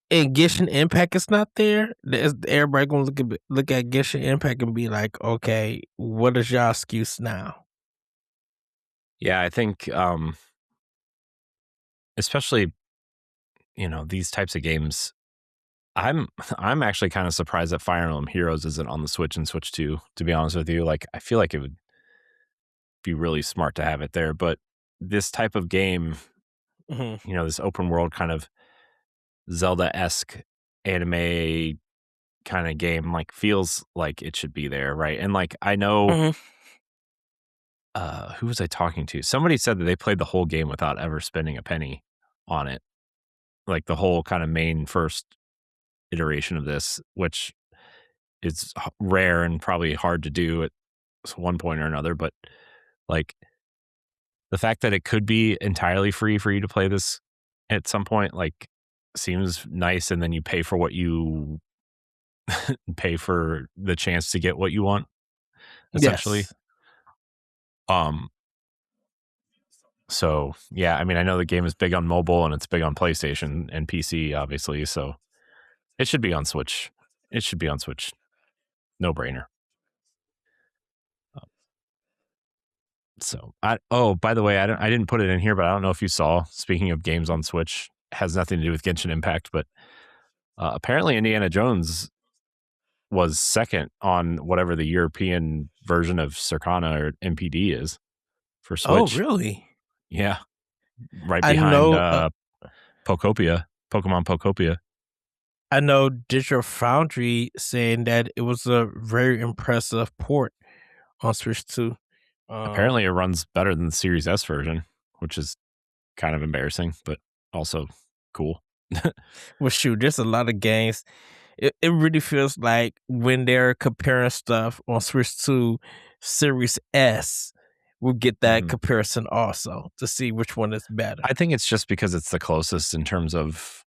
and Genshin Impact is not there, everybody gonna look at Genshin Impact and be like, okay, what is y'all excuse now? Yeah, I think especially, these types of games, I'm actually kind of surprised that Fire Emblem Heroes isn't on the Switch and Switch 2, to be honest with you. Like, I feel like it would be really smart to have it there, but this type of game, this open world kind of Zelda-esque anime kind of game, like, feels like it should be there, right? And like, I know who was I talking to? Somebody said that they played the whole game without ever spending a penny on it. Like, the whole kind of main first iteration of this, which is rare and probably hard to do at one point or another, but like, the fact that it could be entirely free for you to play this at some point, like, seems nice. And then you pay for what you pay for the chance to get what you want, essentially. So yeah, I mean, I know the game is big on mobile and it's big on PlayStation and PC, obviously. So it should be on Switch. No brainer. So by the way, I didn't put it in here, but I don't know if you saw, speaking of games on Switch, has nothing to do with Genshin Impact, but apparently Indiana Jones was second on whatever the European version of Circana or MPD is for Switch. Oh, really? Yeah. Right behind Pokemon Pokopia. I know Digital Foundry saying that it was a very impressive port on Switch 2. Apparently it runs better than the Series S version, which is kind of embarrassing, but also cool. Well, shoot, there's a lot of games. It really feels like when they're comparing stuff on Switch 2, Series S will get that comparison also to see which one is better. I think it's just because it's the closest in terms of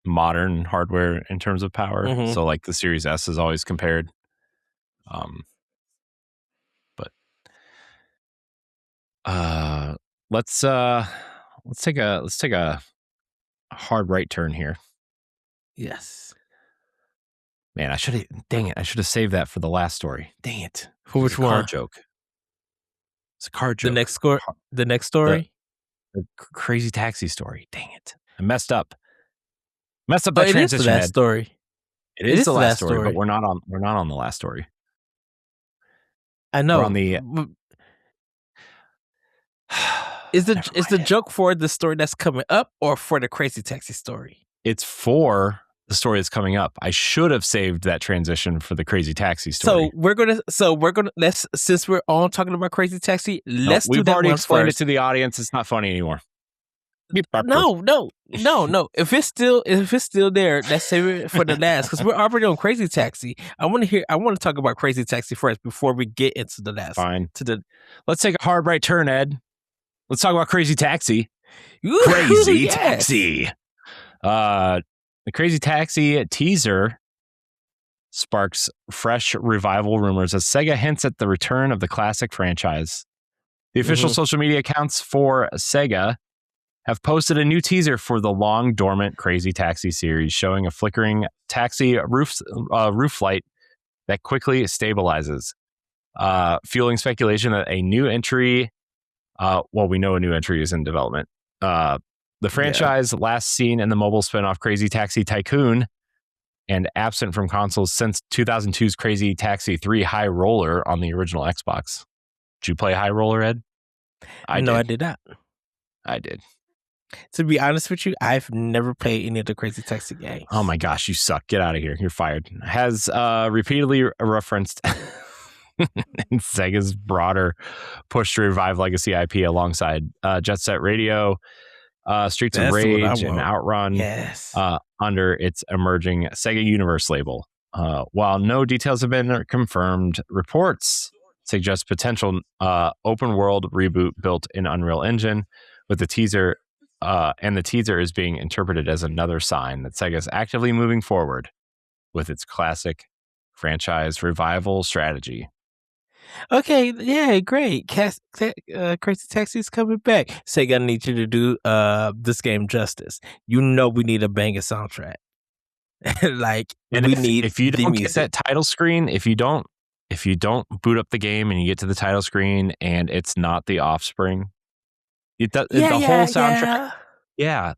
modern hardware in terms of power. So like the Series S is always compared. But let's take a hard right turn here. Yes. Man, I should have saved that for the last story. Dang it. For which one? Card joke. It's a card joke. The next story? The crazy taxi story. Dang it. I messed up that transition. It is the last story. It is the last story, but we're not on the last story. I know. We're on the Is the joke for the story that's coming up or for the crazy taxi story? It's for the story that's coming up. I should have saved that transition for the crazy taxi story. So we're gonna let's, since we're all talking about crazy taxi, let's do that. We've already explained first. it to the audience. It's not funny anymore. No. If it's still there, let's save it for the last because we're already on Crazy Taxi. I want to talk about Crazy Taxi first before we get into the last. Fine. Let's take a hard right turn, Ed. Let's talk about Crazy Taxi. Crazy Taxi. The Crazy Taxi teaser sparks fresh revival rumors as Sega hints at the return of the classic franchise. The official social media accounts for Sega have posted a new teaser for the long-dormant Crazy Taxi series, showing a flickering taxi roof light that quickly stabilizes, fueling speculation that a new entry, we know a new entry is in development. The franchise, last seen in the mobile spinoff Crazy Taxi Tycoon, and absent from consoles since 2002's Crazy Taxi 3 High Roller on the original Xbox. Did you play High Roller, Ed? I did not. I did. To be honest with you, I've never played any of the Crazy Taxi games. Oh my gosh, you suck. Get out of here. You're fired. Has repeatedly referenced in Sega's broader push to revive legacy IP alongside Jet Set Radio, Streets of Rage, and Outrun under its emerging Sega Universe label. While no details have been confirmed, reports suggest potential open world reboot built in Unreal Engine with the teaser. And the teaser is being interpreted as another sign that Sega is actively moving forward with its classic franchise revival strategy. Okay, yeah, great. Crazy Taxi is coming back. Sega needs you to do this game justice. You know we need a banger soundtrack. If you don't get that title screen, if you don't boot up the game and you get to the title screen and it's not The Offspring. The whole soundtrack,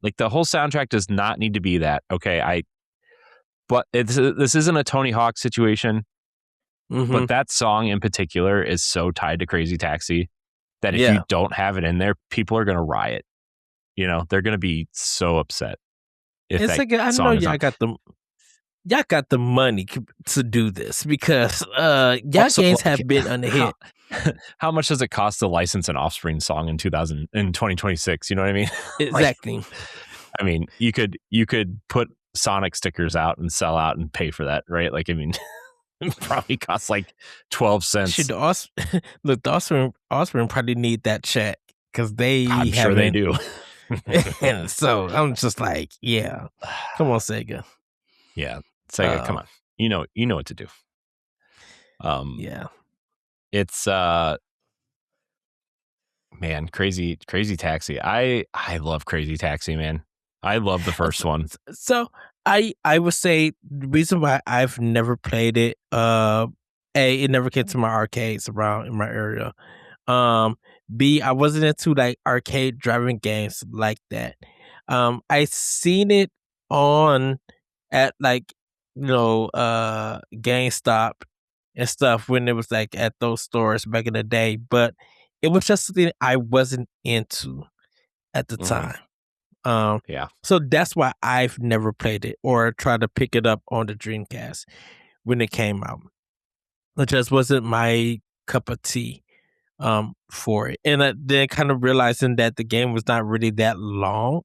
like the whole soundtrack does not need to be that. Okay, but this isn't a Tony Hawk situation, but that song in particular is so tied to Crazy Taxi that if you don't have it in there, people are going to riot. You know, they're going to be so upset. I know y'all got the money to do this because y'all games have been on the hit. How much does it cost to license an Offspring song in 2026? You know what I mean? Exactly. I mean, you could put Sonic stickers out and sell out and pay for that, right? Like, I mean, it probably costs like 12 cents. The Offspring probably need that check because I'm sure they do. So I'm just like, yeah, come on, Sega. Yeah, Sega, come on. You know what to do. It's man, Crazy Taxi. I love Crazy Taxi, man. I love the first one. So I would say the reason why I've never played it, it never came to my arcades around in my area. B, I wasn't into like arcade driving games like that. I seen it on at like GameStop and stuff when it was like at those stores back in the day, but it was just something I wasn't into at the time. Yeah. So that's why I've never played it or tried to pick it up on the Dreamcast when it came out. It just wasn't my cup of tea for it. And then kind of realizing that the game was not really that long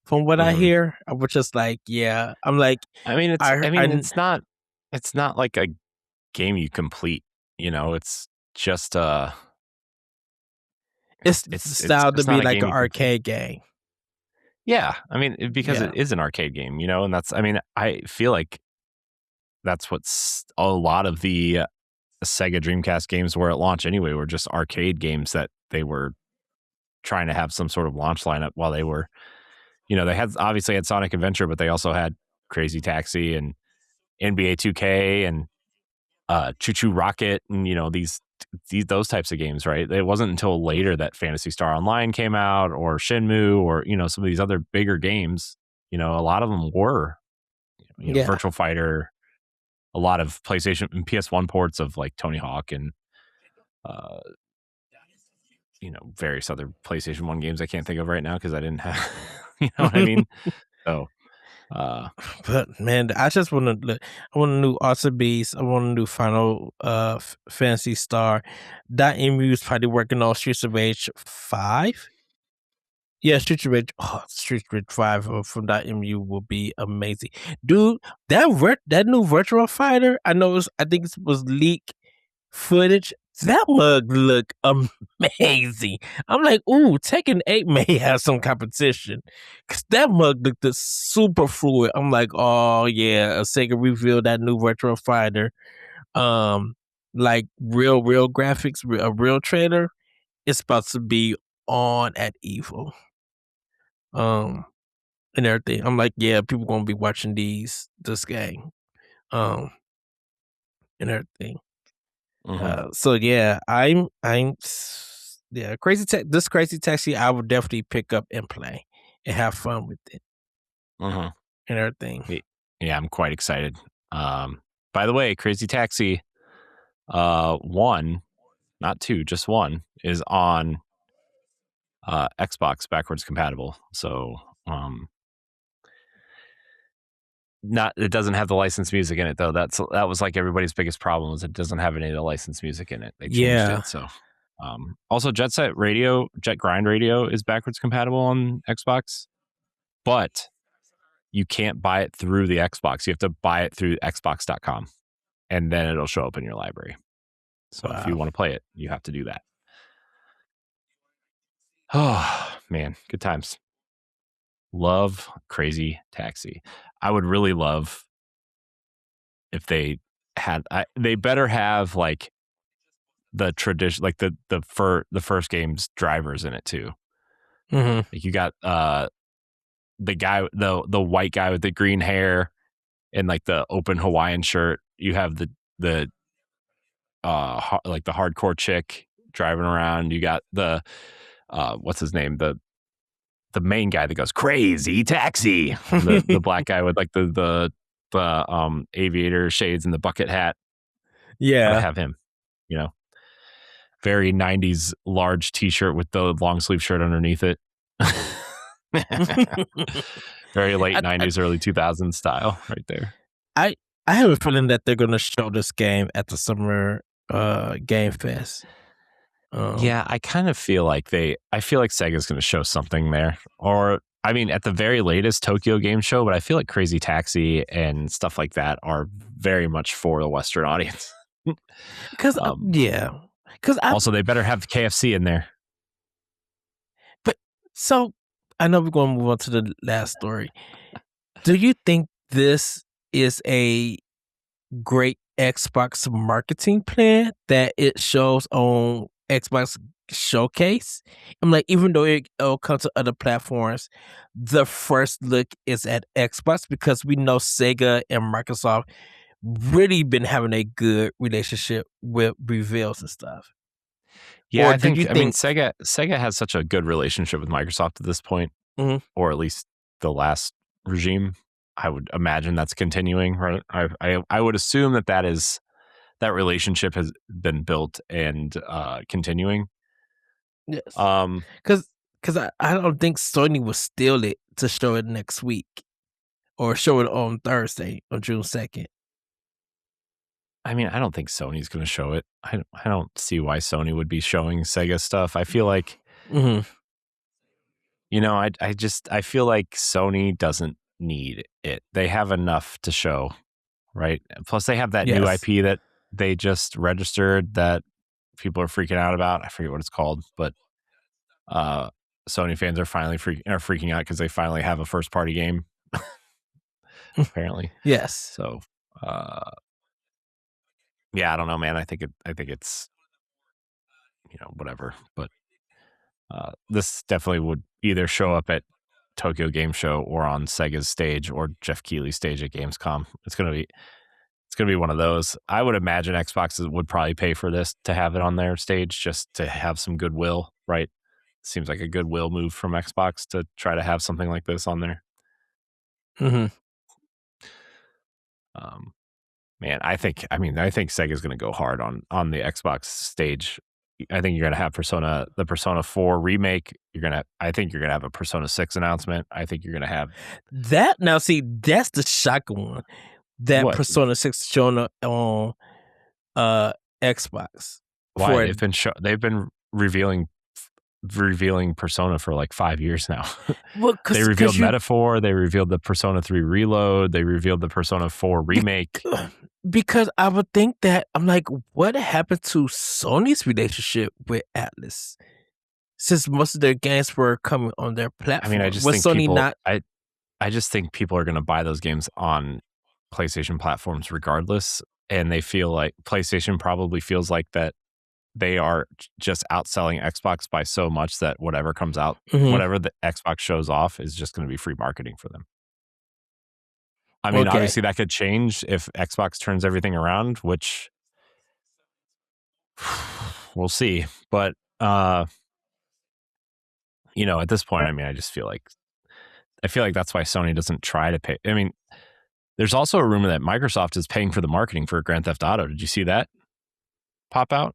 from what I hear, I was just like, yeah. I'm like, it's not like a game you complete, it's just it's styled to be like an arcade game. Yeah, because it is an arcade game, and that's, I feel like that's what's a lot of the Sega Dreamcast games were at launch anyway, were just arcade games that they were trying to have some sort of launch lineup while they were, they obviously had Sonic Adventure, but they also had Crazy Taxi and NBA 2K and Choo Choo Rocket and, these those types of games, right? It wasn't until later that Phantasy Star Online came out or Shenmue or, some of these other bigger games, a lot of them were, Virtual Fighter, a lot of PlayStation and PS1 ports of like Tony Hawk and, various other PlayStation 1 games I can't think of right now because I didn't have, you know what I mean? So, but man, I just want to. I want a new Ultra Beast. I want a new Final Fantasy Star. That MU is probably working on Streets of Rage 5. Yeah, Streets of Rage 5 from that MU will be amazing, dude. That new Virtual Fighter. I think it was leaked footage. That mug look amazing. I'm like, ooh, Tekken 8 may have some competition. Cause that mug looked super fluid. I'm like, oh yeah, Sega revealed that new Virtual Fighter. Like real graphics, a real trailer. It's about to be on at EVO. And everything. I'm like, yeah, people gonna be watching this game. And everything. So yeah, this Crazy Taxi I would definitely pick up and play and have fun with it. And everything. Yeah, I'm quite excited. By the way, Crazy Taxi 1, not 2, just 1 is on Xbox backwards compatible. So it doesn't have the licensed music in it though. That was like everybody's biggest problem, is it doesn't have any of the licensed music in it. They changed it. So also Jet Grind Radio is backwards compatible on Xbox, but you can't buy it through the Xbox. You have to buy it through xbox.com and then it'll show up in your library. So if you want to play it, you have to do that. Oh man, good times. Love Crazy Taxi. I would really love if they better have like the tradition, like the first game's drivers in it too. Like you got the guy, the white guy with the green hair and like the open Hawaiian shirt. You have the like the hardcore chick driving around. You got the what's his name, the main guy that goes Crazy Taxi, the black guy with like the aviator shades and the bucket hat. Yeah, I have him, very 90s large t-shirt with the long sleeve shirt underneath it. Very late 90s, early 2000s style right there. I have a feeling that they're going to show this game at the Summer Game Fest. Yeah, I kind of feel like Sega's going to show something there. Or, at the very latest Tokyo Game Show, but I feel like Crazy Taxi and stuff like that are very much for the Western audience. Because, also, they better have the KFC in there. But, so, I know we're going to move on to the last story. Do you think this is a great Xbox marketing plan that it shows on Xbox Showcase? I'm like, even though it'll come to other platforms, the first look is at Xbox, because we know Sega and Microsoft really been having a good relationship with reveals and stuff. Yeah, I mean, Sega has such a good relationship with Microsoft at this point, or at least the last regime. I would imagine that's continuing, right? I would assume that relationship has been built and continuing. Yes. Because I don't think Sony will steal it to show it next week or show it on Thursday on June 2nd. I mean, I don't think Sony's going to show it. I don't see why Sony would be showing Sega stuff. I feel like, I feel like Sony doesn't need it. They have enough to show, right? Plus, they have that new IP that they just registered that people are freaking out about. I forget what it's called, but Sony fans are finally freaking out because they finally have a first party game. Apparently, yes. So, yeah, I don't know, man. I think it's whatever, but this definitely would either show up at Tokyo Game Show or on Sega's stage or Jeff Keighley's stage at Gamescom. It's gonna be one of those. I would imagine Xbox would probably pay for this to have it on their stage just to have some goodwill, right? Seems like a goodwill move from Xbox to try to have something like this on there. Man, I think Sega's going to go hard on the Xbox stage. I think you're going to have the Persona 4 remake. I think you're going to have a Persona 6 announcement. I think you're going to have that. Now, see, that's the shocking one. That what? Persona 6 showing on Xbox. Why? They've been revealing Persona for like 5 years now. Well, they revealed Metaphor, they revealed the Persona 3 Reload, they revealed the Persona 4 remake. Because I would think that, I'm like, what happened to Sony's relationship with Atlas? Since most of their games were coming on their platform. I mean, I just think people are going to buy those games on PlayStation platforms regardless, and they feel like PlayStation probably feels like that they are just outselling Xbox by so much that whatever comes out, whatever the Xbox shows off is just going to be free marketing for them. I mean, obviously that could change if Xbox turns everything around, which we'll see. But, at this point, I mean, I feel like that's why Sony doesn't try to pay. I mean, there's also a rumor that Microsoft is paying for the marketing for Grand Theft Auto. Did you see that pop out?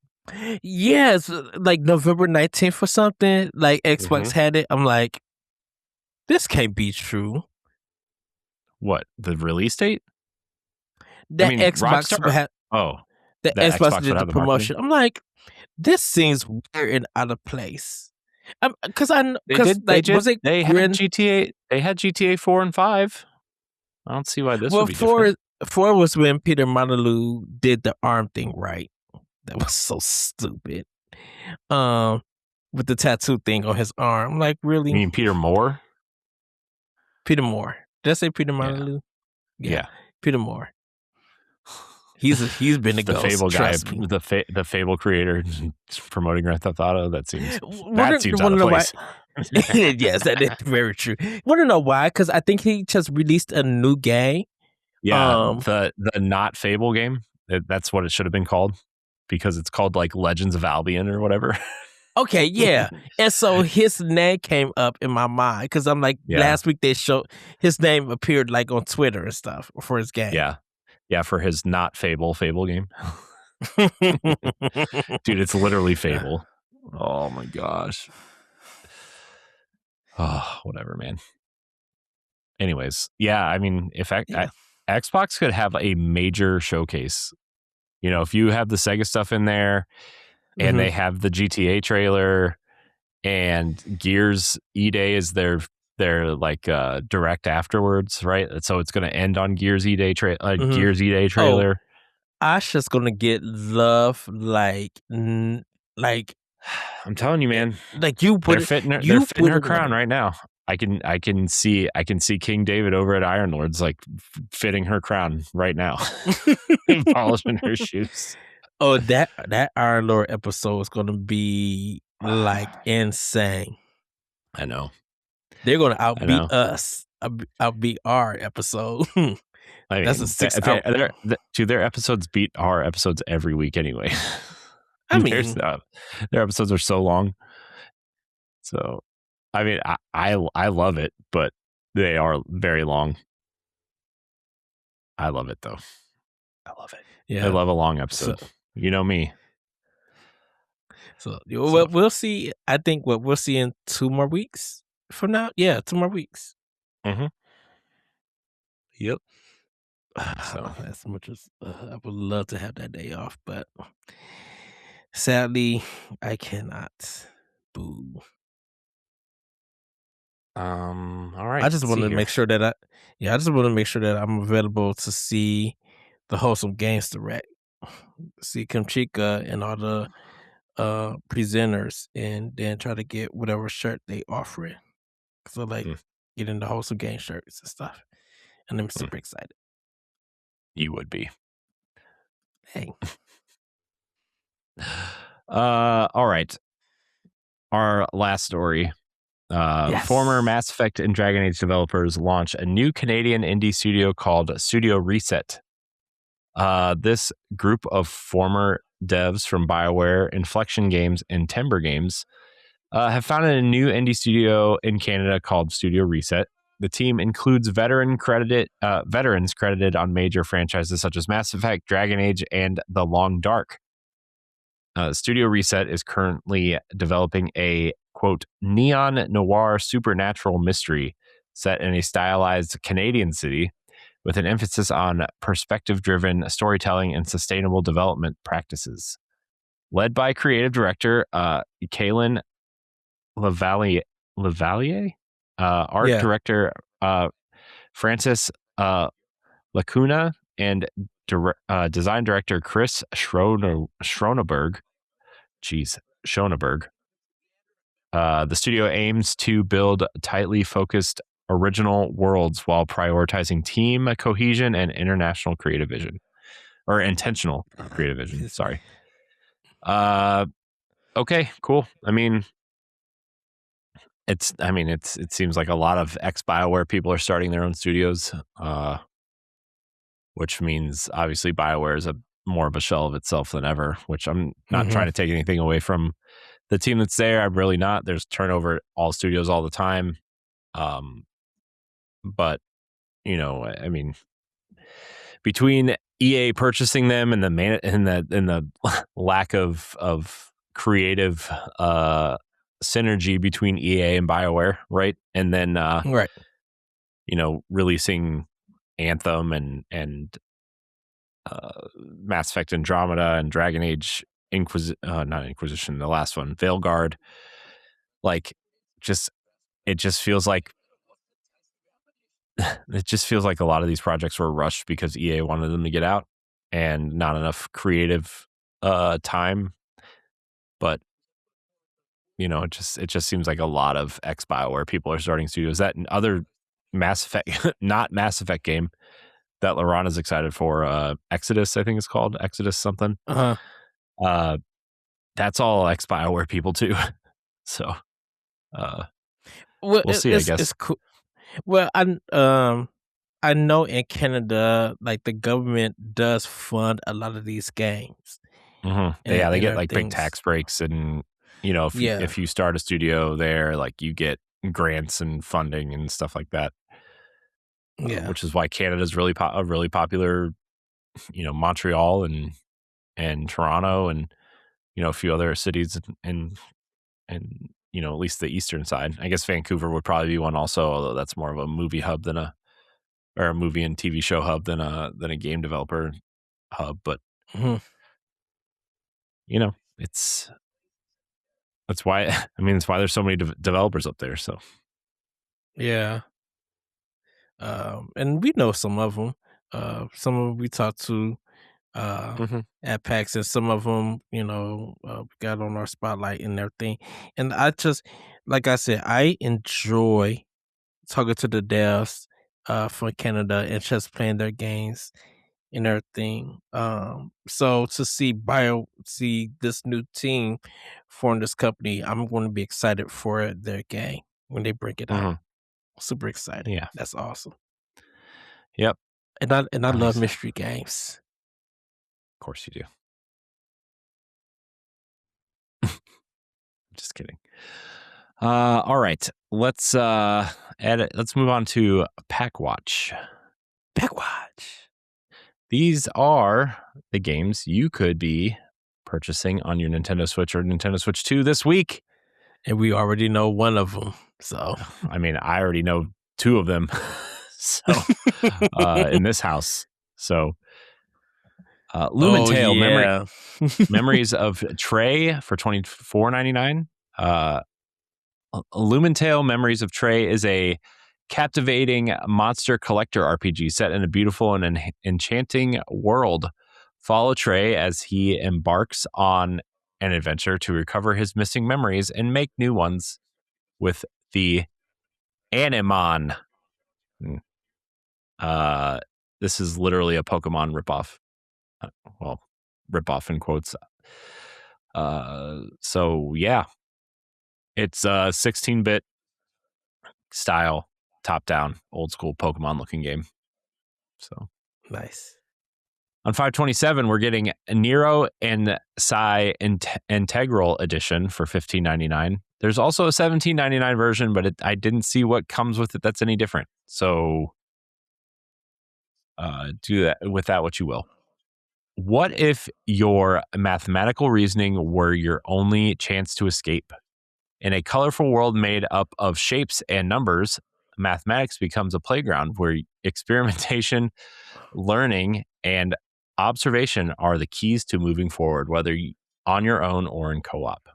Yes, like November 19th or something. Like Xbox had it. I'm like, this can't be true. What, the release date? That Xbox had. Oh, the Xbox did the promotion. I'm like, this seems weird and out of place. Because I they had GTA 4 and 5. I don't see why this would be different. 4 was when Peter Molyneux did the arm thing right. That was so stupid. With the tattoo thing on his arm. I'm like, really? You mean Peter Moore? Peter Moore. Did I say Peter Molyneux? Yeah. Peter Moore. He's been a ghost. Fable guy, the Fable creator promoting Grand Theft Auto. That seems out of place. Yes, that is very true. Want to know why? Because I think he just released a new game. Yeah, the not Fable game. That's what it should have been called, because it's called like Legends of Albion or whatever. Okay, yeah. And so his name came up in my mind because I'm like, last week they showed his name appeared like on Twitter and stuff for his game. Yeah, for his not Fable game. Dude, it's literally Fable. Oh my gosh. Oh, whatever, man. Anyways, yeah, I mean, if Xbox could have a major showcase, if you have the Sega stuff in there, and they have the GTA trailer, and Gears E-Day is their like direct afterwards, right? So it's going to end on Gears E-Day Gears E-Day trailer. Asha's going to get love like I'm telling you, man. Like they're fitting her crown right now. I can see King David over at Iron Lords like fitting her crown right now, polishing her shoes. Oh, that Iron Lord episode is going to be like insane. I know. They're going to outbeat us. Outbeat our episode. That's a 6 hour. Their episodes beat our episodes every week anyway. I mean, their episodes are so long. So, I mean, I love it, but they are very long. I love it though. I love it. yeah, I love a long episode. You know me. So we'll see. I think what we'll see in 2 more weeks from now. Yeah, 2 more weeks. Mm-hmm. Yep. So as much as I would love to have that day off, but sadly, I cannot. Boo. All right. I just want to make sure that I just want to make sure that I'm available to see the Wholesome Games Direct, see Kim Chica and all the presenters, and then try to get whatever shirt they offering. So like getting the Wholesome Game shirts and stuff, and I'm super excited. You would be. Hey. All right. Our last story. Yes. Former Mass Effect and Dragon Age developers launch a new Canadian indie studio called Studio Reset. This group of former devs from BioWare, Inflection Games, and Timber Games have founded a new indie studio in Canada called Studio Reset. The team includes veterans credited on major franchises such as Mass Effect, Dragon Age, and The Long Dark. Studio Reset is currently developing a, quote, neon noir supernatural mystery set in a stylized Canadian city with an emphasis on perspective-driven storytelling and sustainable development practices. Led by creative director Kaylin Lavalier, art director Francis Lacuna, and design director Chris Schroneberg. The studio aims to build tightly focused original worlds while prioritizing team cohesion and intentional creative vision. Sorry. Okay, cool. I mean, it seems like a lot of ex-BioWare people are starting their own studios, which means obviously BioWare is more of a shell of itself than ever, which I'm not trying to take anything away from the team that's there. I'm really not. There's turnover at all studios all the time. But, you know, I mean, between EA purchasing them and the lack of creative synergy between EA and BioWare, right? And then right, you know, releasing Anthem and Mass Effect Andromeda and Dragon Age not Inquisition, the last one, Veilguard. Like, it just feels like a lot of these projects were rushed because EA wanted them to get out and not enough creative time. But, you know, it just seems like a lot of ex-BioWare people are starting studios. That other Mass Effect, not Mass Effect game that Laurent is excited for, Exodus, I think it's called, Exodus something. That's all ex-BioWare people too. So we'll see, I guess. It's cool. Well, I know in Canada, like the government does fund a lot of these games. Yeah, they get like big tax breaks, and you know, if you start a studio there, like you get grants and funding and stuff like that. Which is why Canada's really really popular. You know, Montreal and Toronto and, you know, a few other cities and you know, at least the eastern side. I guess Vancouver would probably be one also, although that's more of a movie hub than a movie and TV show hub than a game developer hub. But you know, that's why it's why there's so many developers up there. So yeah, and we know some of them. Some of them we talked to at PAX, and some of them, you know, got on our spotlight and everything. And I just, like I said, I enjoy talking to the devs from Canada and just playing their games and everything. So to see this new team form this company, I'm going to be excited for their game when they bring it out. Super excited. Yeah, that's awesome. Yep. And I love mystery games. Of course you do. Just kidding. All right, let's let's move on to Pack Watch. Pack Watch. These are the games you could be purchasing on your Nintendo Switch or Nintendo Switch 2 this week. And we already know one of them. So, I mean, I already know two of them. So, in this house. So, Lumentale, Memories of Trey for $24.99. Lumentale Memories of Trey is a captivating monster collector RPG set in a beautiful and enchanting world. Follow Trey as he embarks on an adventure to recover his missing memories and make new ones with the Animon. This is literally a Pokemon ripoff. Well, ripoff in quotes. So yeah, it's a 16-bit style, top-down, old-school Pokemon-looking game. So nice. On 5/27, we're getting Nero and Psy Integral Edition for $15.99. There's also a $17.99 version, but I didn't see what comes with it that's any different. So do that with that what you will. What if your mathematical reasoning were your only chance to escape? In a colorful world made up of shapes and numbers, mathematics becomes a playground where experimentation, learning, and observation are the keys to moving forward, whether on your own or in co-op.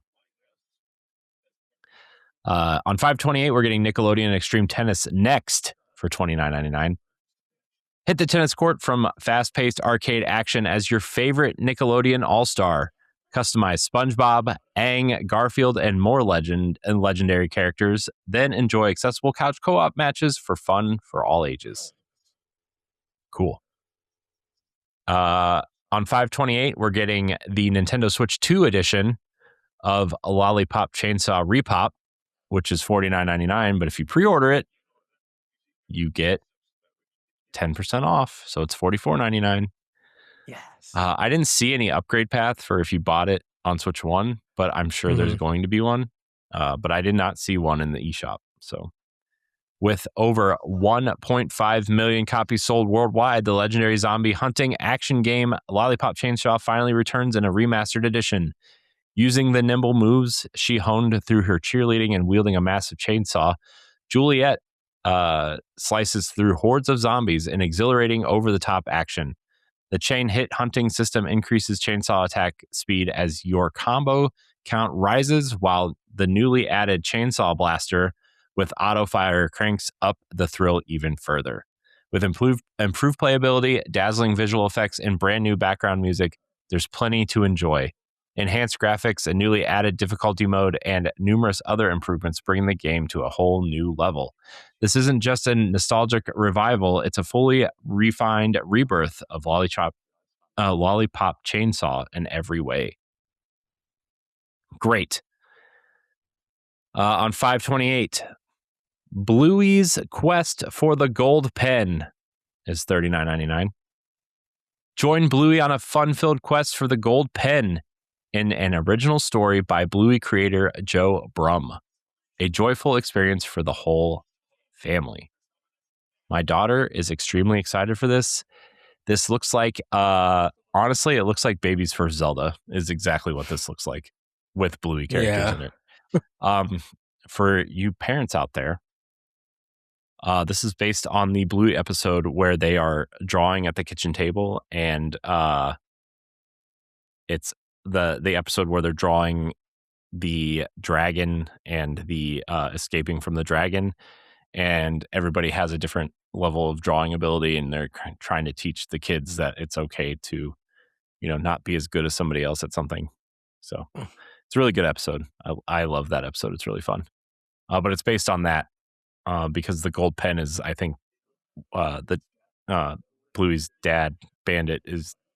On 5/28, we're getting Nickelodeon Extreme Tennis Next for $29.99. Hit the tennis court from fast-paced arcade action as your favorite Nickelodeon all-star. Customize SpongeBob, Aang, Garfield, and more legendary characters. Then enjoy accessible couch co-op matches for fun for all ages. Cool. On 5/28, we're getting the Nintendo Switch 2 edition of Lollipop Chainsaw Repop, which is $49.99. But if you pre-order it, you get 10% off. So it's $44.99. Yes. I didn't see any upgrade path for if you bought it on Switch 1, but I'm sure there's going to be one. But I did not see one in the eShop. So with over 1.5 million copies sold worldwide, the legendary zombie hunting action game Lollipop Chainsaw finally returns in a remastered edition. Using the nimble moves she honed through her cheerleading and wielding a massive chainsaw, Juliet slices through hordes of zombies in exhilarating over-the-top action. The chain hit hunting system increases chainsaw attack speed as your combo count rises, while the newly added chainsaw blaster with auto fire cranks up the thrill even further. With improved playability, dazzling visual effects, and brand new background music, there's plenty to enjoy. Enhanced graphics, a newly added difficulty mode, and numerous other improvements bring the game to a whole new level. This isn't just a nostalgic revival, it's a fully refined rebirth of Lollipop Chainsaw in every way. Great. On 5/28, Bluey's Quest for the Gold Pen is $39.99. Join Bluey on a fun-filled quest for the Gold Pen in an original story by Bluey creator Joe Brum. A joyful experience for the whole family. My daughter is extremely excited for this. This looks like, honestly, it looks like Baby's First Zelda is exactly what this looks like with Bluey characters in it. For you parents out there, this is based on the Bluey episode where they are drawing at the kitchen table, and it's the episode where they're drawing the dragon and the escaping from the dragon, and everybody has a different level of drawing ability, and they're trying to teach the kids that it's okay to, not be as good as somebody else at something. So it's a really good episode. I love that episode. It's really fun. But it's based on that because the gold pen is, I think, Bluey's dad, Bandit,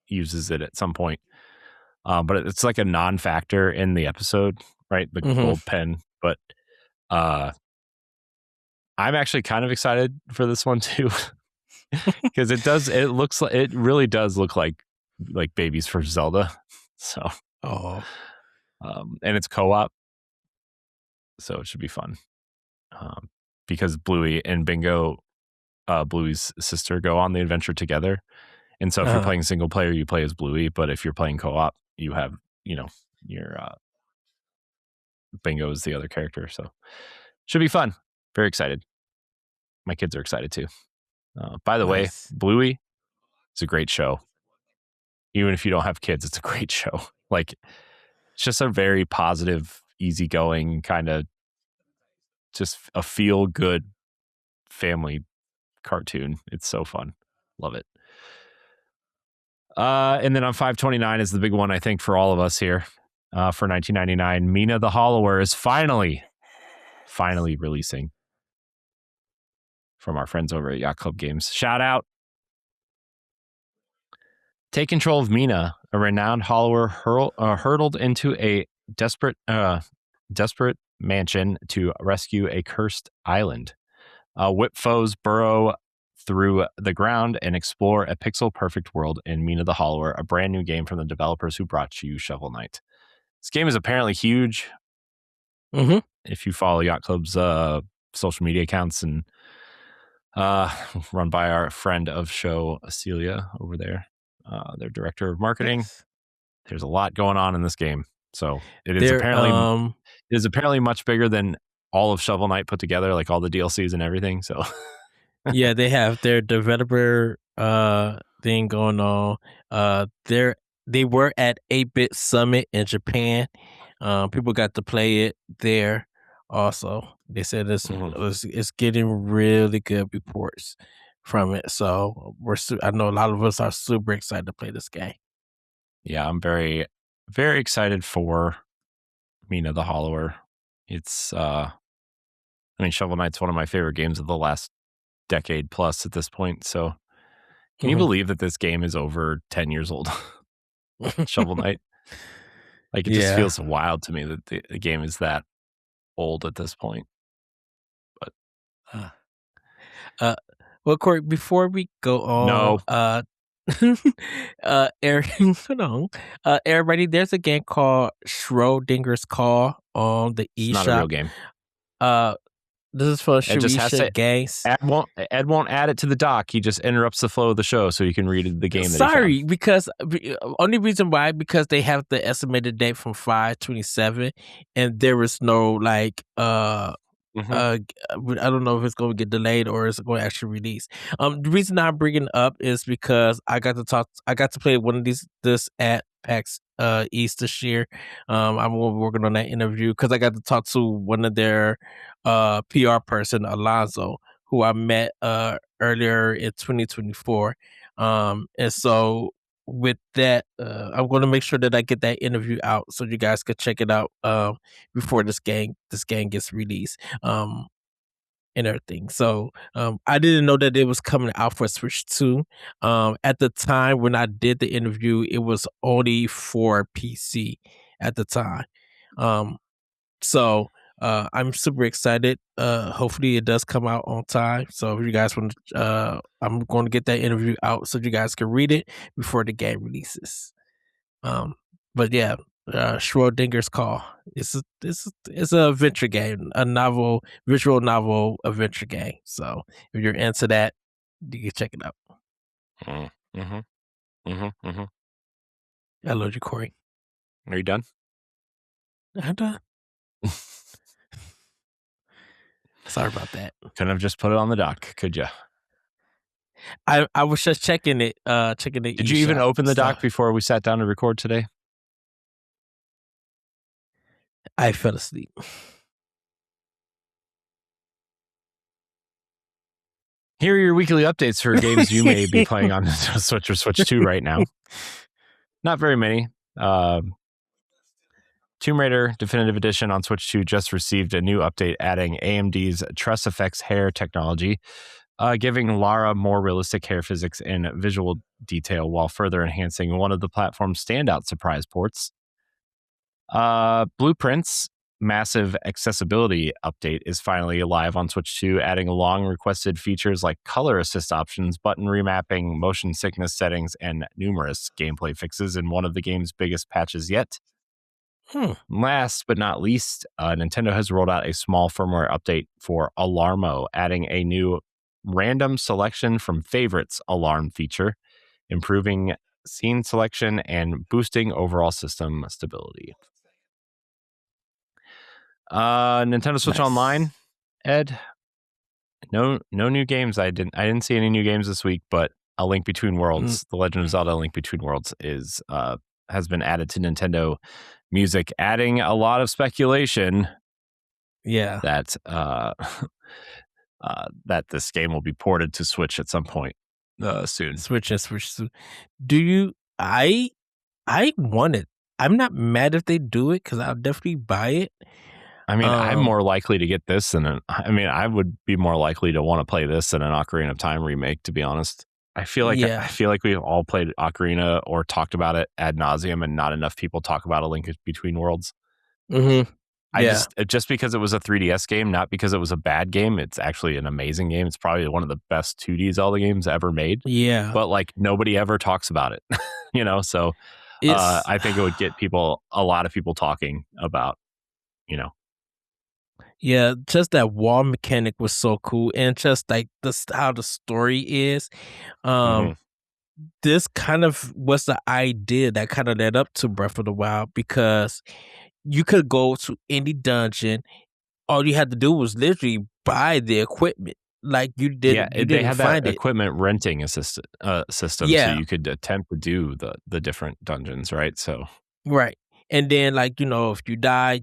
uses it at some point. But it's like a non-factor in the episode, right? The gold pen. But I'm actually kind of excited for this one too, because it really does look like Baby's First Zelda. So, and it's co-op. So it should be fun. Because Bluey and Bingo, Bluey's sister, go on the adventure together. And so if you're playing single player, you play as Bluey. But if you're playing co-op, you have, your Bingo is the other character. So should be fun. Very excited. My kids are excited too. By the way, Bluey is a great show. Even if you don't have kids, it's a great show. Like, it's just a very positive, easygoing kind of just a feel good family cartoon. It's so fun. Love it. And then on 5/29 is the big one, I think, for all of us here. For 1999, Mina the Hollower is finally releasing from our friends over at Yacht Club Games. Shout out. Take control of Mina, a renowned hollower hurtled into a desperate mansion to rescue a cursed island. Whip foes burrow through the ground and explore a pixel-perfect world in Mina the Hollower, a brand new game from the developers who brought you Shovel Knight. This game is apparently huge. Mm-hmm. If you follow Yacht Club's social media accounts and run by our friend of show, Celia, over there, their director of marketing, there's a lot going on in this game. So it is apparently much bigger than all of Shovel Knight put together, like all the DLCs and everything. So yeah, they have their developer thing going on. They were at 8-Bit Summit in Japan. People got to play it there. Also, they said it's getting really good reports from it. So I know a lot of us are super excited to play this game. Yeah, I'm very, very excited for Mina the Hollower. It's Shovel Knight's one of my favorite games of the last decade plus at this point. So can you believe that this game is over 10 years old? Shovel Knight. Like, it just feels wild to me that the game is that old at this point. But well, Corey, before we go on, hold on. Everybody, there's a game called Schrodinger's Call on the eShop. It's not a real game. This is for Sharisha Games. Ed won't add it to the doc. He just interrupts the flow of the show so you can read the game. Sorry, because only reason why, because they have the estimated date from 5/27, and there is no I don't know if it's going to get delayed or is it going to actually release. The reason I'm bringing it up is because I got to play one of this at PAX East this year. I'm working on that interview because I got to talk to one of their PR person, Alonzo, who I met earlier in 2024. And so with that, I'm going to make sure that I get that interview out so you guys could check it out before this game gets released and everything. So I didn't know that it was coming out for Switch 2. At the time when I did the interview, it was only for PC at the time. So I'm super excited. Hopefully it does come out on time. So if you guys want to, I'm going to get that interview out so you guys can read it before the game releases. But yeah, Schrodinger's Call. It's a adventure game, a visual novel adventure game. So if you're into that, you can check it out. I love you, Corey. Are you done? I'm done. Sorry about that. Couldn't have just put it on the dock, could you? I was just checking it. Did you even open the dock before we sat down to record today? I fell asleep. Here are your weekly updates for games you may be playing on Switch or Switch 2 right now. Not very many. Tomb Raider Definitive Edition on Switch 2 just received a new update adding AMD's Tress Effects hair technology, giving Lara more realistic hair physics and visual detail while further enhancing one of the platform's standout surprise ports. Blueprint's massive accessibility update is finally live on Switch 2, adding long-requested features like color assist options, button remapping, motion sickness settings, and numerous gameplay fixes in one of the game's biggest patches yet. Last but not least, Nintendo has rolled out a small firmware update for Alarmo, adding a new random selection from favorites alarm feature, improving scene selection and boosting overall system stability. Nintendo Switch Online, Ed. No new games. I didn't see any new games this week, but A Link Between Worlds, The Legend of Zelda: A Link Between Worlds has been added to Nintendo Music, adding a lot of speculation. Yeah, that that this game will be ported to Switch at some point soon. Switch. Do you? I want it. I'm not mad if they do it because I'll definitely buy it. I mean, I'm more likely to get this than I would be more likely to want to play this than an Ocarina of Time remake, to be honest. I feel like we've all played Ocarina or talked about it ad nauseum, and not enough people talk about A Link Between Worlds. Mm-hmm. Just because it was a 3DS game, not because it was a bad game. It's actually an amazing game. It's probably one of the best 2D Zelda games ever made. Yeah. But like nobody ever talks about it, so I think it would get a lot of people talking about, Yeah, just that wall mechanic was so cool, and just like how the story is. This kind of was the idea that kind of led up to Breath of the Wild, because you could go to any dungeon. All you had to do was literally buy the equipment. Like you didn't. Yeah, they had that equipment renting system, so you could attempt to do the different dungeons, right? So right, and then if you die,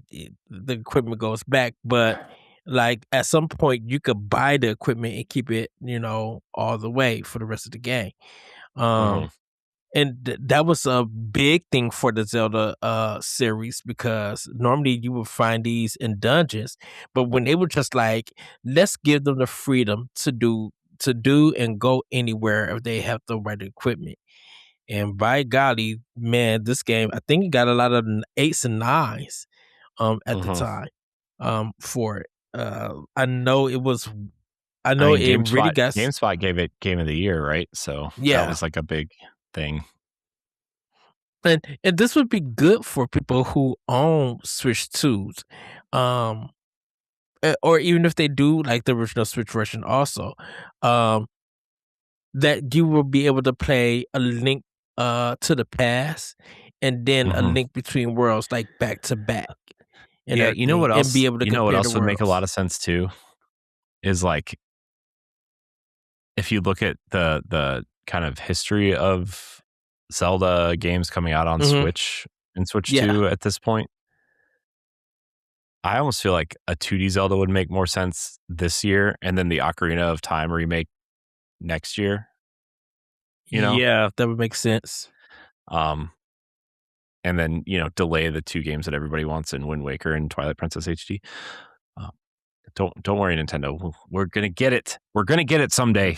the equipment goes back. But like at some point, you could buy the equipment and keep it, all the way for the rest of the game. And that was a big thing for the Zelda series, because normally you would find these in dungeons, but when they were just like, let's give them the freedom to do and go anywhere if they have the right equipment. And by golly, man, this game, I think it got a lot of 8s and 9s at the time for it. I know it was. I know really got. GameSpot gave it Game of the Year, right? So that was like a big thing. And this would be good for people who own Switch 2s. Or even if they do like the original Switch version also, that you will be able to play A Link to the Past and then A Link Between Worlds like back to back. Yeah, you know what else? And be able to what else would make a lot of sense too? Is like, if you look at the kind of history of Zelda games coming out on Switch and Switch 2 at this point, I almost feel like a 2D Zelda would make more sense this year, and then the Ocarina of Time remake next year. Yeah, that would make sense. And then delay the two games that everybody wants in Wind Waker and Twilight Princess HD. Don't worry, Nintendo. We're gonna get it. We're gonna get it someday.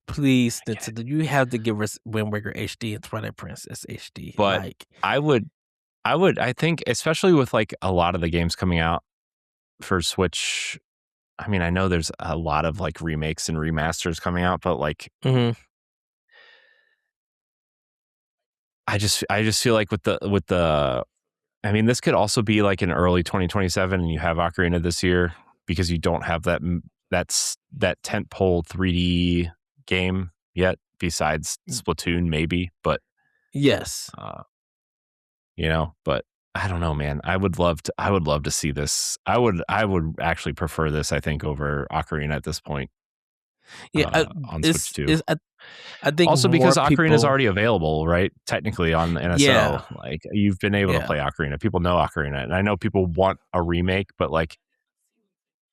Please, Nintendo. You have to give us Wind Waker HD and Twilight Princess HD. But I think, especially with like a lot of the games coming out for Switch. I mean, I know there's a lot of like remakes and remasters coming out, but like, I just feel like with the. I mean, this could also be like in early 2027, and you have Ocarina this year, because you don't have that tentpole 3D game yet, besides Splatoon maybe, but yes, but I don't know, man. I would love to see this. I would actually prefer this, I think, over Ocarina at this point. Yeah, on Switch 2. I think also because Ocarina is already available, right? Technically on NSO. Yeah. Like, you've been able to play Ocarina. People know Ocarina, and I know people want a remake, but like,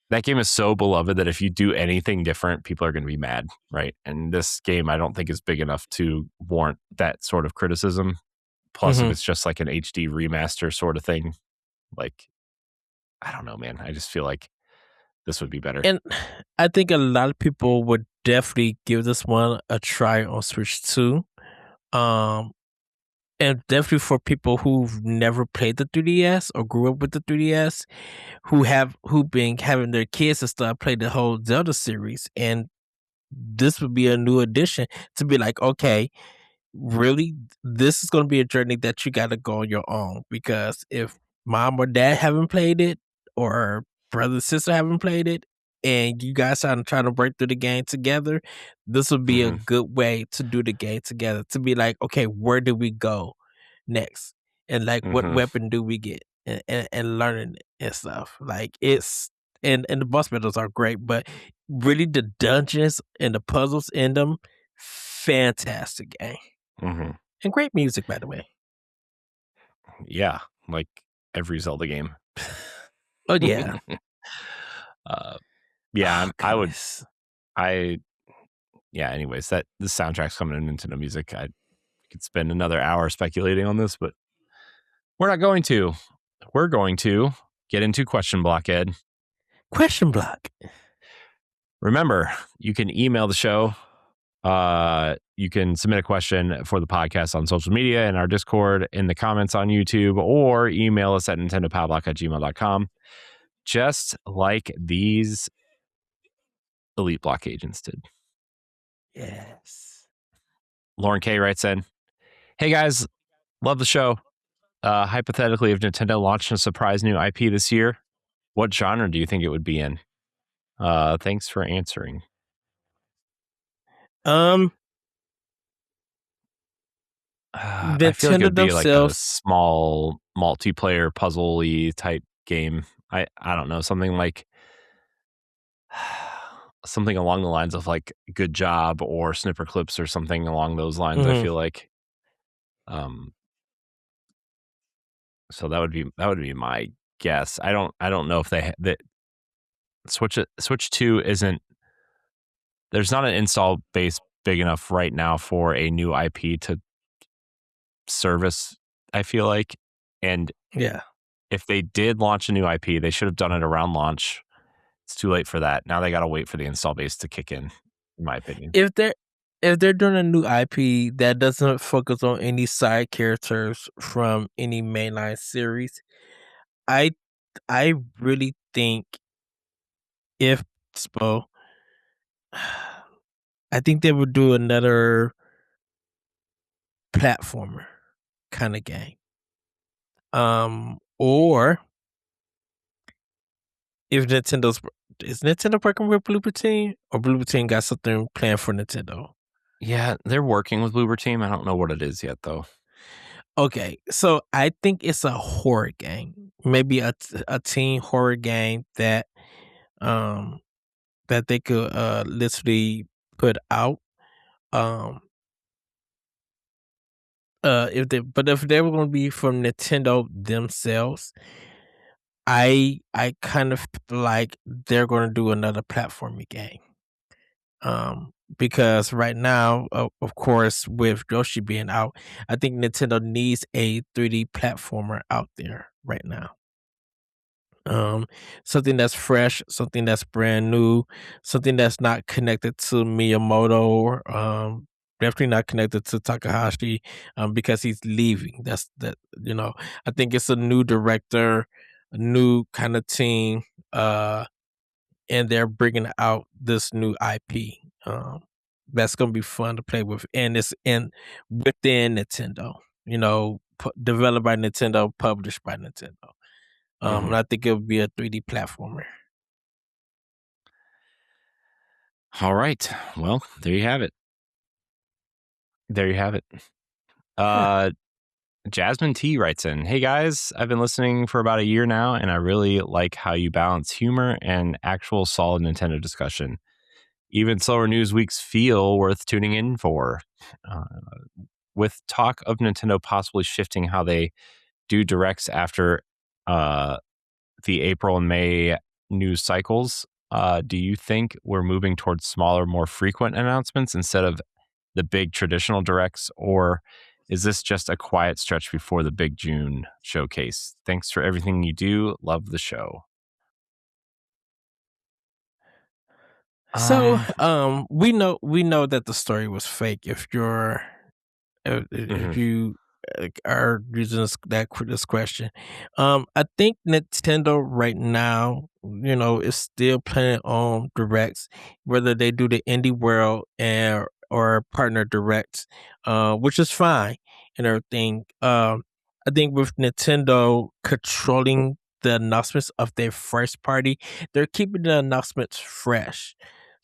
that game is so beloved that if you do anything different, people are going to be mad, right? And this game, I don't think, is big enough to warrant that sort of criticism. Plus, if it's just like an HD remaster sort of thing, like, I don't know, man. I just feel like this would be better. And I think a lot of people would definitely give this one a try on Switch 2. And definitely for people who've never played the 3DS or grew up with the 3DS, who've been having their kids and stuff play the whole Zelda series, and this would be a new addition to be like, okay, really, this is going to be a journey that you got to go on your own, because if mom or dad haven't played it, or brother and sister haven't played it, and you guys are trying to break through the game together, this would be a good way to do the game together. To be like, okay, where do we go next? And like, what weapon do we get? And learning it and stuff. Like it's and the boss battles are great, but really the dungeons and the puzzles in them, fantastic game. And great music, by the way. Yeah, like every Zelda game. Oh yeah. Yeah, anyways, that the soundtrack's coming in Nintendo Music. I could spend another hour speculating on this, but we're not going to. We're going to get into Question Block, Ed. Question Block. Remember, you can email the show. You can submit a question for the podcast on social media, in our Discord, in the comments on YouTube, or email us at nintendopowblock@gmail.com, just like these Elite Block agents did. Yes. Lauren K writes in, "Hey guys, love the show. Hypothetically, if Nintendo launched a surprise new IP this year, what genre do you think it would be in? Thanks for answering." I feel like it would be like a small multiplayer puzzle-y type game. I don't know, something like something along the lines of like Good Job or Snipper Clips or something along those lines. I feel like, so that would be my guess. I don't know if that Switch 2 isn't. There's not an install base big enough right now for a new IP to service, I feel like. And yeah, if they did launch a new IP, they should have done it around launch. It's too late for that. Now they got to wait for the install base to kick in my opinion. If they're doing a new IP that doesn't focus on any side characters from any mainline series, I really think if Spo, I think they would do another platformer kind of game. Or if is Nintendo working with Bloober Team, or Bloober Team got something planned for Nintendo? Yeah, they're working with Bloober Team. I don't know what it is yet, though. Okay, so I think it's a horror game, maybe a teen horror game that that they could literally put out. If they were going to be from Nintendo themselves, I kind of feel like they're going to do another platforming game. Because right now, of course, with Yoshi being out, I think Nintendo needs a 3D platformer out there right now. Something that's fresh, something that's brand new, something that's not connected to Miyamoto, definitely not connected to Takahashi, because he's leaving. That's that. I think it's a new director, a new kind of team, and they're bringing out this new IP. That's gonna be fun to play with, and it's within Nintendo. Developed by Nintendo, published by Nintendo. And I think it would be a 3D platformer. All right. Well, there you have it. Jasmine T writes in, "Hey guys, I've been listening for about a year now, and I really like how you balance humor and actual solid Nintendo discussion. Even slower news weeks feel worth tuning in for. With talk of Nintendo possibly shifting how they do directs after the April and May news cycles, do you think we're moving towards smaller, more frequent announcements instead of the big traditional directs, or is this just a quiet stretch before the big June showcase? Thanks for everything you do. Love the show." So, we know that the story was fake. If you are using this question, I think Nintendo right now, is still planning on directs, whether they do the Indie World or partner directs, which is fine and everything. I think with Nintendo controlling the announcements of their first party, they're keeping the announcements fresh.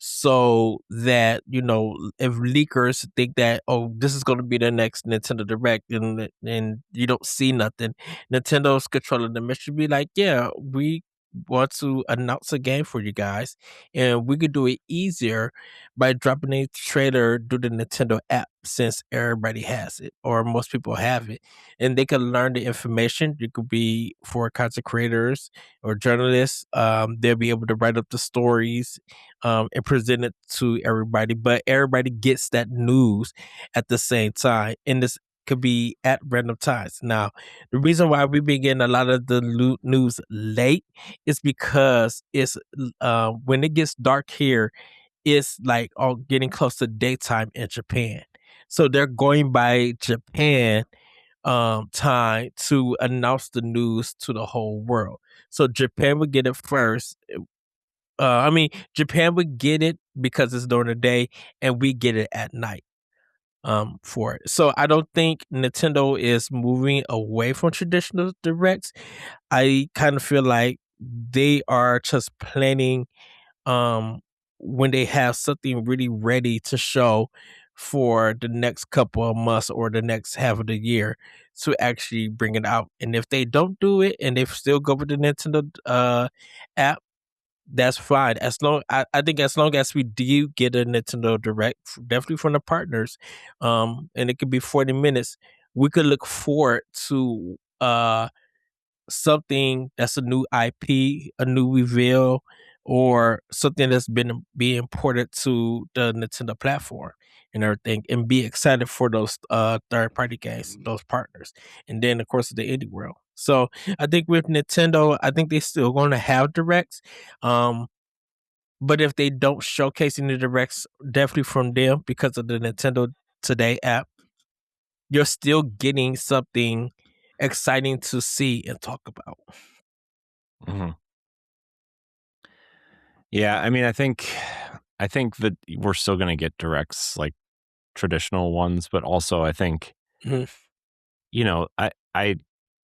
So that, if leakers think that, oh, this is going to be the next Nintendo Direct, and you don't see nothing, Nintendo's controlling the mystery. Be like, yeah, we want to announce a game for you guys, and we could do it easier by dropping a trailer through the Nintendo app, since everybody has it or most people have it, and they can learn the information. It could be for content creators or journalists. They'll be able to write up the stories, and present it to everybody, but everybody gets that news at the same time, and this could be at random times. Now, the reason why we've been getting a lot of the news late is because it's when it gets dark here, it's like getting close to daytime in Japan. So they're going by Japan time to announce the news to the whole world. So Japan would get it first. Japan would get it because it's during the day, and we get it at night for it. So I don't think Nintendo is moving away from traditional directs. I kind of feel like they are just planning when they have something really ready to show for the next couple of months or the next half of the year to actually bring it out. And if they don't do it and they still go with the Nintendo app, that's fine. I think as long as we do get a Nintendo Direct, definitely from the partners, and it could be 40 minutes, we could look forward to something that's a new IP, a new reveal, or something that's been being ported to the Nintendo platform and everything, and be excited for those third party games, those partners, and then of course the indie world. So I think with Nintendo, I think they're still going to have directs, but if they don't showcase any directs, definitely from them because of the Nintendo Today app, you're still getting something exciting to see and talk about. Mm-hmm. Yeah, I mean, I think that we're still going to get directs, like traditional ones, but also I think, I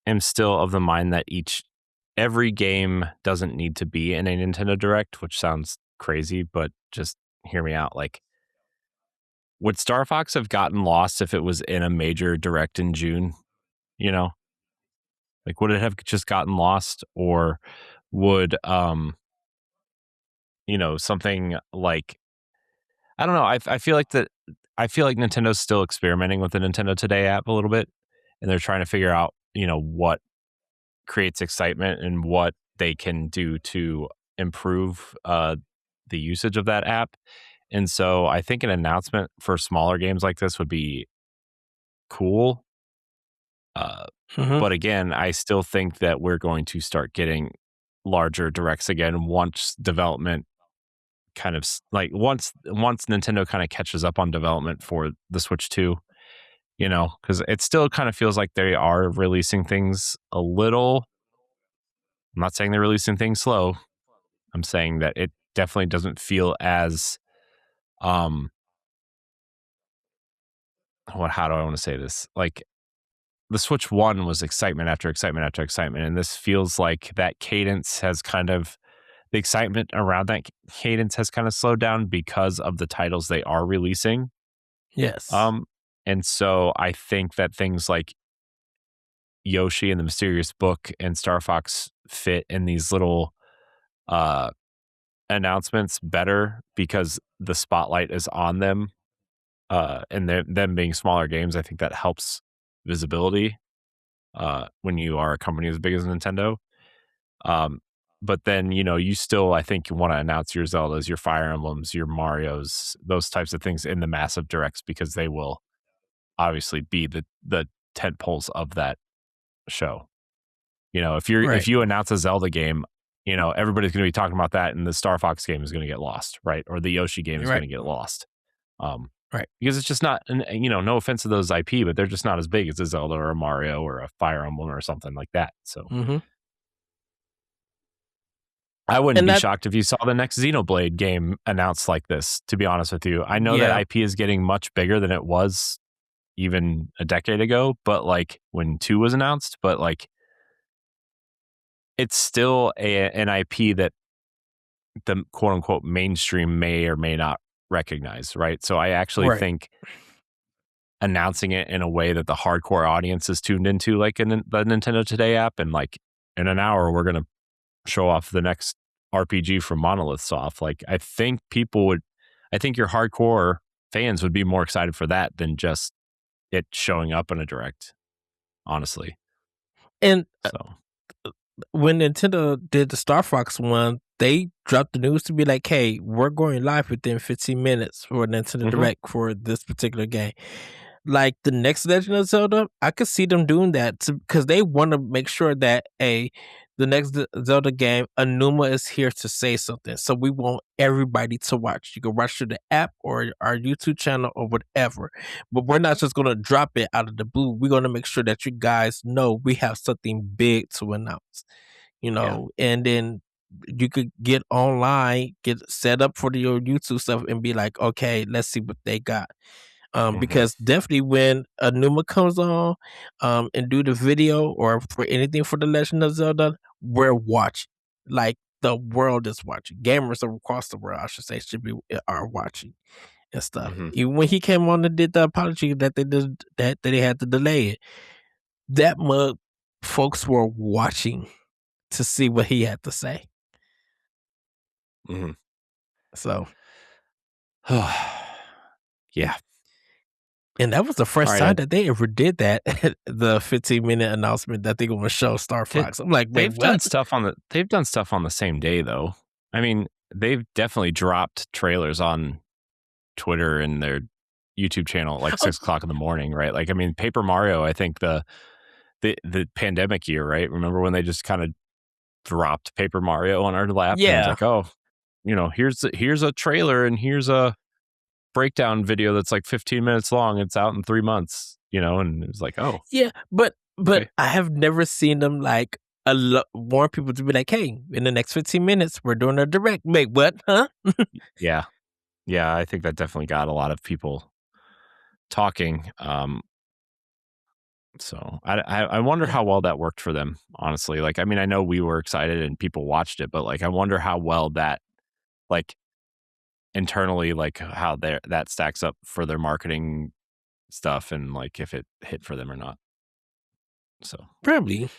am still of the mind that every game doesn't need to be in a Nintendo Direct, which sounds crazy, but just hear me out. Like, would Star Fox have gotten lost if it was in a major Direct in June? Like, would it have just gotten lost, or would something like, I don't know. I feel like Nintendo's still experimenting with the Nintendo Today app a little bit, and they're trying to figure out, what creates excitement and what they can do to improve the usage of that app. And so I think an announcement for smaller games like this would be cool. But again, I still think that we're going to start getting larger directs again once development kind of once Nintendo kind of catches up on development for the Switch 2, because it still kind of feels like they are releasing things a little. I'm not saying they're releasing things slow. I'm saying that it definitely doesn't feel as how do I want to say this? Like, the Switch 1 was excitement after excitement after excitement, and this feels like that cadence has kind of, the excitement around that cadence has kind of slowed down because of the titles they are releasing. Yes. And so I think that things like Yoshi and the Mysterious Book and Star Fox fit in these little announcements better because the spotlight is on them. And them being smaller games, I think that helps visibility when you are a company as big as Nintendo. But then, you still, I think, want to announce your Zeldas, your Fire Emblems, your Marios, those types of things in the massive directs, because they will obviously be the tent poles of that show. If you announce a Zelda game, everybody's going to be talking about that, and the Star Fox game is going to get lost, right? Or the Yoshi game is going to get lost. Right. Because it's just not, no offense to those IP, but they're just not as big as a Zelda or a Mario or a Fire Emblem or something like that. So I wouldn't be shocked if you saw the next Xenoblade game announced like this, to be honest with you. I know that IP is getting much bigger than it was even a decade ago, but like when 2 was announced, but like it's still an IP that the quote unquote mainstream may or may not recognize, right? So I actually think announcing it in a way that the hardcore audience is tuned into, like in the Nintendo Today app, and like in an hour we're going to show off the next RPG from Monolith Soft. Like I think your hardcore fans would be more excited for that than just it showing up in a direct, honestly. And so when Nintendo did the Star Fox one, they dropped the news to be like, hey, we're going live within 15 minutes for Nintendo Direct for this particular game. Like the next Legend of Zelda, I could see them doing that because they want to make sure that the next Zelda game, Anuma is here to say something. So we want everybody to watch. You can watch through the app or our YouTube channel or whatever. But we're not just going to drop it out of the blue. We're going to make sure that you guys know we have something big to announce. And then you could get online, get set up for your YouTube stuff and be like, okay, let's see what they got. Because definitely when Anuma comes on and do the video or for anything for The Legend of Zelda, we're watching. Like the world is watching. Gamers across the world, I should say, are watching and stuff. Even when he came on and did the apology that they did, that they had to delay it, that mug folks were watching to see what he had to say. So, yeah. And that was the first time that they ever did that. The 15-minute announcement that they're going to show Star Fox. I'm like, they've done stuff on the same day though. I mean, they've definitely dropped trailers on Twitter and their YouTube channel at like 6 o'clock in the morning, right? Like, I mean, Paper Mario, I think the pandemic year, right? Remember when they just kind of dropped Paper Mario on our lap? Yeah. And it was like, oh, here's a trailer and here's a breakdown video that's like 15 minutes long. It's out in 3 months, and it was like, oh. Yeah, but okay. I have never seen them like warn people to be like, hey, in the next 15 minutes, we're doing a direct. Wait, what? Huh? Yeah. Yeah, I think that definitely got a lot of people talking. So I wonder how well that worked for them, honestly. Like, I mean, I know we were excited and people watched it, but like, I wonder how well that, like, internally, like how that stacks up for their marketing stuff and like if it hit for them or not. So probably.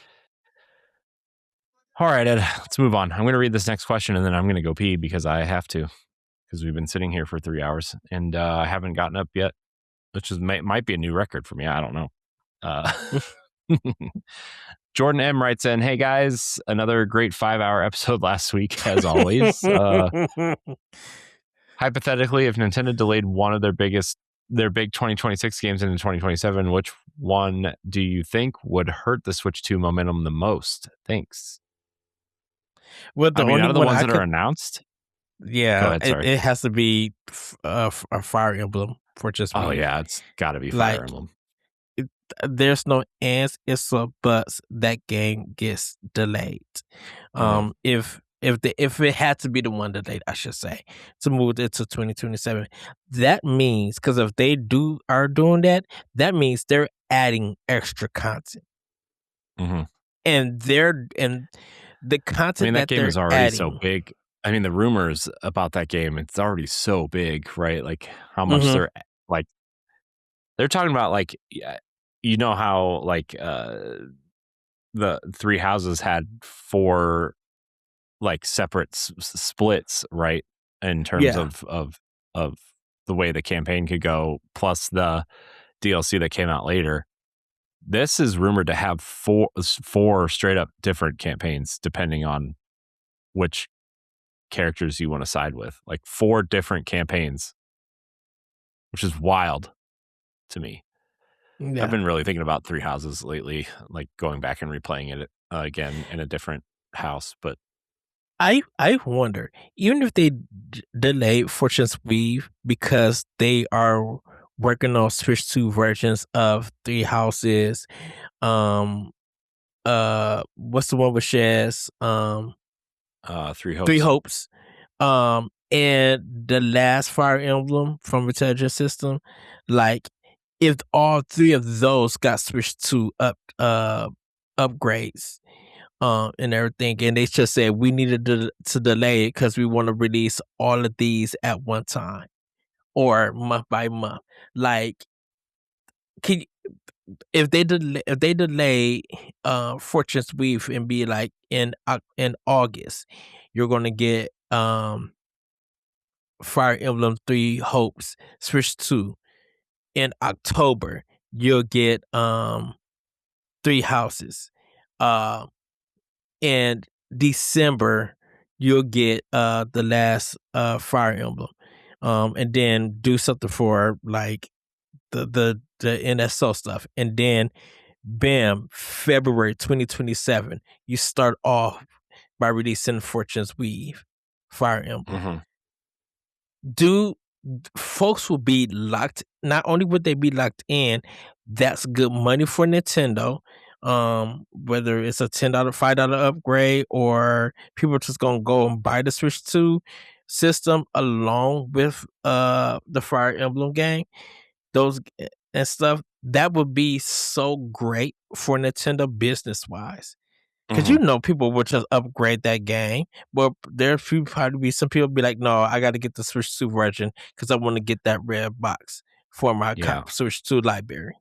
All right, Ed, let's move on. I'm going to read this next question and then I'm going to go pee because I have to, because we've been sitting here for 3 hours and I haven't gotten up yet, which might be a new record for me. I don't know. Jordan M writes in, hey guys, another great 5-hour episode last week as always. Hypothetically, if Nintendo delayed one of their big 2026 games into 2027, which one do you think would hurt the Switch 2 momentum the most? Thanks. Well, out of the ones that are announced, yeah, it has to be a Fire Emblem for just me. Oh yeah, it's got to be Fire Emblem. There's no ands, it's a buts. That game gets delayed. If it had to be the one delayed, I should say, to move it to 2027, that means, because if they are doing that, that means they're adding extra content. And the content that game is already so big. I mean, the rumors about that game, it's already so big, right? Like how much they're talking about, like, how like the Three Houses had 4 like separate splits, right? In terms of the way the campaign could go, plus the DLC that came out later. This is rumored to have 4 straight up different campaigns, depending on which characters you want to side with. Like 4 different campaigns, which is wild to me. Yeah. I've been really thinking about Three Houses lately, like going back and replaying it again in a different house. But I wonder, even if they delay Fortune's Weave because they are working on Switch 2 versions of Three Houses, what's the one with Shaz? Three Hopes. Three Hopes. And the last Fire Emblem from Intelligent System, like, if all three of those got switched to upgrades and everything, and they just said we needed to delay it because we want to release all of these at one time or month by month. Like, can if they delay Fortune's Weave and be like in August, you're gonna get Fire Emblem Three Hopes Switch 2. In October, you'll get Three Houses. In December, you'll get the last Fire Emblem. And then do something for like the NSO stuff. And then bam, February 2027, you start off by releasing Fortune's Weave, Fire Emblem. Mm-hmm. Folks will be locked. Not only would they be locked in, that's good money for Nintendo. Whether it's a $10, $5 upgrade, or people just gonna go and buy the Switch 2 system along with the Fire Emblem game, those and stuff. That would be so great for Nintendo business wise. Because people would just upgrade that game, but there's probably be some people be like, no, I got to get the Switch 2 version because I want to get that red box for my Switch 2 library.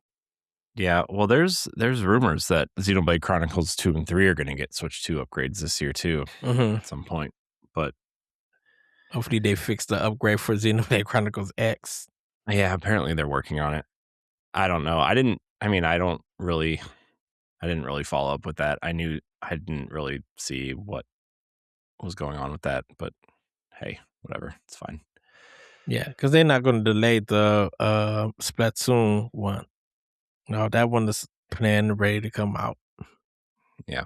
Yeah, well, there's rumors that Xenoblade Chronicles 2 and 3 are going to get Switch 2 upgrades this year too, at some point. But hopefully they fix the upgrade for Xenoblade Chronicles X. Yeah, apparently they're working on it. I don't know. I didn't really follow up with that. I didn't really see what was going on with that, but hey, whatever. It's fine. Yeah, because they're not going to delay the Splatoon one. No, that one is planned and ready to come out. Yeah.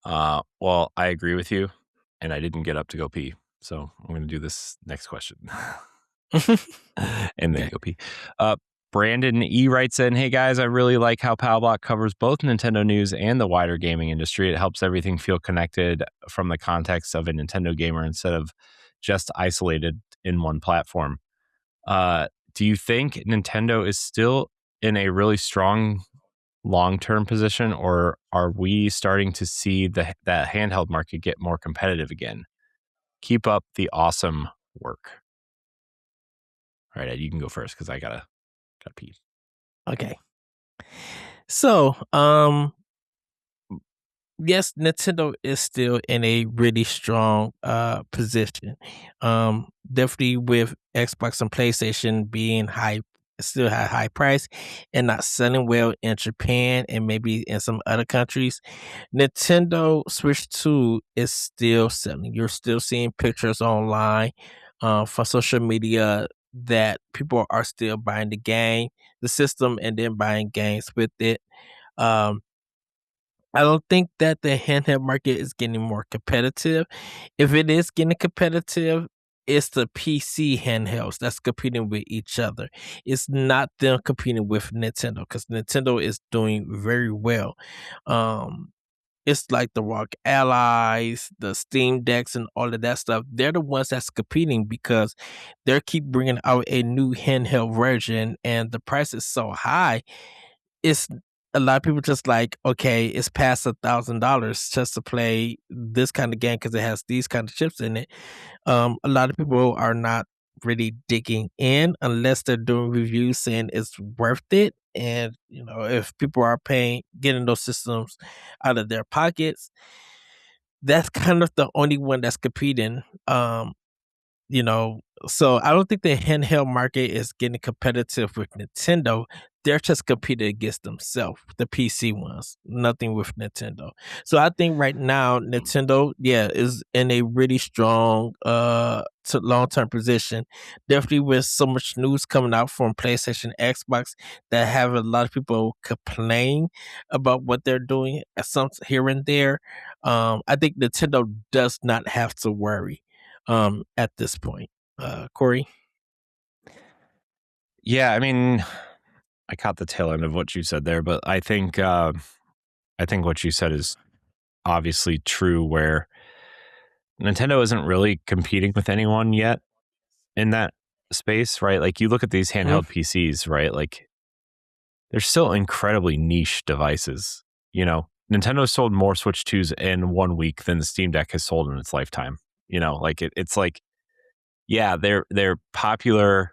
Well, I agree with you, and I didn't get up to go pee, so I'm going to do this next question. And then go pee. Brandon E writes in, hey guys, I really like how Pow Block covers both Nintendo news and the wider gaming industry. It helps everything feel connected from the context of a Nintendo gamer instead of just isolated in one platform. Do you think Nintendo is still in a really strong long-term position, or are we starting to see that handheld market get more competitive again? Keep up the awesome work. All right, Ed, you can go first because I gotta pee. Okay. So, yes, Nintendo is still in a really strong position. Definitely with Xbox and PlayStation being still at high price and not selling well in Japan and maybe in some other countries. Nintendo Switch 2 is still selling. You're still seeing pictures online for social media that people are still buying the system, and then buying games with it. I don't think that the handheld market is getting more competitive. If it is getting competitive, it's the PC handhelds that's competing with each other. It's not them competing with Nintendo, because Nintendo is doing very well. It's like the ROG Allies, the Steam Decks, and all of that stuff. They're the ones that's competing because they keep bringing out a new handheld version, and the price is so high. It's a lot of people just like, okay, it's past $1,000 just to play this kind of game because it has these kind of chips in it. A lot of people are not really digging in unless they're doing reviews saying it's worth it. And if people are getting those systems out of their pockets, that's kind of the only one that's competing. So I don't think the handheld market is getting competitive with Nintendo. They're just competing against themselves, the PC ones, nothing with Nintendo. So I think right now Nintendo, is in a really strong long-term position. Definitely with so much news coming out from PlayStation, Xbox, that have a lot of people complain about what they're doing some here and there. I think Nintendo does not have to worry at this point. Corey? Yeah, I mean, I caught the tail end of what you said there, but I think what you said is obviously true, where Nintendo isn't really competing with anyone yet in that space, right? Like, you look at these handheld PCs, right? Like, they're still incredibly niche devices. Nintendo sold more Switch 2s in 1 week than the Steam Deck has sold in its lifetime. Like it's like, yeah, they're popular.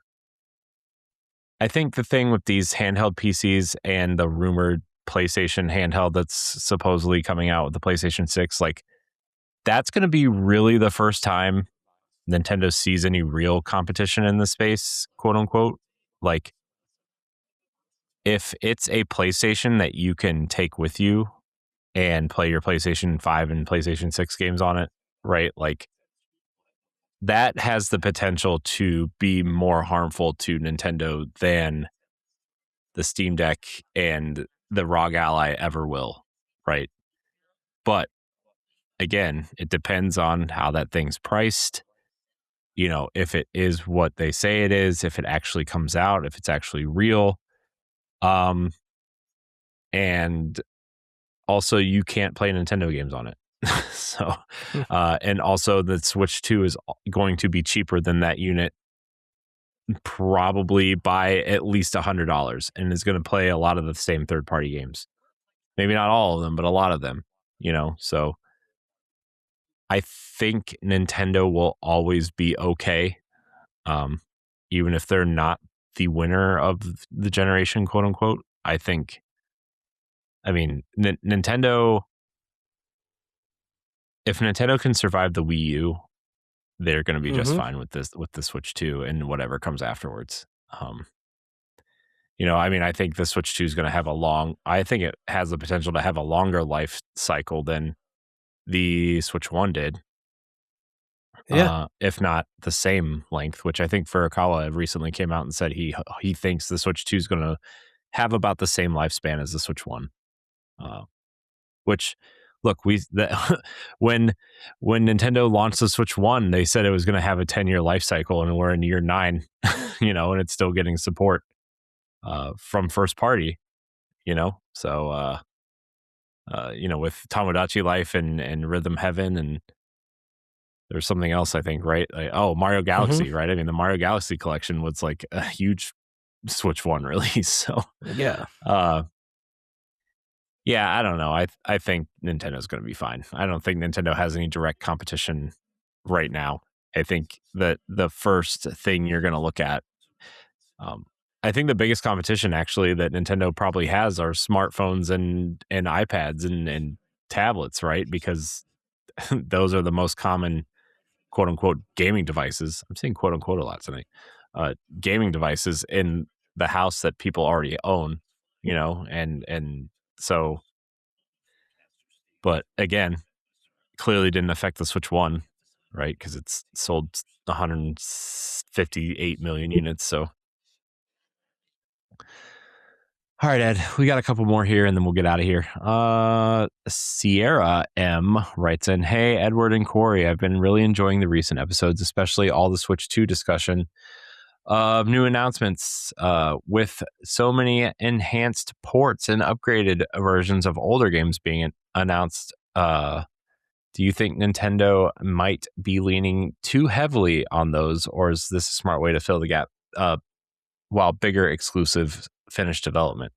I think the thing with these handheld PCs and the rumored PlayStation handheld that's supposedly coming out with the PlayStation 6, like that's going to be really the first time Nintendo sees any real competition in the space, quote unquote. Like, if it's a PlayStation that you can take with you and play your PlayStation 5 and PlayStation 6 games on it, right? Like, that has the potential to be more harmful to Nintendo than the Steam Deck and the ROG Ally ever will, right? But again, it depends on how that thing's priced. If it is what they say it is, if it actually comes out, if it's actually real. And also you can't play Nintendo games on it. So, and also the Switch 2 is going to be cheaper than that unit, probably by at least $100, and is going to play a lot of the same third-party games. Maybe not all of them, but a lot of them, so I think Nintendo will always be okay. Even if they're not the winner of the generation, quote unquote. Nintendo, if Nintendo can survive the Wii U, they're going to be just fine with the Switch 2 and whatever comes afterwards. I think the Switch 2 is going to have I think it has the potential to have a longer life cycle than the Switch 1 did. Yeah. If not the same length, which I think Furukawa recently came out and said he thinks the Switch 2 is going to have about the same lifespan as the Switch 1. Which, look, when Nintendo launched the Switch 1, they said it was going to have a 10-year life cycle, and we're in year 9, and it's still getting support from first party, so with Tomodachi Life and Rhythm Heaven, and there's something else, I think, right? Mario Galaxy, right? I mean, the Mario Galaxy collection was like a huge Switch 1 release. So yeah, I don't know. I think Nintendo's going to be fine. I don't think Nintendo has any direct competition right now. I think that the first thing you're going to look at, I think the biggest competition actually that Nintendo probably has are smartphones and iPads and tablets, right? Because those are the most common, quote unquote, gaming devices. I'm saying quote unquote a lot tonight. Gaming devices in the house that people already own, and so, but again, clearly didn't affect the Switch 1, right? Because it's sold 158 million units. So, all right, Ed, we got a couple more here and then we'll get out of here. Sierra M writes in, "Hey, Edward and Corey, I've been really enjoying the recent episodes, especially all the Switch 2 discussion of new announcements with so many enhanced ports and upgraded versions of older games being announced. Do you think Nintendo might be leaning too heavily on those, or is this a smart way to fill the gap while bigger exclusive finished development?"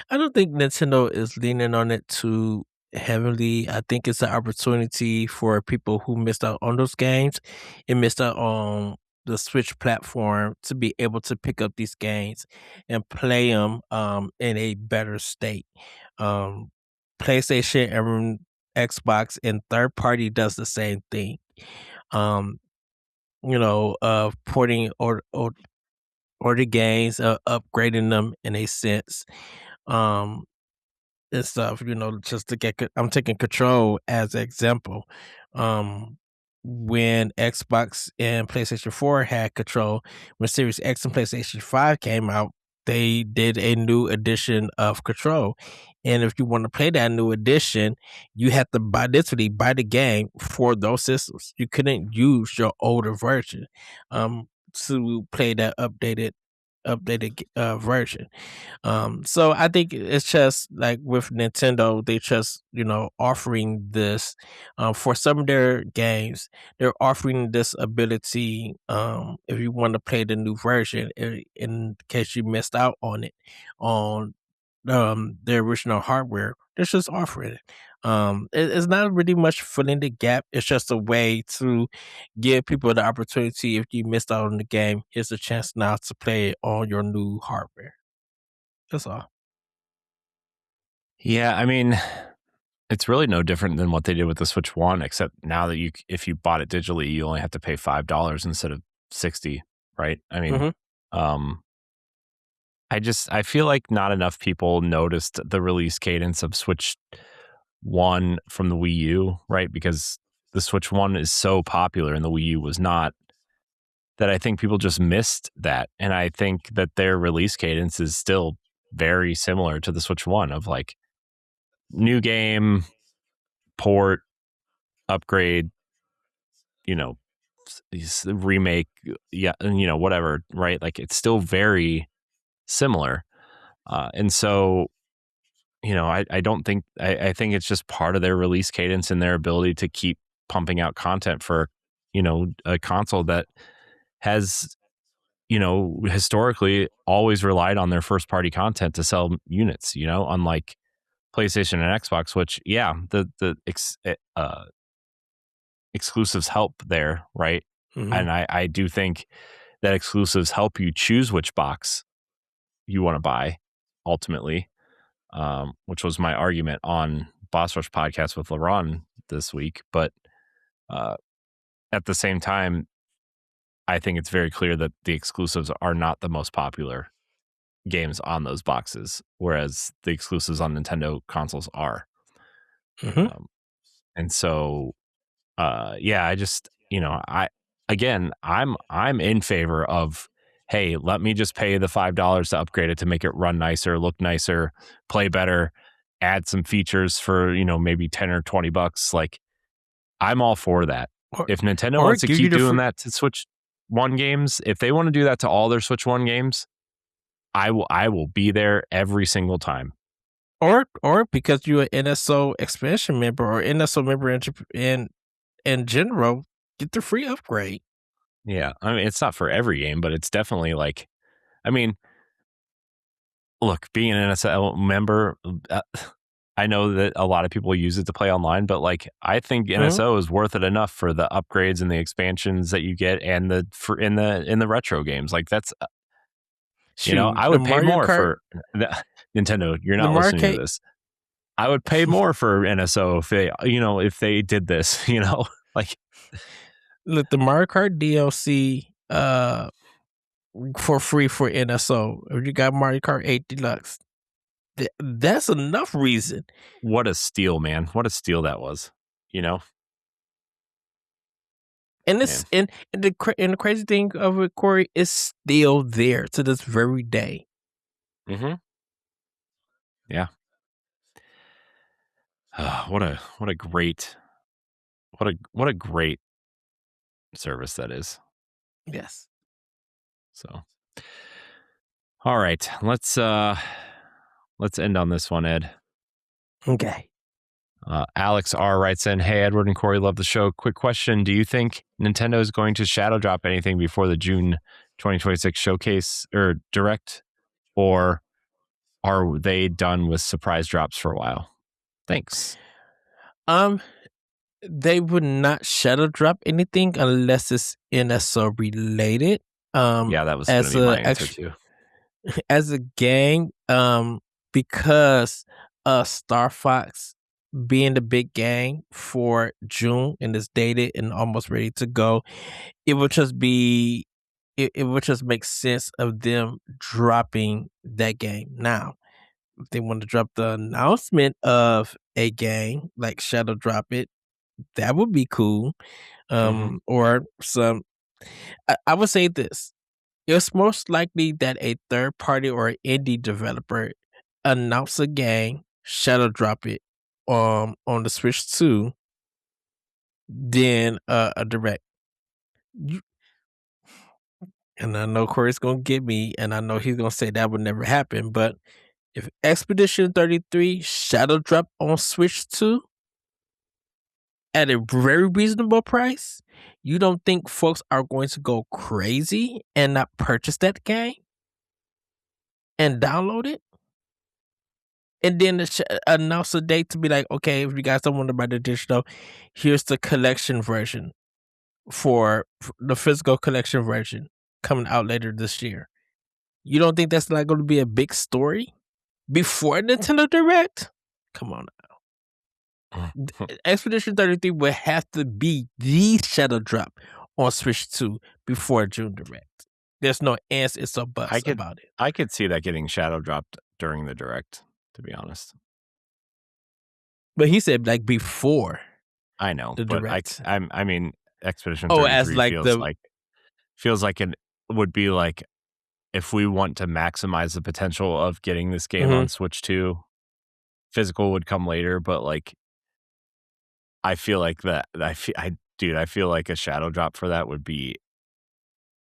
I don't think Nintendo is leaning on it too heavily. I think it's an opportunity for people who missed out on those games and missed out on the Switch platform to be able to pick up these games and play them in a better state. PlayStation and Xbox and third party does the same thing. Porting or the games, upgrading them in a sense, and stuff, just to I'm taking Control as an example. When Xbox and PlayStation 4 had Control, when Series X and PlayStation 5 came out, they did a new edition of Control. And if you want to play that new edition, you had to literally buy the game for those systems. You couldn't use your older version to play that updated updated version. So I think it's just like with Nintendo, they just offering this for some of their games. They're offering this ability if you want to play the new version, in case you missed out on it on the original hardware. They're just offering it. It's not really much filling the gap. It's just a way to give people the opportunity. If you missed out on the game, here's a chance now to play it on your new hardware. That's all. Yeah, I mean, it's really no different than what they did with the Switch One, except now that if you bought it digitally, you only have to pay $5 instead of 60, right? I mean, um, I feel like not enough people noticed the release cadence of Switch One from the Wii U, right? Because the Switch One is so popular and the Wii U was not, that I think people just missed that. And I think that their release cadence is still very similar to the Switch One, of like new game, port, upgrade, remake, yeah, and whatever, right? Like it's still very similar. And so, I don't think, I think it's just part of their release cadence and their ability to keep pumping out content for, a console that has, historically always relied on their first party content to sell units, unlike PlayStation and Xbox, which, yeah, the exclusives help there, right? And I do think that exclusives help you choose which box you want to buy ultimately, which was my argument on Boss Rush podcast with LaRon this week. But at the same time, I think it's very clear that the exclusives are not the most popular games on those boxes, whereas the exclusives on Nintendo consoles are. And so, yeah, I just, I'm in favor of, hey, let me just pay the $5 to upgrade it to make it run nicer, look nicer, play better, add some features for, maybe 10 or $20. Like, I'm all for that. If Nintendo wants to keep doing that to Switch One games, if they want to do that to all their Switch One games, I will be there every single time. Or because you're an NSO expansion member or NSO member in general, get the free upgrade. Yeah, I mean, it's not for every game, but it's definitely like, I mean, look, being an NSO member, I know that a lot of people use it to play online, but like, I think NSO is worth it enough for the upgrades and the expansions that you get, and in the retro games. Like, that's, I would pay more for Nintendo. You're not listening to this. I would pay more for NSO if they did this. Like, look, the Mario Kart DLC for free for NSO. If you got Mario Kart 8 Deluxe, that's enough reason. What a steal, man! What a steal that was. And this and the crazy thing of it, Corey, is still there to this very day. Yeah. What a great service that is. Yes. So, all right, let's end on this one, Ed. Okay. Alex R writes in, "Hey, Edward and Corey, love the show. Quick question: do you think Nintendo is going to shadow drop anything before the June 2026 showcase or direct, or are they done with surprise drops for a while? Thanks." They would not shadow drop anything unless it's NSO related. Yeah, that was going to be my answer too. As a game, because Star Fox being the big game for June and is dated and almost ready to go, it would just be it would just make sense of them dropping that game now. If they want to drop the announcement of a game, like shadow drop it, that would be cool. Or some, I would say this: it's most likely that a third party or indie developer announce a game, shadow drop it on the Switch 2, then a direct. and I know Corey's gonna get me, and I know he's gonna say that would never happen, but if Expedition 33 Shadow Drop on Switch 2 at a very reasonable price, you don't think folks are going to go crazy and not purchase that game and download it? And then announce a date to be like, okay, if you guys don't want to buy the digital, here's the collection version for the physical collection version coming out later this year. You don't think that's not going to be a big story before Nintendo Direct? Come on now. Expedition 33 would have to be the Shadow Drop on Switch 2 before June Direct. There's no ands, it's a bust about it. I could see that getting Shadow dropped during the Direct, to be honest. But he said like before. I know, the but Direct. I mean, Expedition 33 as like feels like it would be like if we want to maximize the potential of getting this game on Switch 2, physical would come later, but like I feel like that I feel like a Shadow Drop for that would be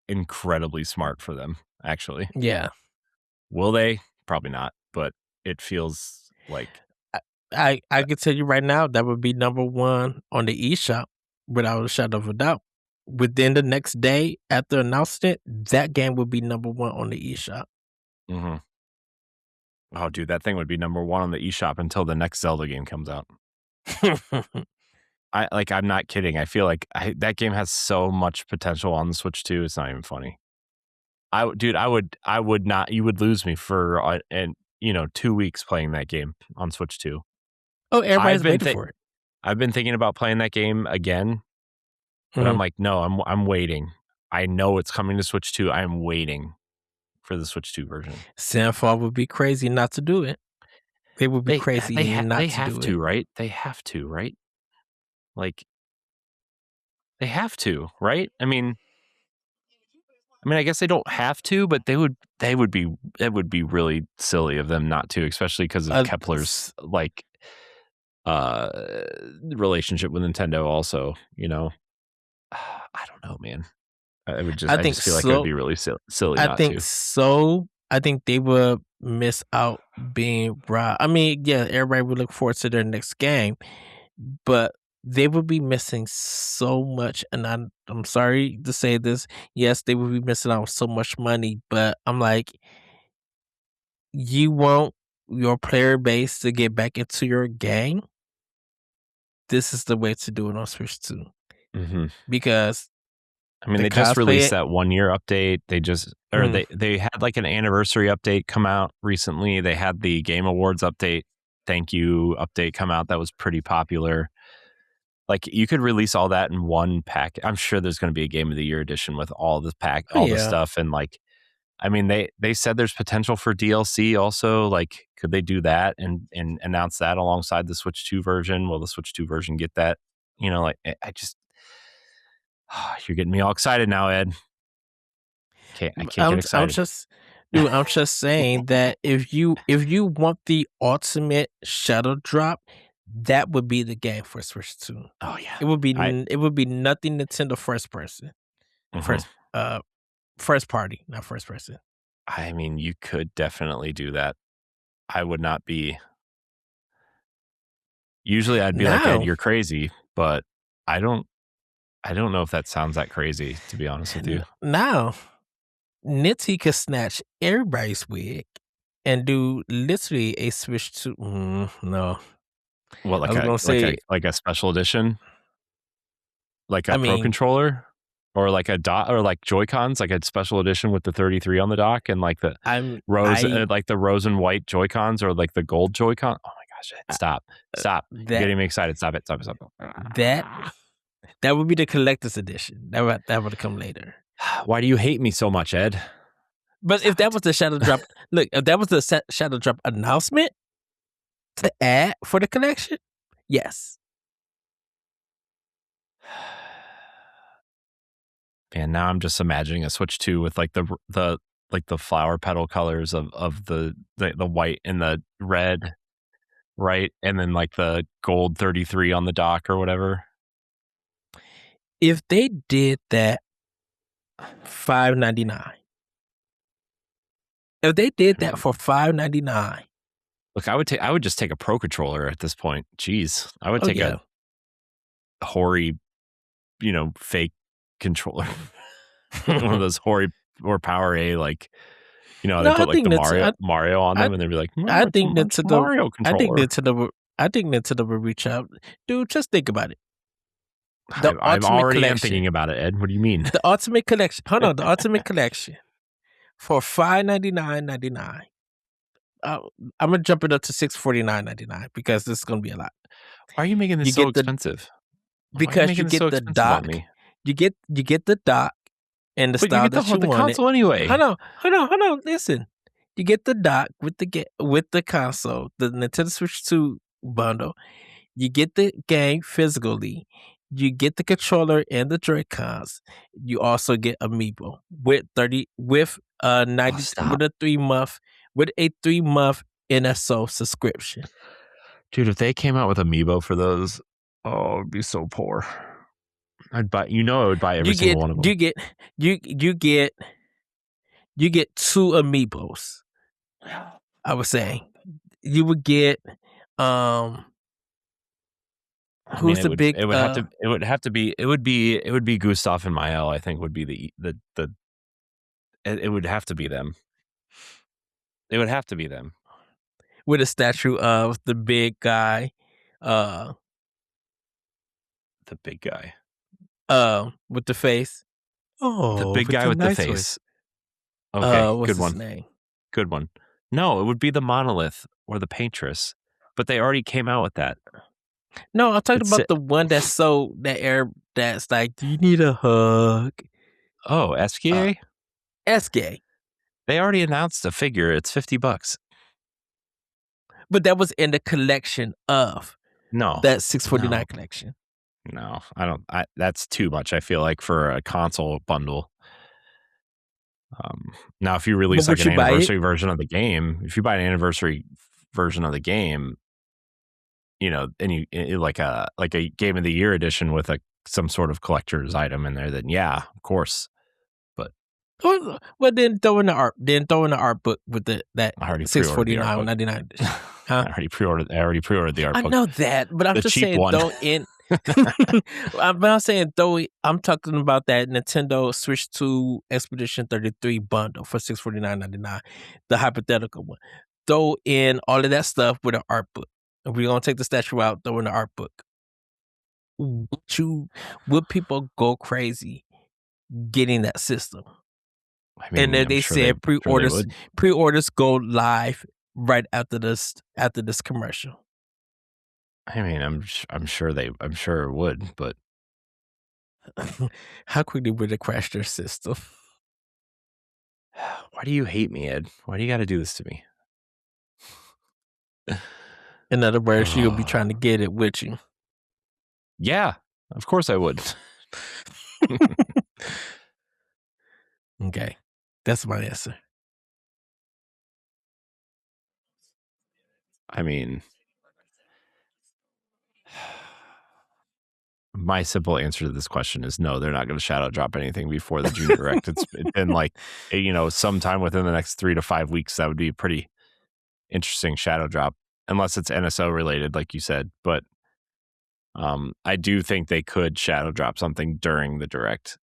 incredibly smart for them, actually. Yeah. Will they? Probably not, but it feels like I can tell you right now that would be number one on the eShop without a shadow of a doubt. Within the next day after announcing it, that game would be number one on the eShop. Mm-hmm. Oh, dude, that thing would be number one on the eShop until the next Zelda game comes out. I'm not kidding. I feel like that game has so much potential on the Switch 2. It's not even funny. I would not. You would lose me for 2 weeks playing that game on Switch 2. Oh, everybody's waiting for it. I've been thinking about playing that game again, but I'm like, no, I'm waiting. I know it's coming to Switch 2. I'm waiting for the Switch 2 version. Sandfall would be crazy not to do it. They would be crazy not to do it. They have to, right? They have to, right? Like, they have to, right? I mean, I guess they don't have to, but it would be really silly of them not to, especially because of Kepler's like relationship with Nintendo also, I don't know, man. I just feel like it would be really silly not to. I think they would miss out being robbed. I mean, yeah, everybody would look forward to their next game, but they would be missing so much, and I'm sorry to say this. Yes, they would be missing out on so much money, but I'm like, you want your player base to get back into your game? This is the way to do it on Switch 2. Mm-hmm. Because they just released that 1-year update. They just they had like an anniversary update come out recently. They had the Game Awards update, thank you update come out that was pretty popular. Like, you could release all that in one pack. I'm sure there's going to be a Game of the Year edition with all this stuff. And like, they said there's potential for DLC also. Like, could they do that and announce that alongside the Switch 2 version? Will the Switch 2 version get that? You're getting me all excited now, Ed. I can't get excited. I'm just saying that if you want the ultimate Shadow Drop, that would be the game for Switch 2. Oh yeah, it would be nothing Nintendo first person, first party, not first person. I mean, you could definitely do that. I would not be. Usually, I'd be like, Ed, you're crazy, but I don't know if that sounds that crazy, to be honest with you. Now, Nitty could snatch everybody's wig and do literally a Switch 2. No. What, like a special edition? Like a Pro Controller? Or like a dot, or like Joy-Cons, like a special edition with the 33 on the dock and like the the rose and white Joy-Cons, or like the gold Joy-Con. Oh my gosh! Stop! You're getting me excited. Stop it! That would be the collector's edition. That would come later. Why do you hate me so much, Ed? But if that was the Shadow Drop, look, if that was the Shadow Drop announcement to add for the collection, yes. And now I'm just imagining a Switch 2 with like the flower petal colors of the white and the red, right? And then like the gold 33 on the dock or whatever. If they did that $5.99. If they did that for $5.99. Look, I would just take a Pro Controller at this point. Jeez. I would take a hoary, fake controller. One of those hoary or Power A, like, they put like the Mario on them, and they'd be like, I think Nintendo Mario controller. I think Nintendo will reach out. Dude, just think about it. I'm already thinking about it, Ed. What do you mean? The Ultimate Collection. Hold on, the Ultimate Collection for $5.99.99. I'm gonna jump it up to $649.99 because this is gonna be a lot. Why are you making this so expensive? Because you get the dock. You get the dock and the style that you want. The console anyway. Hold on. Listen, you get the dock with the console, the Nintendo Switch 2 bundle. You get the game physically. You get the controller and the Joy-Cons. You also get Amiibo with a 3-month NSO subscription. Dude, if they came out with Amiibo for those, it'd be so poor. I'd buy. I would buy every single one of them. You get 2 Amiibos. I would say you would get. Who's the big? It would be Gustav and Mael. I think would be the. It would have to be them. It would have to be them. With a statue of the big guy. The big guy. With the face. The big guy with the face. Okay, what's good his one. Name? Good one. No, it would be the Monolith or the Paintress, but they already came out with that. No, I'm talking about the one that's that's like, do you need a hug? Oh, SKA? SKA. They already announced a figure. It's $50. But that was in the collection of that $649 collection. No, I don't. That's too much. I feel like for a console bundle. Now, if you release like an anniversary version of the game, if you buy an anniversary version of the game, and you like a Game of the Year edition with some sort of collector's item in there, then yeah, of course. But then throw in the art. Then throw in the art book with that $649.99. Huh? I already pre-ordered the art book. I know that, but I'm just saying throw in. I'm talking about that Nintendo Switch 2 Expedition 33 bundle for $649.99, the hypothetical one. Throw in all of that stuff with an art book. If we're gonna take the statue out, throw in the art book. Would people go crazy getting that system? I mean, and then said pre-orders go live right after this commercial. I mean, I'm sure it would, but how quickly would it crash their system? Why do you hate me, Ed? Why do you got to do this to me? In other words, you'll be trying to get it with you. Yeah, of course I would. Okay, that's my answer. I mean, my simple answer to this question is no, they're not going to shadow drop anything before the June Direct. It's been like, sometime within the next 3 to 5 weeks, that would be a pretty interesting shadow drop, unless it's NSO related, like you said. But I do think they could shadow drop something during the Direct.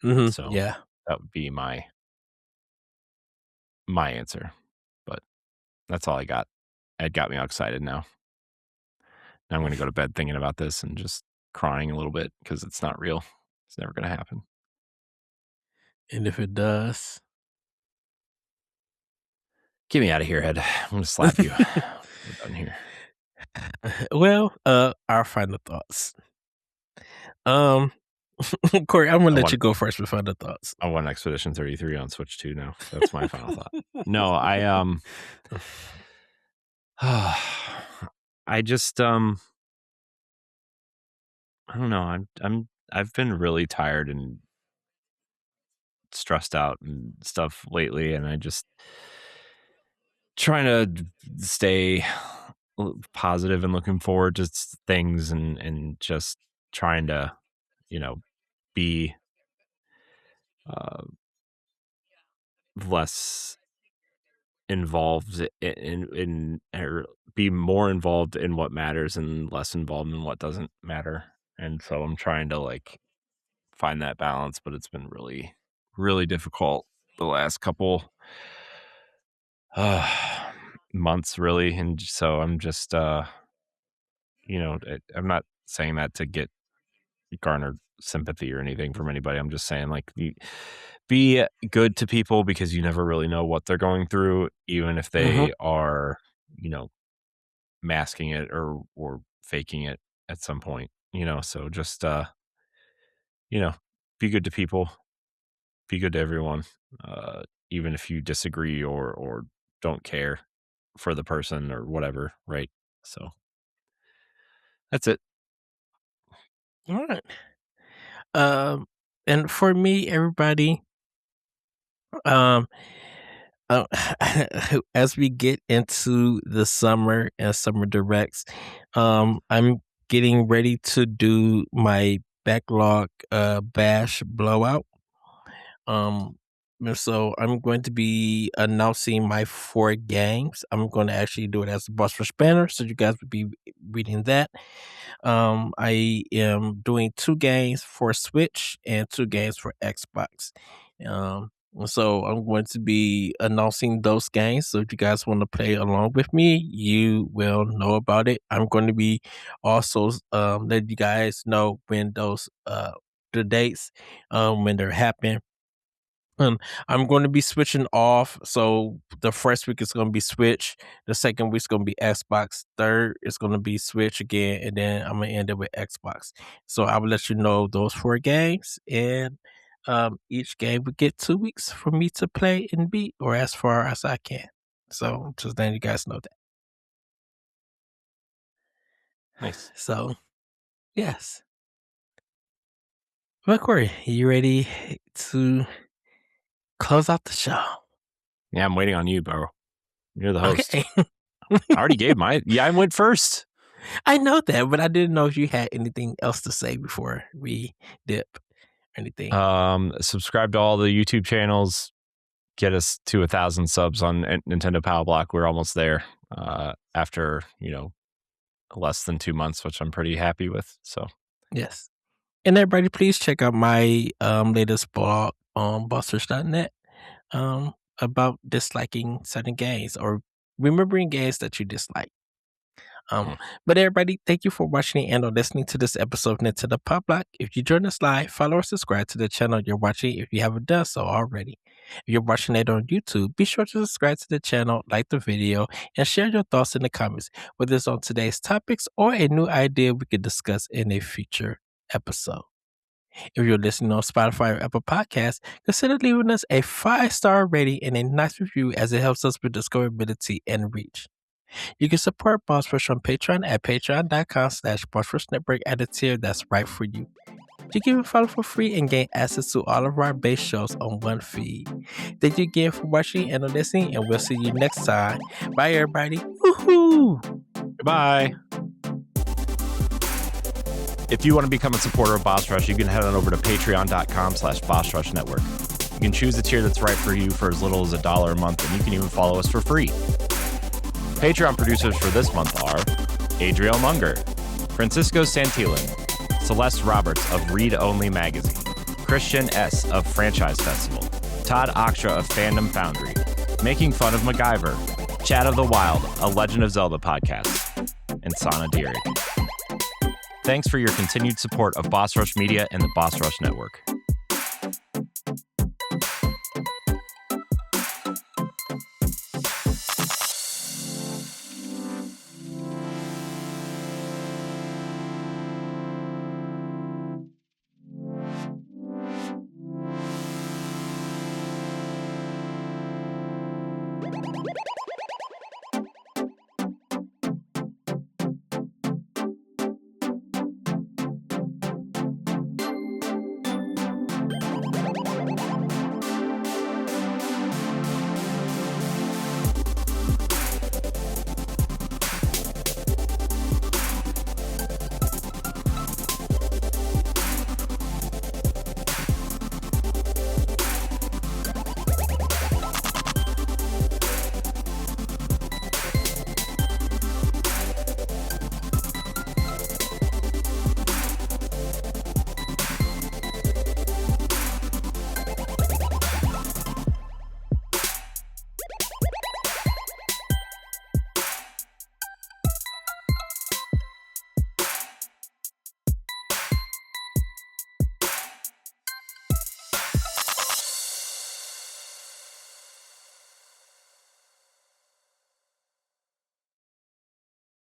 Mm-hmm. So yeah, that would be my answer. But that's all I got. It got me all excited now. Now I'm going to go to bed thinking about this and just crying a little bit because it's not real. It's never going to happen. And if it does, get me out of here, Ed. I'm going to slap you. We're done here. Well, our final thoughts. Corey, I'm gonna let you go first with final thoughts. I want Expedition 33 on Switch 2 now. That's my final thought. No, I just I don't know. I've been really tired and stressed out and stuff lately, and I just trying to stay positive and looking forward to things and just trying to be less involved in or be more involved in what matters and less involved in what doesn't matter. And so I'm trying to like find that balance, but it's been really, really difficult the last couple months, really. And so I'm just I'm not saying that to garner sympathy or anything from anybody. I'm just saying, like, be good to people because you never really know what they're going through, even if they are, masking it or faking it at some point, so just, be good to people, be good to everyone, even if you disagree or don't care for the person or whatever. Right. So that's it. All right. And for me, everybody, as we get into the summer and summer directs, I'm getting ready to do my backlog bash blowout. And so I'm going to be announcing my 4 games. I'm going to actually do it as a Boss Rush banner, so you guys will be reading that. I am doing 2 games for Switch and 2 games for Xbox. So I'm going to be announcing those games. So if you guys want to play along with me, you will know about it. I'm going to be also let you guys know when those the dates when they're happening. I'm going to be switching off. So the first week is going to be Switch. The second week is going to be Xbox. Third is going to be Switch again. And then I'm going to end it with Xbox. So I will let you know those 4 games. And each game will get 2 weeks for me to play and beat, or as far as I can. So just letting you guys know that. Nice. So, yes. Well, Corey, you ready to close out the show? Yeah, I'm waiting on you, bro. You're the host. Okay. I already gave I went first. I know that, but I didn't know if you had anything else to say before we dip or anything. Subscribe to all the YouTube channels. Get us to 1,000 subs on Nintendo Pow Block. We're almost there. After less than 2 months, which I'm pretty happy with. So yes, and everybody, please check out my latest blog on bossrush.net about disliking certain games or remembering games that you dislike. But everybody, thank you for watching and or listening to this episode of Nintendo Pow Block. If you join us live, follow or subscribe to the channel you're watching if you haven't done so already. If you're watching it on YouTube, be sure to subscribe to the channel, like the video, and share your thoughts in the comments, whether it's on today's topics or a new idea we could discuss in a future episode. If you're listening on Spotify or Apple Podcasts, consider leaving us a 5-star rating and a nice review, as it helps us with discoverability and reach. You can support Boss Rush on Patreon at patreon.com/BossRushNetwork at a tier that's right for you. You can even follow for free and gain access to all of our base shows on one feed. Thank you again for watching and listening, and we'll see you next time. Bye, everybody. Woohoo! Goodbye. If you want to become a supporter of Boss Rush, you can head on over to patreon.com/BossRushNetwork. You can choose a tier that's right for you for as little as $1 a month, and you can even follow us for free. Patreon producers for this month are Adriel Munger, Francisco Santillan, Celeste Roberts of Read Only Magazine, Christian S. of Franchise Festival, Todd Aksha of Fandom Foundry, Making Fun of MacGyver, Chat of the Wild, a Legend of Zelda podcast, and Sana Dirrig. Thanks for your continued support of Boss Rush Media and the Boss Rush Network.